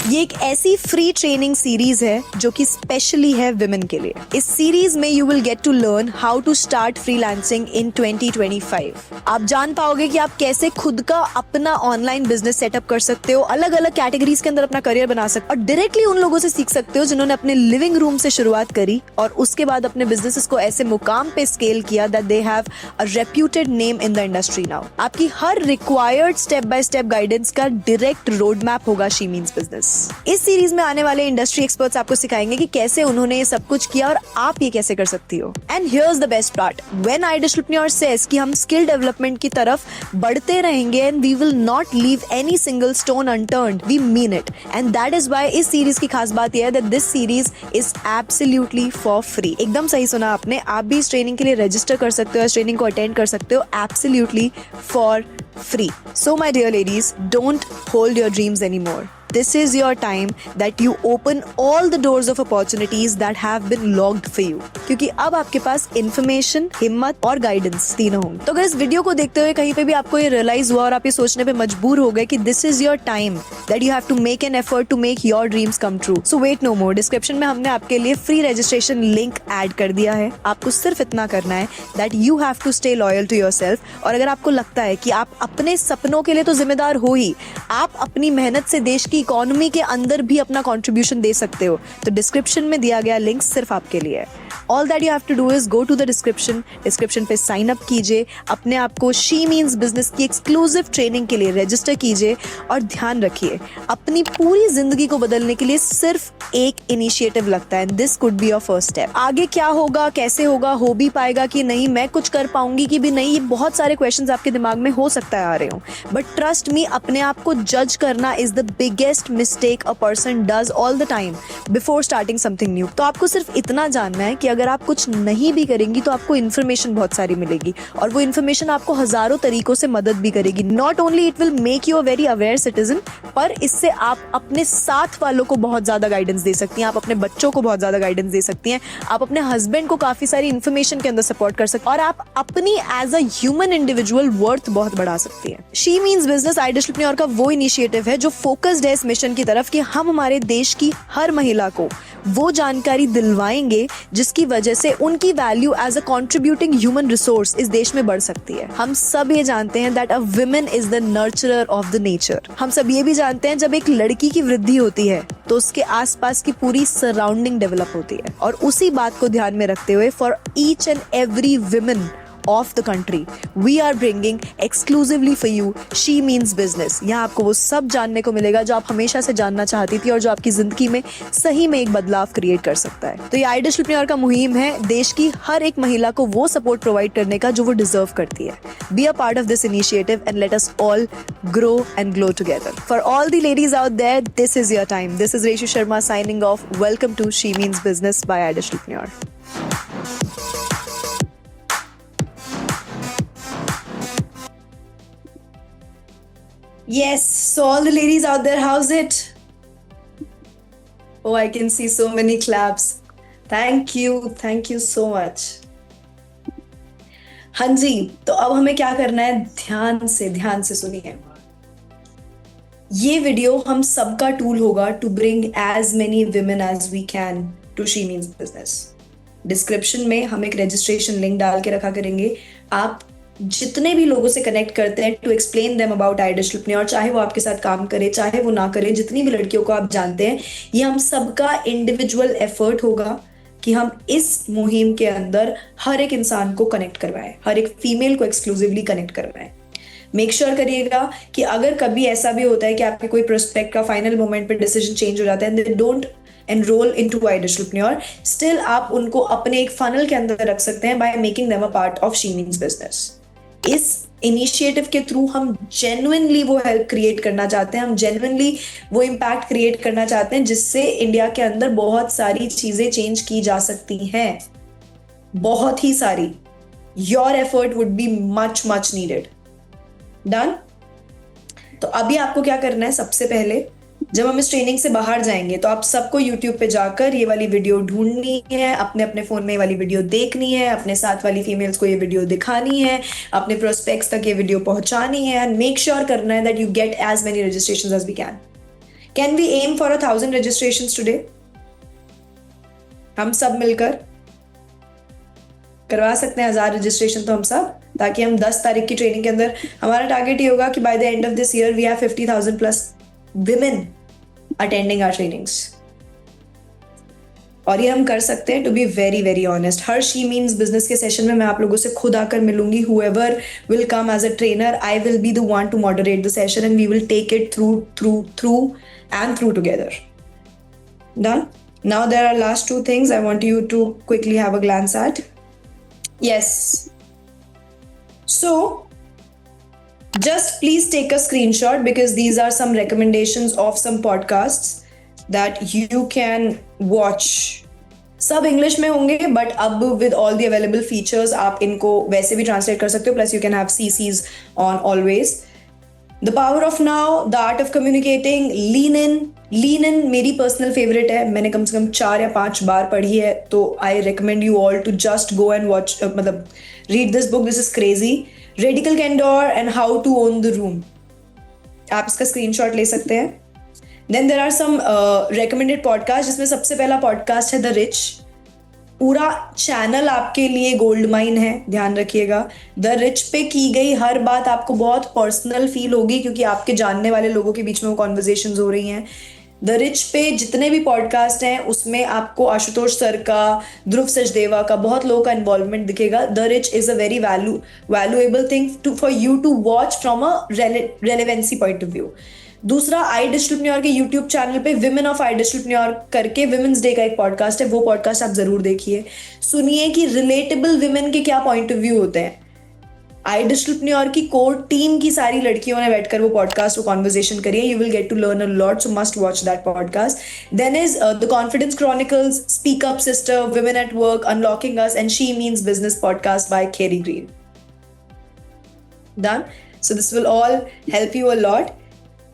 ये ये एक ऐसी फ्री ट्रेनिंग सीरीज है जो कि स्पेशली है विमेन के लिए। इस सीरीज में you will get to learn how to start freelancing in 2025। आप जान पाओगे कि आप कैसे खुद का अपना ऑनलाइन बिजनेस सेटअप कर सकते हो, अलग अलग कैटेगरीज के अंदर अपना करियर बना सकते हो और डायरेक्टली उन लोगों से सीख सकते हो जिन्होंने अपने लिविंग रूम से शुरुआत करी और उसके बाद अपने बिजनेसेस को ऐसे मुकाम पे स्केल किया that they have a reputed name in the industry now. आपकी हर required step by step guidance का डायरेक्ट रोड मैप होगा शी मीन्स बिजनेस। इस सीरीज में आने वाले इंडस्ट्री एक्सपर्ट्स आपको सिखाएंगे कि कैसे उन्होंने ये सब कुछ किया और आप ये कैसे कर सकती हो। And here's the best part, when Idealpreneur says कि हम स्किल डेवलपमेंट की तरफ बढ़ते रहेंगे and we will not leave any single stone unturned, we mean it. And that is why इस सीरीज की खास बात यह है that this series is absolutely for free. एकदम सही सुना आपने, आप भी इस ट्रेनिंग के लिए रजिस्टर कर सकते हो, इस ट्रेनिंग को अटेंड कर सकते हो absolutely for free. So my dear ladies, don't hold your dreams anymore. This is your time that you open all the doors of opportunities that have been locked for you. क्योंकि अब आपके पास information, हिम्मत और guidance तीनों होंगे। तो अगर इस वीडियो को देखते हुए कहीं पे भी आपको ये realize हुआ और आप ये सोचने पे मजबूर हो गए कि this is your time that you have to make an effort to make your dreams come true. So wait no more. Description में हमने आपके लिए free registration link add कर दिया है। आपको सिर्फ इतना करना है that you have to stay loyal to yourself. और अगर आपको लगता है कि आप अपने सपनों के लिए तो जिम्मेदार हो ही, आप अपनी मेहनत से देश की इकोनॉमी के अंदर भी अपना कंट्रीब्यूशन दे सकते हो, तो डिस्क्रिप्शन में दिया गया लिंक सिर्फ आपके लिए है। All that you have to do is go to the description पे साइन अप कीजिए, अपने आप को शी मीन्स बिजनेस की एक्सक्लूसिव ट्रेनिंग के लिए रजिस्टर कीजिए और ध्यान रखिए अपनी पूरी जिंदगी को बदलने के लिए सिर्फ एक इनिशिएटिव लगता है। This could be your first step. आगे क्या होगा, कैसे होगा, हो भी पाएगा कि नहीं, मैं कुछ कर पाऊंगी कि भी नहीं, ये बहुत सारे क्वेश्चंस आपके दिमाग में हो सकता है आ रहे हो, बट ट्रस्ट मी, अपने आप को जज करना is the biggest mistake a person does all the time before starting something new. तो आपको सिर्फ इतना जानना है कि अगर आप कुछ नहीं भी करेंगी तो आपको इन्फॉर्मेशन बहुत सारी मिलेगी और वो इन्फॉर्मेशन आपको हजारों तरीकों से मदद भी करेगी। Not only it will make you a very aware citizen, पर इससे आप अपने साथ वालों को बहुत ज्यादा गाइडेंस दे सकती हैं, आप अपने बच्चों को बहुत ज्यादा गाइडेंस दे सकती हैं, आप अपने हस्बैंड को काफी सारी इन्फॉर्मेशन के अंदर सपोर्ट कर सकते हैं और आप अपनी as a human individual worth बहुत बढ़ा सकती हैं। शी मीन्स बिजनेस आइडियलप्रेन्योर का वो इनिशिएटिव है जो फोकस्ड है इस मिशन की तरफ कि हम हमारे देश की हर महिला को वो जानकारी दिलवाएंगे जिसकी वजह से उनकी value as a contributing human resource इस देश में बढ़ सकती है। हम सब ये जानते हैं that a woman is the नर्चरर of the nature. हम सब ये भी जानते हैं जब एक लड़की की वृद्धि होती है तो उसके आसपास की पूरी सराउंडिंग डेवलप होती है और उसी बात को ध्यान में रखते हुए for each and every woman of the country we are bringing exclusively for you she means business। यहाँ आपको वो सब जानने को मिलेगा जो आप हमेशा से जानना चाहती थी और जो आपकी जिंदगी में सही में एक बदलाव क्रिएट कर सकता है। तो ये आइडियलप्रेन्योर का मुहिम है देश की हर एक महिला को वो सपोर्ट प्रोवाइड करने का जो वो डिजर्व करती है। Be a part of this initiative and let us all grow and glow together. For all the ladies out there, this is your time. This is Reshu Sharma signing off. Welcome to She Means Business by Aidishpreneur. Yes, so all the ladies out there, how's it? Oh, I can see so many claps. Thank you so much. हाँ जी, तो अब हमें क्या करना है, ध्यान से सुनिए। ये वीडियो हम सबका टूल होगा to bring as many women as we can to she means business. Description में हम एक रजिस्ट्रेशन लिंक डाल के रखा करेंगे। आप जितने भी लोगों से कनेक्ट करते हैं टू एक्सप्लेन देम अबाउट आइडियलप्रेन्योर, चाहे वो आपके साथ काम करे चाहे वो ना करे, जितनी भी लड़कियों को आप जानते हैं, ये हम सबका इंडिविजुअल एफर्ट होगा कि हम इस मुहिम के अंदर हर एक इंसान को कनेक्ट करवाएं, हर एक फीमेल को एक्सक्लूसिवली कनेक्ट करवाएं। मेक श्योर करिएगा कि अगर कभी ऐसा भी होता है कि आपके कोई प्रोस्पेक्ट का फाइनल मोमेंट पे डिसीजन चेंज हो जाता है, they don't enroll into Idealpreneur, still आप उनको अपने एक फनल के अंदर रख सकते हैं by making them a part of she means business. इस इनिशिएटिव के थ्रू हम जेन्युइनली वो हेल्प क्रिएट करना चाहते हैं, हम जेन्युइनली वो इम्पैक्ट क्रिएट करना चाहते हैं जिससे इंडिया के अंदर बहुत सारी चीजें चेंज की जा सकती हैं, बहुत ही सारी। Your effort would be much needed. Done? तो अभी आपको क्या करना है, सबसे पहले जब हम इस ट्रेनिंग से बाहर जाएंगे तो आप सबको YouTube पे जाकर ये वाली वीडियो ढूंढनी है, अपने अपने फोन में ये वाली वीडियो देखनी है, अपने साथ वाली फीमेल्स को ये वीडियो दिखानी है, अपने प्रोस्पेक्ट्स तक ये वीडियो पहुंचानी है एंड मेक श्योर करना है that you get as many registrations as we can. Can we aim for 1,000 registrations today? हम सब मिलकर करवा सकते हैं 1,000 रजिस्ट्रेशन तो हम सब, ताकि हम 10 तारीख की ट्रेनिंग के अंदर हमारा टारगेट ये होगा कि by the end of this year we have 50,000 plus women attending our trainings. और ये हम कर सकते हैं, to be very very honest. हर शी मीन्स बिजनेस के सेशन में मैं आप लोगों से खुद आकर मिलूंगी। whoever will come as a trainer, I will be the one to moderate the session and we will take it through together. Done? Now there are last 2 things I want you to quickly have a glance at. Yes. So just please take a screenshot because these are some recommendations of some podcasts that you can watch. सब English में होंगे but अब with all the available features आप इनको वैसे भी translate कर सकते हो, plus you can have CCs on always. The power of now, the art of communicating, lean in मेरी पर्सनल फेवरेट है, मैंने कम से कम 4 या 5 बार पढ़ी है, तो I recommend you all to just go and watch, मतलब read this book, this is crazy. Radical candor and how to own the room, आप इसका स्क्रीनशॉट ले सकते हैं। Then there are some recommended podcast, जिसमें सबसे पहला पॉडकास्ट है द रिच। पूरा चैनल आपके लिए गोल्ड माइन है, ध्यान रखिएगा। द रिच पे की गई हर बात आपको बहुत पर्सनल फील होगी क्योंकि आपके जानने वाले लोगों के बीच में वो कॉन्वर्जेशंस हो रही हैं। द रिच पे जितने भी पॉडकास्ट हैं उसमें आपको आशुतोष सर का, ध्रुव सचदेवा का, बहुत लोगों का इन्वॉल्वमेंट दिखेगा। The reach is a very valuable thing for you to watch from a relevancy point of view. दूसरा, आई डिजिटलप्रेन्योर के यूट्यूब चैनल पे विमेन ऑफ आई डिजिटलप्रेन्योर करके विमेंस डे का एक पॉडकास्ट है, वो पॉडकास्ट आप जरूर देखिए, सुनिए कि रिलेटेबल विमेन के क्या पॉइंट ऑफ व्यू होते हैं। आई डिजिटलप्रेन्योर की कोर टीम की सारी लड़कियों ने बैठकर वो पॉडकास्ट, वो कॉन्वर्सेशन करी है, you will get to learn a lot, so must watch that podcast. Then is the confidence chronicles, speak up sister, women at work, unlocking us and she means business podcast by Carrie Green. Done? So this will all help you a lot.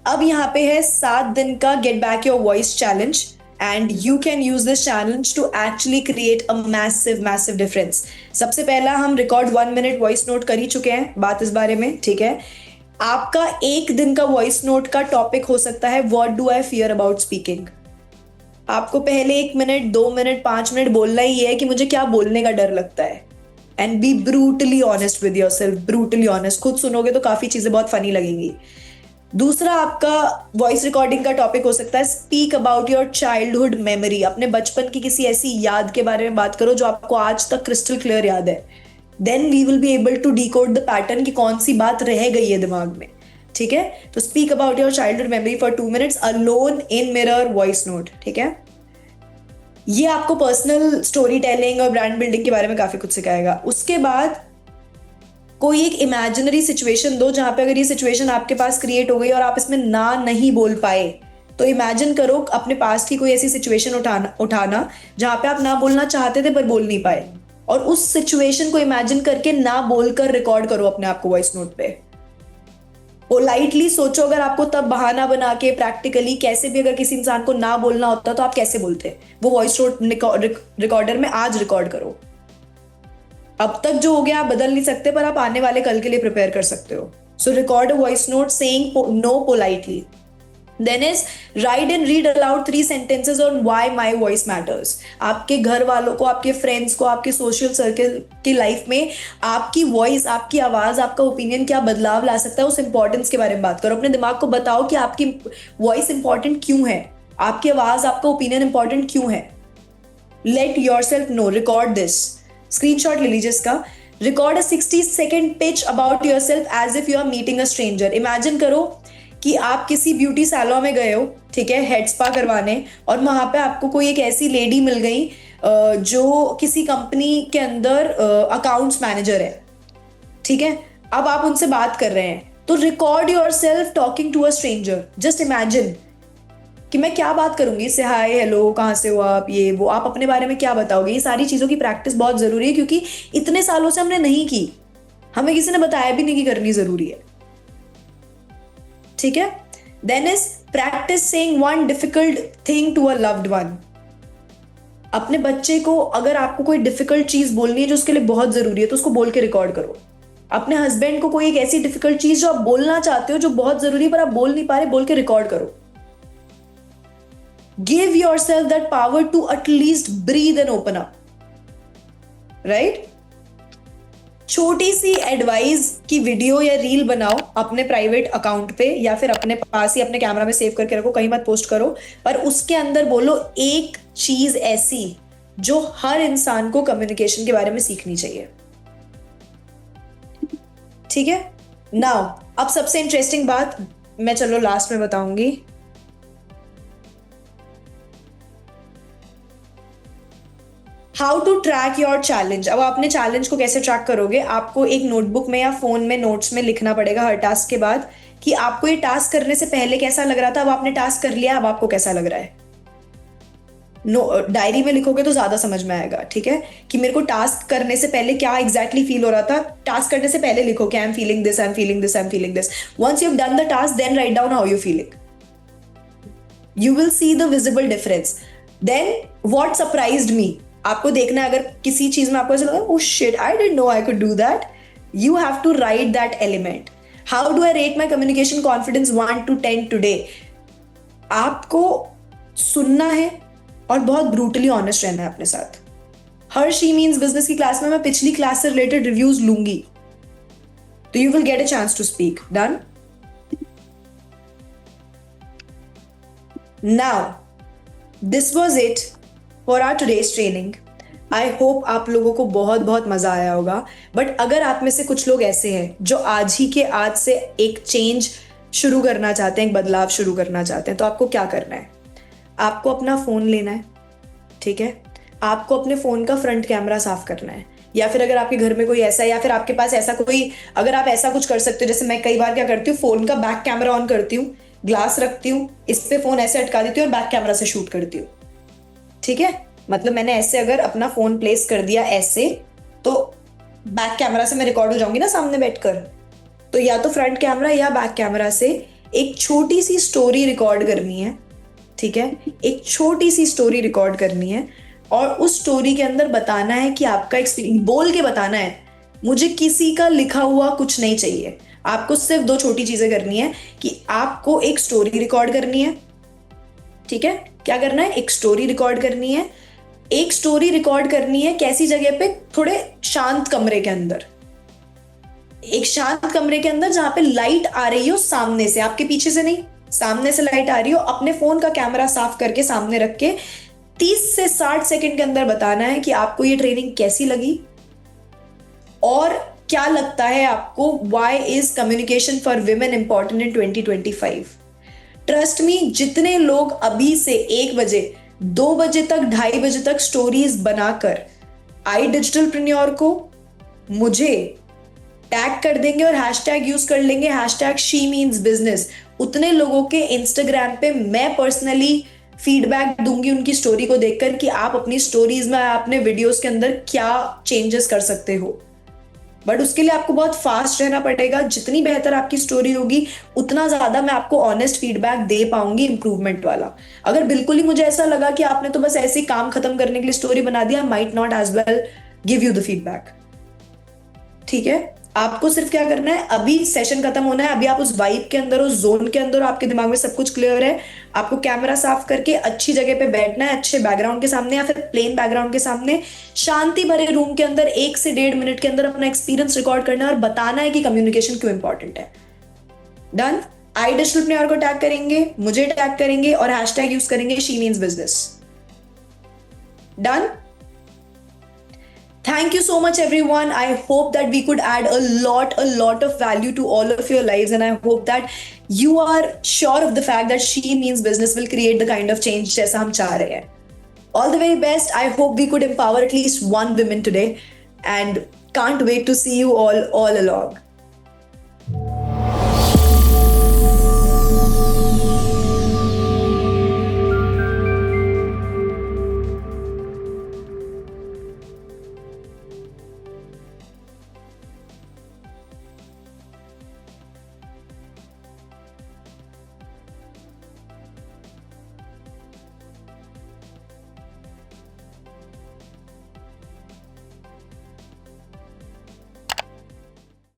अब यहाँ पे है 7 दिन का get back your voice challenge and you can use this challenge to actually create a massive difference. सबसे पहला हम record 1 minute voice note कर ही चुके हैं, बात इस बारे में, ठीक है। आपका 1 दिन का वॉइस नोट का टॉपिक हो सकता है what do I fear about speaking. आपको पहले 1 मिनट, 2 मिनट, 5 मिनट बोलना ही है कि मुझे क्या बोलने का डर लगता है, and B brutally honest with yourself, brutally honest. खुद सुनोगे तो काफी चीजें बहुत फनी लगेंगी। दूसरा, आपका वॉइस रिकॉर्डिंग का टॉपिक हो सकता है speak about your childhood memory. अपने बचपन की किसी ऐसी याद के बारे में बात करो जो आपको आज तक क्रिस्टल क्लियर याद है। Then we will be able to decode the pattern कि कौन सी बात रह गई है दिमाग में, ठीक है। तो speak about your childhood memory for 2 minutes alone in mirror voice note, ठीक है। ये आपको पर्सनल स्टोरी टेलिंग और ब्रांड बिल्डिंग के बारे में काफी कुछ सिखाएगा। उसके बाद कोई एक इमेजिनरी सिचुएशन दो जहां पे अगर ये सिचुएशन आपके पास क्रिएट हो गई और आप इसमें ना नहीं बोल पाए, तो इमेजिन करो अपने पास की कोई ऐसी सिचुएशन उठाना जहां पे आप ना बोलना चाहते थे पर बोल नहीं पाए, और उस सिचुएशन को इमेजिन करके ना बोलकर रिकॉर्ड करो अपने आप को वॉइस नोट पे। पोलाइटली सोचो, अगर आपको तब बहाना बना के प्रैक्टिकली कैसे भी अगर किसी इंसान को ना बोलना होता तो आप कैसे बोलते, वो वॉइस नोट रिकॉर्डर में आज रिकॉर्ड करो। अब तक जो हो गया आप बदल नहीं सकते, पर आप आने वाले कल के लिए प्रिपेयर कर सकते हो। So record a voice note saying no politely. Then is write and read aloud 3 sentences on why my voice matters. आपके घर वालों को, आपके फ्रेंड्स को, आपके सोशल सर्कल की लाइफ में आपकी वॉइस, आपकी आवाज, आपका ओपिनियन क्या बदलाव ला सकता है, उस इंपॉर्टेंस के बारे में बात करो। अपने दिमाग को बताओ कि आपकी वॉइस इंपॉर्टेंट क्यों है, आपकी आवाज, आपका ओपिनियन इंपॉर्टेंट क्यों है। Let yourself know, record this, screenshot ले लीजिए इसका। Record a 60 second pitch about yourself as if you are meeting a stranger. Imagine करो कि आप किसी ब्यूटी सैलून में गए हो, ठीक है, हेड स्पा करवाने, और वहां पे आपको कोई एक ऐसी लेडी मिल गई जो किसी कंपनी के अंदर अकाउंट्स मैनेजर है, ठीक है। अब आप उनसे बात कर रहे हैं, तो record yourself talking to a stranger. Just imagine कि मैं क्या बात करूंगी इससे, हाय हेलो, कहाँ से हो आप, ये वो, आप अपने बारे में क्या बताओगे। ये सारी चीजों की प्रैक्टिस बहुत जरूरी है क्योंकि इतने सालों से हमने नहीं की, हमें किसी ने बताया भी नहीं कि करनी जरूरी है, ठीक है। Then is practice saying one difficult thing to a loved one. अपने बच्चे को अगर आपको कोई डिफिकल्ट चीज बोलनी है जो उसके लिए बहुत जरूरी है तो उसको बोल के रिकॉर्ड करो। अपने हस्बैंड को कोई एक ऐसी डिफिकल्ट चीज जो आप बोलना चाहते हो जो बहुत जरूरी है पर आप बोल नहीं पा रहे, बोल के रिकॉर्ड करो। Give yourself that power to at least breathe and open up. Right? छोटी सी एडवाइस की वीडियो या रील बनाओ अपने प्राइवेट अकाउंट पे, या फिर अपने पास ही अपने कैमरा में सेव करके रखो, कहीं मत पोस्ट करो, पर उसके अंदर बोलो एक चीज ऐसी जो हर इंसान को कम्युनिकेशन के बारे में सीखनी चाहिए. ठीक है. नाउ अब सबसे इंटरेस्टिंग बात मैं चलो लास्ट में बताऊंगी. How to track your challenge. अब आपने चैलेंज को कैसे ट्रैक करोगे? आपको एक नोटबुक में या फोन में नोट्स में लिखना पड़ेगा हर टास्क के बाद कि आपको ये टास्क करने से पहले कैसा लग रहा था, अब आपने टास्क कर लिया, अब आपको कैसा लग रहा है. डायरी में लिखोगे तो ज्यादा समझ में आएगा. ठीक है, कि मेरे को टास्क करने से पहले क्या एग्जैक्टली फील हो रहा था. टास्क करने से पहले लिखो कि I am feeling this, I am feeling this, I am feeling this. Once you have done the task then write down how you feeling. You will see the visible difference. Then what surprised me, आपको देखना है. अगर किसी चीज में आपको ऐसा लगा oh shit I didn't know I could do that, you have to write that element. How do I rate my communication confidence 1 to 10 today. आपको सुनना है और बहुत ब्रूटली ऑनेस्ट रहना है अपने साथ. हर शी मीन्स बिजनेस की क्लास में मैं पिछली क्लास से रिलेटेड रिव्यूज लूंगी, तो you will get a chance to speak. Done. Now this was it for our today's training. I hope आप लोगों को बहुत बहुत मजा आया होगा. बट अगर आप में से कुछ लोग ऐसे हैं जो आज से एक चेंज शुरू करना चाहते हैं, एक बदलाव शुरू करना चाहते हैं, तो आपको क्या करना है? आपको अपना फोन लेना है. ठीक है, आपको अपने फोन का फ्रंट कैमरा साफ करना है, या फिर अगर आपके घर में कोई ऐसा, या फिर आपके पास ऐसा कोई, अगर आप ऐसा कुछ कर सकते हो, जैसे मैं कई बार क्या करती हूँ, फोन का बैक कैमरा ऑन करती हूँ, ग्लास रखती हूँ, इस पे फोन ऐसे अटका देती हूँ और बैक कैमरा से शूट करती हूँ. ठीक है, मतलब मैंने ऐसे अगर अपना फोन प्लेस कर दिया ऐसे, तो बैक कैमरा से मैं रिकॉर्ड हो जाऊंगी ना सामने बैठकर. तो या तो फ्रंट कैमरा या बैक कैमरा से एक छोटी सी स्टोरी रिकॉर्ड करनी है. ठीक है, एक छोटी सी स्टोरी रिकॉर्ड करनी है और उस स्टोरी के अंदर बताना है कि आपका एक्सपीरियंस, बोल के बताना है. मुझे किसी का लिखा हुआ कुछ नहीं चाहिए. आपको सिर्फ 2 छोटी चीजें करनी है कि आपको एक स्टोरी रिकॉर्ड करनी है. ठीक है, क्या करना है? एक स्टोरी रिकॉर्ड करनी है. एक स्टोरी रिकॉर्ड करनी है कैसी जगह पे? थोड़े शांत कमरे के अंदर. एक शांत कमरे के अंदर जहां पे लाइट आ रही हो सामने से, आपके पीछे से नहीं, सामने से लाइट आ रही हो. अपने फोन का कैमरा साफ करके सामने रख के 30 से 60 सेकंड के अंदर बताना है कि आपको ये ट्रेनिंग कैसी लगी और क्या लगता है आपको, why is communication for women important in 2025. Trust me, जितने लोग अभी से 1 बजे 2 बजे तक 2:30 बजे तक स्टोरीज बनाकर आई डिजिटलप्रेन्योर को मुझे टैग कर देंगे और हैशटैग यूज कर लेंगे #SheMeansBusiness, उतने लोगों के इंस्टाग्राम पे मैं पर्सनली फीडबैक दूंगी उनकी स्टोरी को देखकर कि आप अपनी स्टोरीज में, अपने वीडियोस के अंदर क्या चेंजेस कर सकते हो. बट उसके लिए आपको बहुत फास्ट रहना पड़ेगा. जितनी बेहतर आपकी स्टोरी होगी उतना ज्यादा मैं आपको ऑनेस्ट फीडबैक दे पाऊंगी, इंप्रूवमेंट वाला. अगर बिल्कुल ही मुझे ऐसा लगा कि आपने तो बस ऐसे ही काम खत्म करने के लिए स्टोरी बना दिया, might not as well give you the feedback. ठीक है, आपको सिर्फ क्या करना है, अभी सेशन खत्म होना है, अभी आप उस वाइब के अंदर, उस जोन के अंदर, आपके दिमाग में सब कुछ क्लियर है. आपको कैमरा साफ करके अच्छी जगह पे बैठना है, अच्छे बैकग्राउंड के सामने या फिर प्लेन बैकग्राउंड के सामने, शांति भरे रूम के अंदर 1 से 1.5 मिनट के अंदर अपना एक्सपीरियंस रिकॉर्ड करना है और बताना है कि कम्युनिकेशन क्यों इंपॉर्टेंट है. डन. आई डिजिटलप्रेन्योर को टैग करेंगे, मुझे टैग करेंगे और हैशटैग यूज करेंगे SheMeansBusiness. Done. Thank you so much everyone. I hope that we could add a lot of value to all of your lives, and I hope that you are sure of the fact that SheMeansBusiness will create the kind of change जैसा हम चाह रहे हैं. All the very best. I hope we could empower at least one woman today, and can't wait to see you all along.